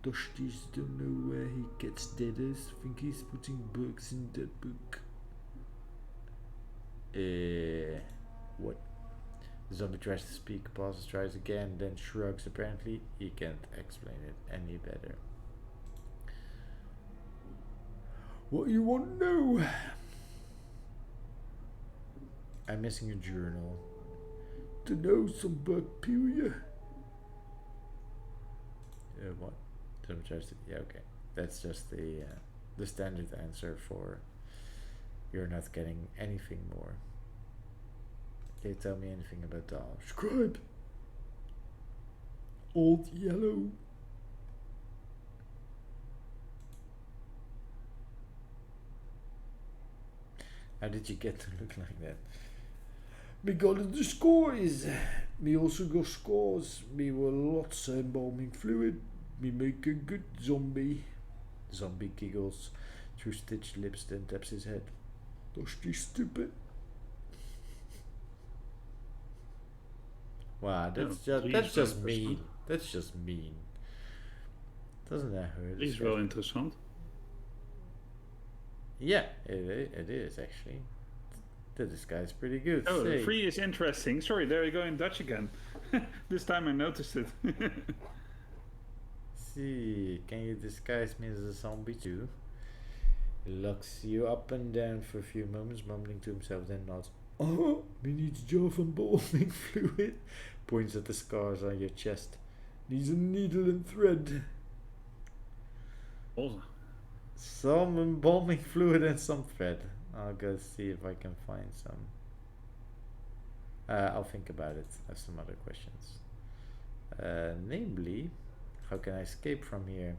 Dusties don't know where he gets deadies. Think he's putting books in that book. What? The zombie tries to speak, pauses, tries again, then shrugs. Apparently, he can't explain it any better. What you want now? I'm missing a journal. To know some bacteria. What? Yeah, okay. That's just the standard answer for you're not getting anything more. Can you tell me anything about the scribe? Old yellow. How did you get to look like that? Me got the scores. Me also got scores. Me were lots of embalming fluid. Me make a good zombie. Zombie giggles through stitched lips, then taps his head. That's just stupid. Wow, that's just mean. That's just mean. Doesn't that hurt? Is wel interessant. Yeah, it is actually. This guy's pretty good. Oh, the 3 is interesting. Sorry, there you go in Dutch again. This time I noticed it. See, can you disguise me as a zombie too? He looks you up and down for a few moments, mumbling to himself, then nods. Oh, me needs a jar of embalming fluid. Points at the scars on your chest. Needs a needle and thread. Also. Some embalming fluid and some thread. I'll go see if I can find some. I'll think about it. I have some other questions. Namely, how can I escape from here?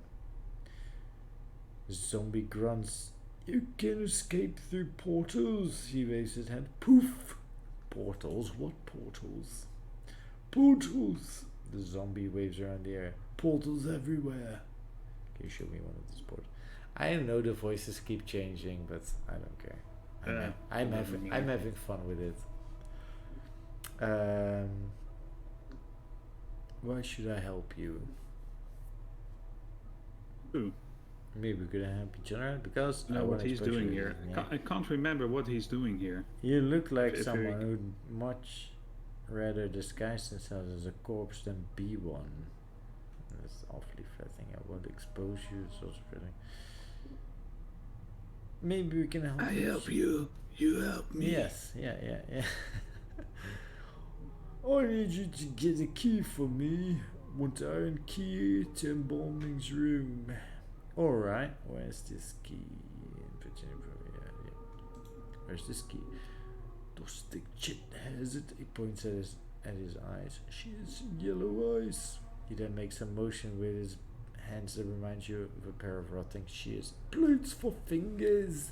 Zombie grunts. You can escape through portals. He raised his hand. Poof! Portals? What portals? Portals! The zombie waves around the air. Portals everywhere. Can you show me one of these portals? I know the voices keep changing, but I don't care. I'm having fun with it. Why should I help you? Ooh. Maybe we're gonna help each other because I know what he's doing here. I can't remember what he's doing here. You look like someone who'd much rather disguise themselves as a corpse than be one. That's awfully fitting. I won't expose you. It's also fitting. Maybe we can help. I help you. You help me. Yes. Yeah. I need you to get a key for me. Want iron key to embalming's room. Alright, where's this key? Where's this key? Those thick chit has it. He points at his eyes. She has yellow eyes. He then makes a motion with his hands that reminds you of a pair of rotting shears. Blades for fingers.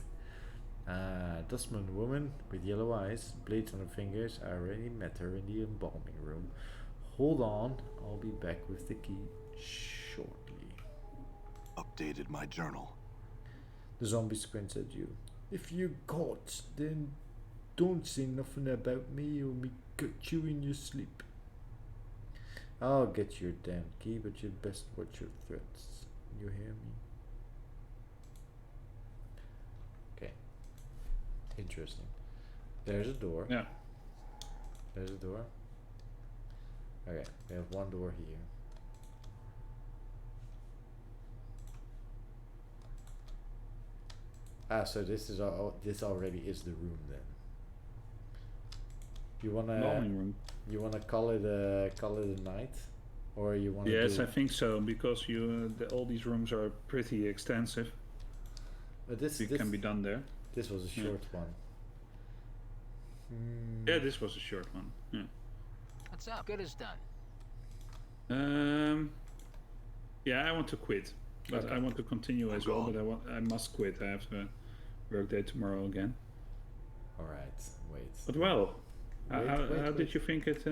Dustman woman with yellow eyes, blades on her fingers. I already met her in the embalming room. Hold on, I'll be back with the key shortly. Updated my journal. The zombie squints at you. If you're caught, then don't say nothing about me or me cut you in your sleep. I'll get your damn key, but you'd best watch your threats. You hear me? Okay. Interesting. There's a door. Yeah. There's a door. Okay, we have one door here. So this is this already is the room then. You wanna call it a night, or you wanna? Yes, I think so, because all these rooms are pretty extensive. But this can be done there. This was a short one. Yeah, this was a short one. Yeah. What's up? Good as done. Yeah, I want to quit, but I want to continue as well. But I must quit. I have a work day tomorrow again. All right, wait. But well, how did you think it?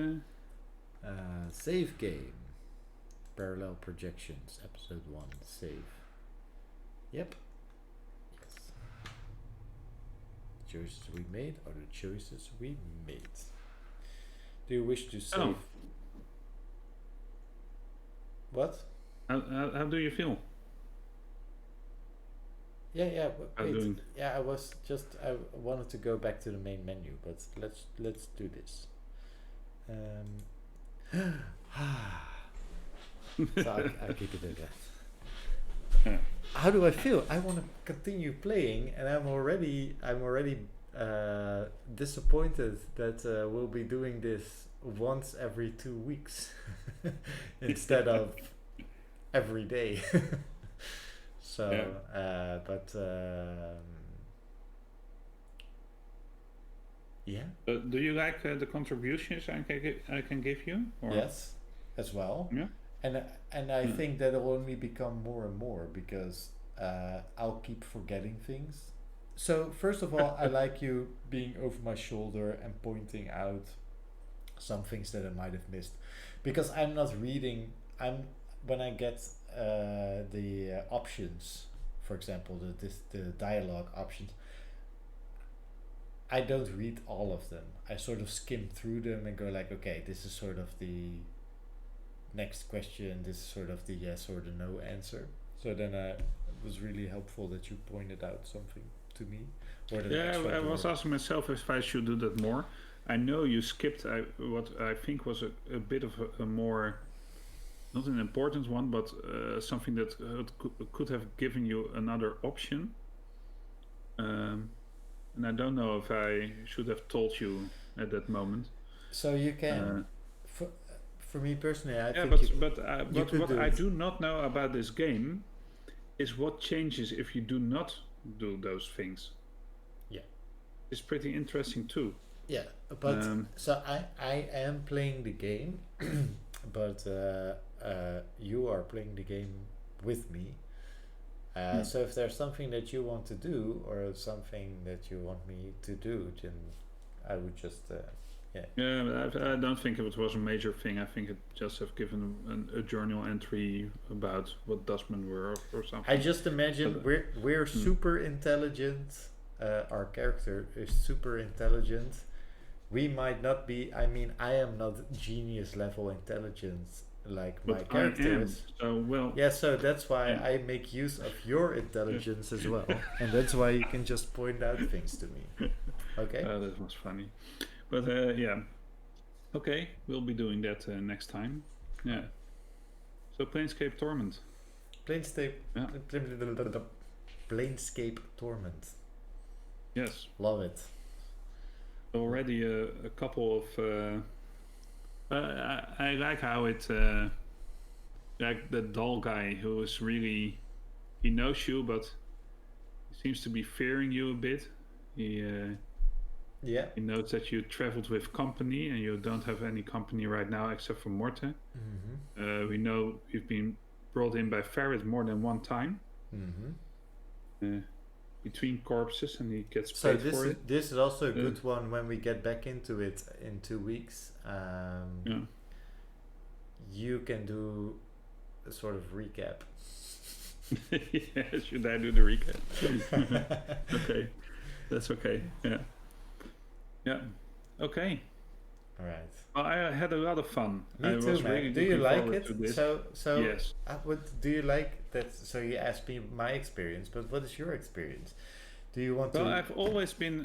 Save game. Parallel projections. Episode 1. Save. Yep. Yes. The choices we made are the choices we made. Do you wish to save? Oh. What? How do you feel? Yeah, wait. Yeah, I wanted to go back to the main menu, but let's do this. So I'll keep it at that. how do I feel? I want to continue playing, and I'm already disappointed that we'll be doing this once every 2 weeks instead of every day. So, yeah. Do you like the contributions I can give you? Or? Yes, as well. Yeah. And I think that'll only become more and more because I'll keep forgetting things. So first of all, I like you being over my shoulder and pointing out some things that I might have missed, because I'm not reading. When I get the options, for example, the dialogue options, I don't read all of them. I sort of skim through them and go like, okay, this is sort of the next question, this is sort of the yes or the no answer. So then it was really helpful that you pointed out something to me. Or that I was asking myself if I should do that more. I know you skipped what I think was a bit of a more, not an important one, but something that could have given you another option. And I don't know if I should have told you at that moment. So you can, for me personally, I think but what I do not know about this game is what changes if you do not do those things. Yeah, it's pretty interesting too. Yeah, but so I am playing the game, but you are playing the game with me. So if there's something that you want to do or something that you want me to do, then I would just I don't think it was a major thing. I think it just have given a journal entry about what dustmen were or something. I just imagine we're super intelligent. Our character is super intelligent. We might not be. I mean, I am not genius level intelligence like my character is. So well. Yeah, so that's why I make use of your intelligence as well, and that's why you can just point out things to me. Okay. That was funny, but yeah. Okay, we'll be doing that next time. Yeah. So Planescape Torment. Planescape Torment. Yes. Love it. Already a couple of. I like how it, like the doll guy who is really, he knows you, but he seems to be fearing you a bit. He knows that you traveled with company and you don't have any company right now except for Morte. Mm-hmm. We know you've been brought in by Ferret more than one time. Mm-hmm. Between corpses, and he gets paid for it. This is also a good one when we get back into it in 2 weeks. You can do a sort of recap. Yeah, should I do the recap? Okay, that's okay. Yeah. Okay. All right. Well, I had a lot of fun. Me too, was man. really do you like forward it? to this. So yes. What do you like that? So you asked me my experience, but what is your experience? Do you want to? Well, I've always been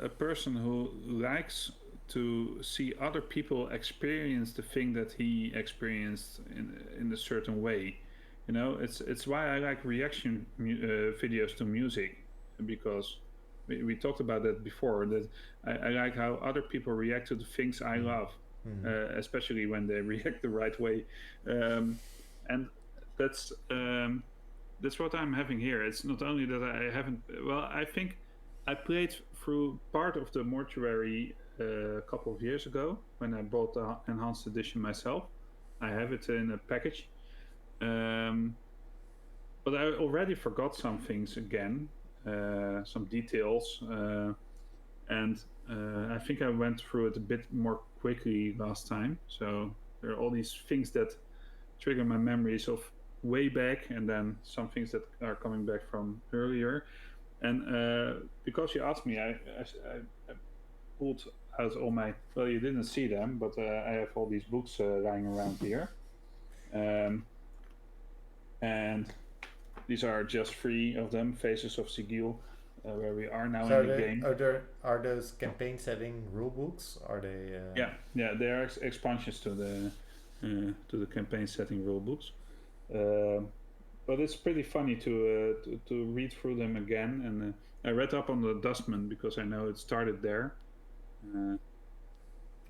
a person who likes to see other people experience the thing that he experienced in a certain way. You know, it's why I like reaction videos to music, because we talked about that before, that I like how other people react to the things I love, especially when they react the right way, and that's what I'm having here. It's not only that I haven't, well, I think I played through part of the Mortuary a couple of years ago when I bought the enhanced edition myself. I have it in a package, but I already forgot some things again. Some details, and I think I went through it a bit more quickly last time. So there are all these things that trigger my memories of way back, and then some things that are coming back from earlier. And because you asked me, I pulled out all my. Well, you didn't see them, but I have all these books lying around here, and these are just 3 of them, Faces of Sigil, where we are now in the game. Are those campaign setting rulebooks? Are they? Yeah, they are expansions to the campaign setting rulebooks. But it's pretty funny to read through them again, and I read up on the Dustman because I know it started there, All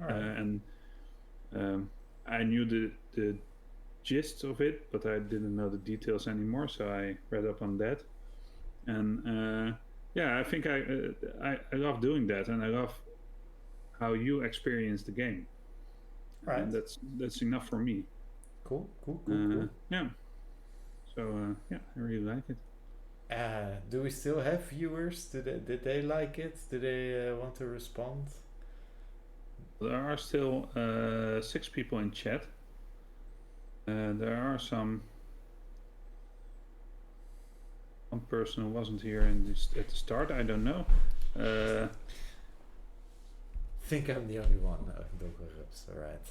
right. and I knew the gist of it, but I didn't know the details anymore. So I read up on that, and yeah, I think I love doing that, and I love how you experience the game. Right. And that's enough for me. Cool. Yeah. So yeah, I really like it. Do we still have viewers? Did they like it? Do they want to respond? There are still 6 people in chat. There are one person who wasn't here at the start. I don't know. Think I'm the only one. No, don't go ups. All right.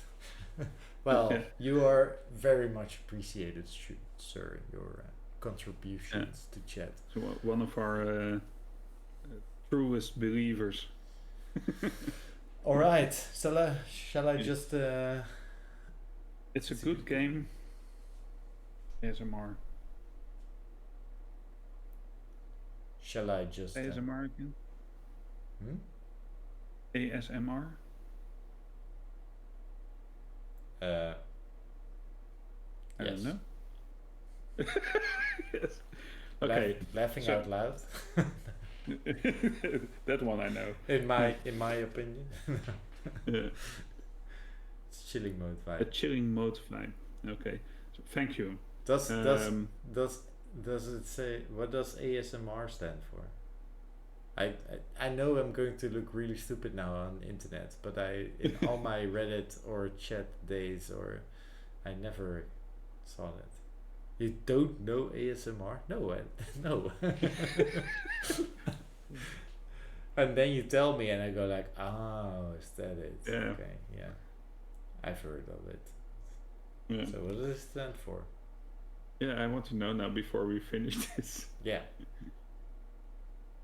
Well, Okay. you are very much appreciated, sir. Your contributions to chat. So one of our truest believers. All right. Shall I just? It's a good game. ASMR. Shall I just? ASMR again. Hmm? ASMR. Yes. I don't know. Yes. Okay. Laughing out loud. That one I know. in my opinion. Yeah. It's chilling mode A vibe. chilling mode vibe. Okay. So, thank you. Does it say, what does ASMR stand for? I know I'm going to look really stupid now on the internet, but in all my Reddit or chat days I never saw that. You don't know ASMR? No, no. And then you tell me and I go like, oh, is that it? Yeah. Okay, yeah. I've heard of it. Yeah. So what does it stand for? Yeah, I want to know now before we finish this. Yeah.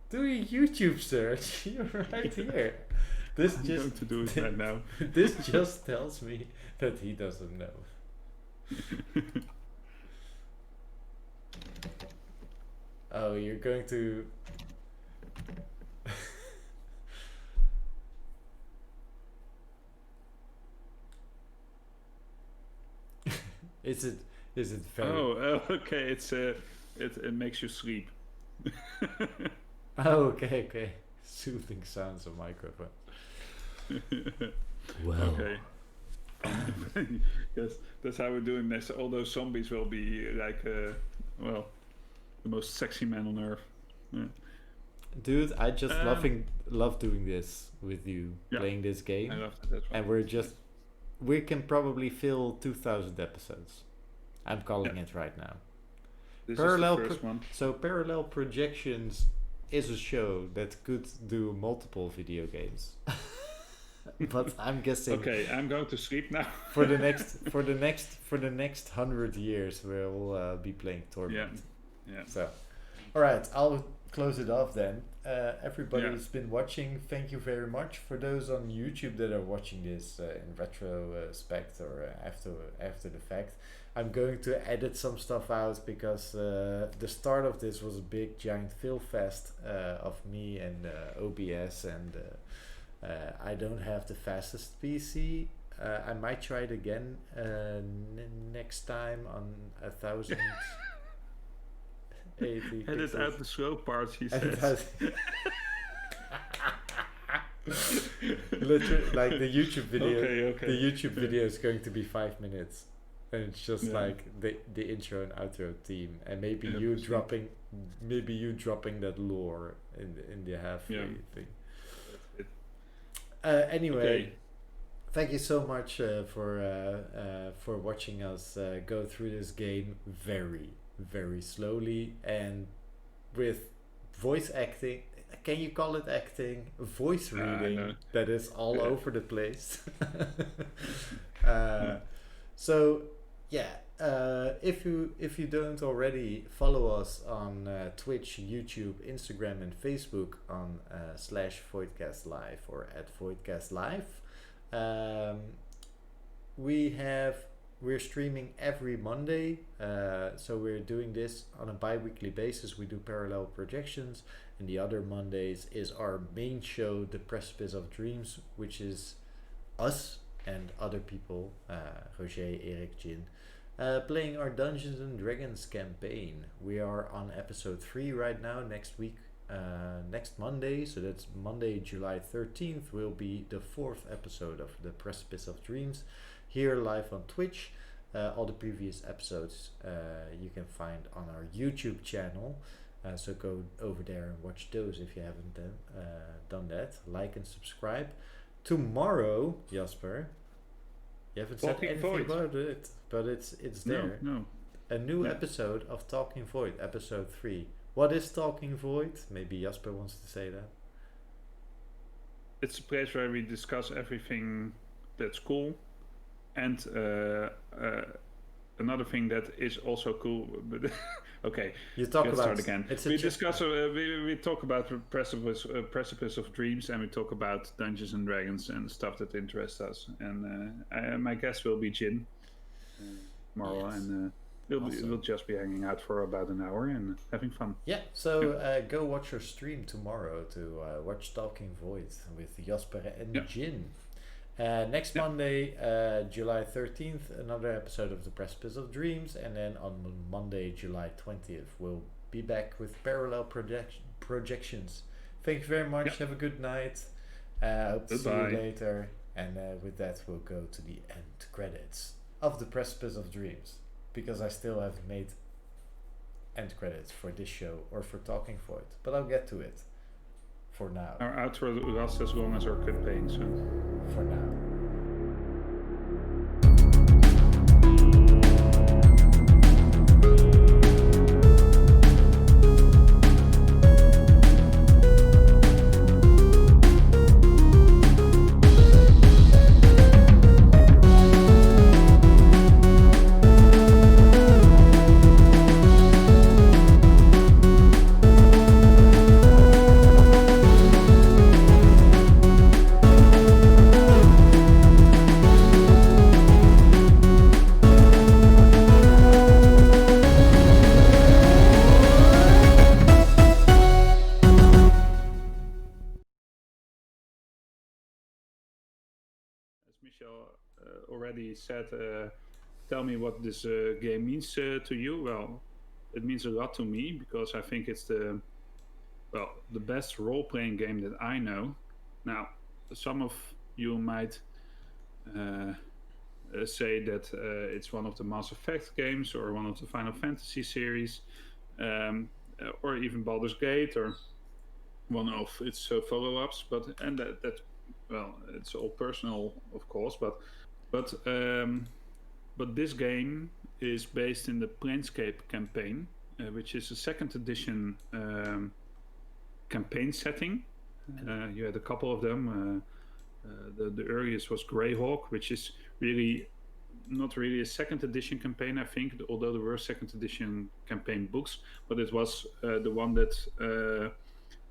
Do a YouTube search. You're right here. This I'm just going to do it right now. this just tells me that he doesn't know. Oh, you're going to. Is it very? Oh, okay. It makes you sleep. Oh, okay. Soothing sounds of microphone. Well. Okay. Yes, that's how we're doing this. All those zombies will be like, well, the most sexy man on earth. Yeah. Dude, I just love doing this with you, Yeah. playing this game, I love that as well. and we can probably fill 2,000 episodes. I'm calling it right now. This Parallel is the first one. So Parallel Projections is a show that could do multiple video games. But I'm guessing Okay, I'm going to sleep now. for the next 100 years we'll be playing Torment. Yeah. So, all right, I'll close it off then. Everybody who's been watching, thank you very much. For those on YouTube that are watching this in retrospect or after the fact, I'm going to edit some stuff out because the start of this was a big giant fail fest of me and OBS, and I don't have the fastest PC. I might try it again next time on 1080 Edit pixels. out the slow parts, he Edit says. Literally, like the YouTube video. Okay. The YouTube video is going to be 5 minutes, and it's just Yeah. like the intro and outro theme, and maybe Yeah, you sweet. dropping that lore in the halfway Yeah. thing. It- Anyway, Okay. thank you so much for watching us go through this game very, very slowly and with voice acting. Can you call it acting? Voice I reading know. that is all Yeah. over the place. So yeah, if you don't already, follow us on Twitch, YouTube, Instagram, and Facebook on /VoidcastLive or @VoidcastLive. We have we're streaming every Monday. So we're doing this on a bi-weekly basis. We do parallel projections, and the other Mondays is our main show, The Precipice of Dreams, which is us and other people, Roger, Eric, Jin, playing our Dungeons and Dragons campaign. We are on episode 3 right now. Next week, next Monday, so that's Monday, July 13th, will be the 4th episode of The Precipice of Dreams, here live on Twitch. All the previous episodes you can find on our YouTube channel. So go over there and watch those if you haven't done that. Like and subscribe. Tomorrow, Jasper, you haven't said Talking anything Void. about it, but it's there. No. A new episode of Talking Void, episode 3. What is Talking Void? Maybe Jasper wants to say that. It's a place where we discuss everything that's cool, and another thing that is also cool. But okay, You talk let's about start again. We discuss. We talk about Precipice of Dreams, and we talk about Dungeons and Dragons and stuff that interests us. And my guest will be Jin tomorrow, Yes. and we'll just be hanging out for about an hour and having fun. Yeah, so go watch your stream tomorrow to watch Talking Void with Jasper and Jin. Next Monday, July 13th, another episode of The Precipice of Dreams, and then on Monday, July 20th, we'll be back with parallel projections. Thank you very much. Have a good night. Hope to see you later. And with that, we'll go to the end credits of The Precipice of Dreams, because I still haven't made end credits for this show or for Talking Void, but I'll get to it. For now. Our outro lasts as long as our campaign, so. For now. Michel already said, tell me what this game means to you. Well, it means a lot to me because I think it's the best role-playing game that I know. Now, some of you might say that it's one of the Mass Effect games or one of the Final Fantasy series, or even Baldur's Gate or one of its follow-ups. But it's all personal, of course. But this game is based in the Planescape campaign, which is a second edition campaign setting. You had a couple of them. The earliest was Greyhawk, which is really not really a second edition campaign, I think, although there were second edition campaign books, but it was the one that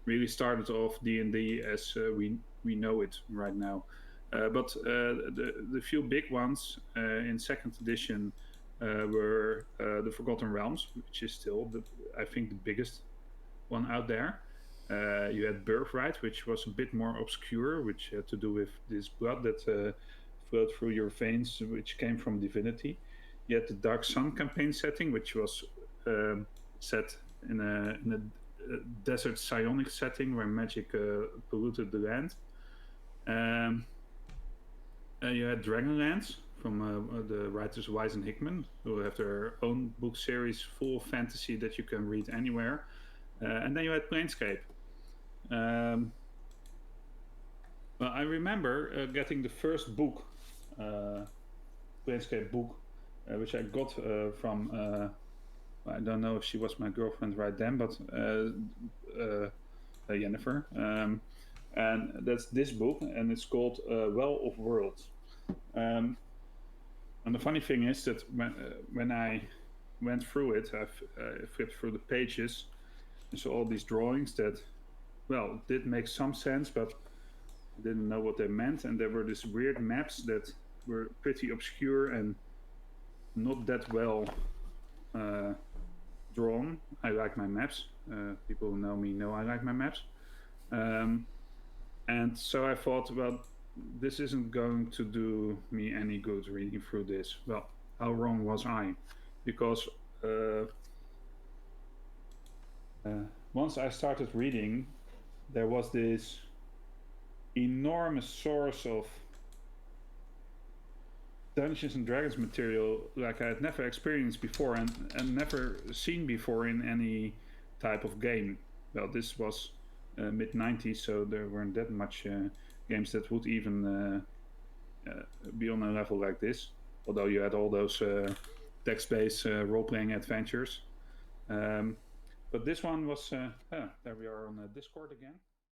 really started off D&D as we know it right now. But the few big ones in second edition were the Forgotten Realms, which is still, I think, the biggest one out there. You had Birthright, which was a bit more obscure, which had to do with this blood that flowed through your veins, which came from divinity. You had the Dark Sun campaign setting, which was set in a desert psionic setting where magic polluted the land. You had Dragonlance from the writers Wise and Hickman, who have their own book series full of fantasy that you can read anywhere. And then you had Planescape. Well, I remember getting the first book, Planescape book, which I got from, I don't know if she was my girlfriend right then, but Jennifer. And that's this book, and it's called Well of Worlds. And the funny thing is that when I went through it, I flipped through the pages and saw all these drawings that, well, did make some sense, but I didn't know what they meant. And there were these weird maps that were pretty obscure and not that well drawn. I like my maps. People who know me know I like my maps. And so I thought, well, this isn't going to do me any good reading through this. Well, how wrong was I? Because once I started reading, there was this enormous source of Dungeons and Dragons material like I had never experienced before and never seen before in any type of game. Well, this was mid-90s, so there weren't that much games that would even be on a level like this. Although you had all those text-based role-playing adventures. But this one was... there we are on Discord again.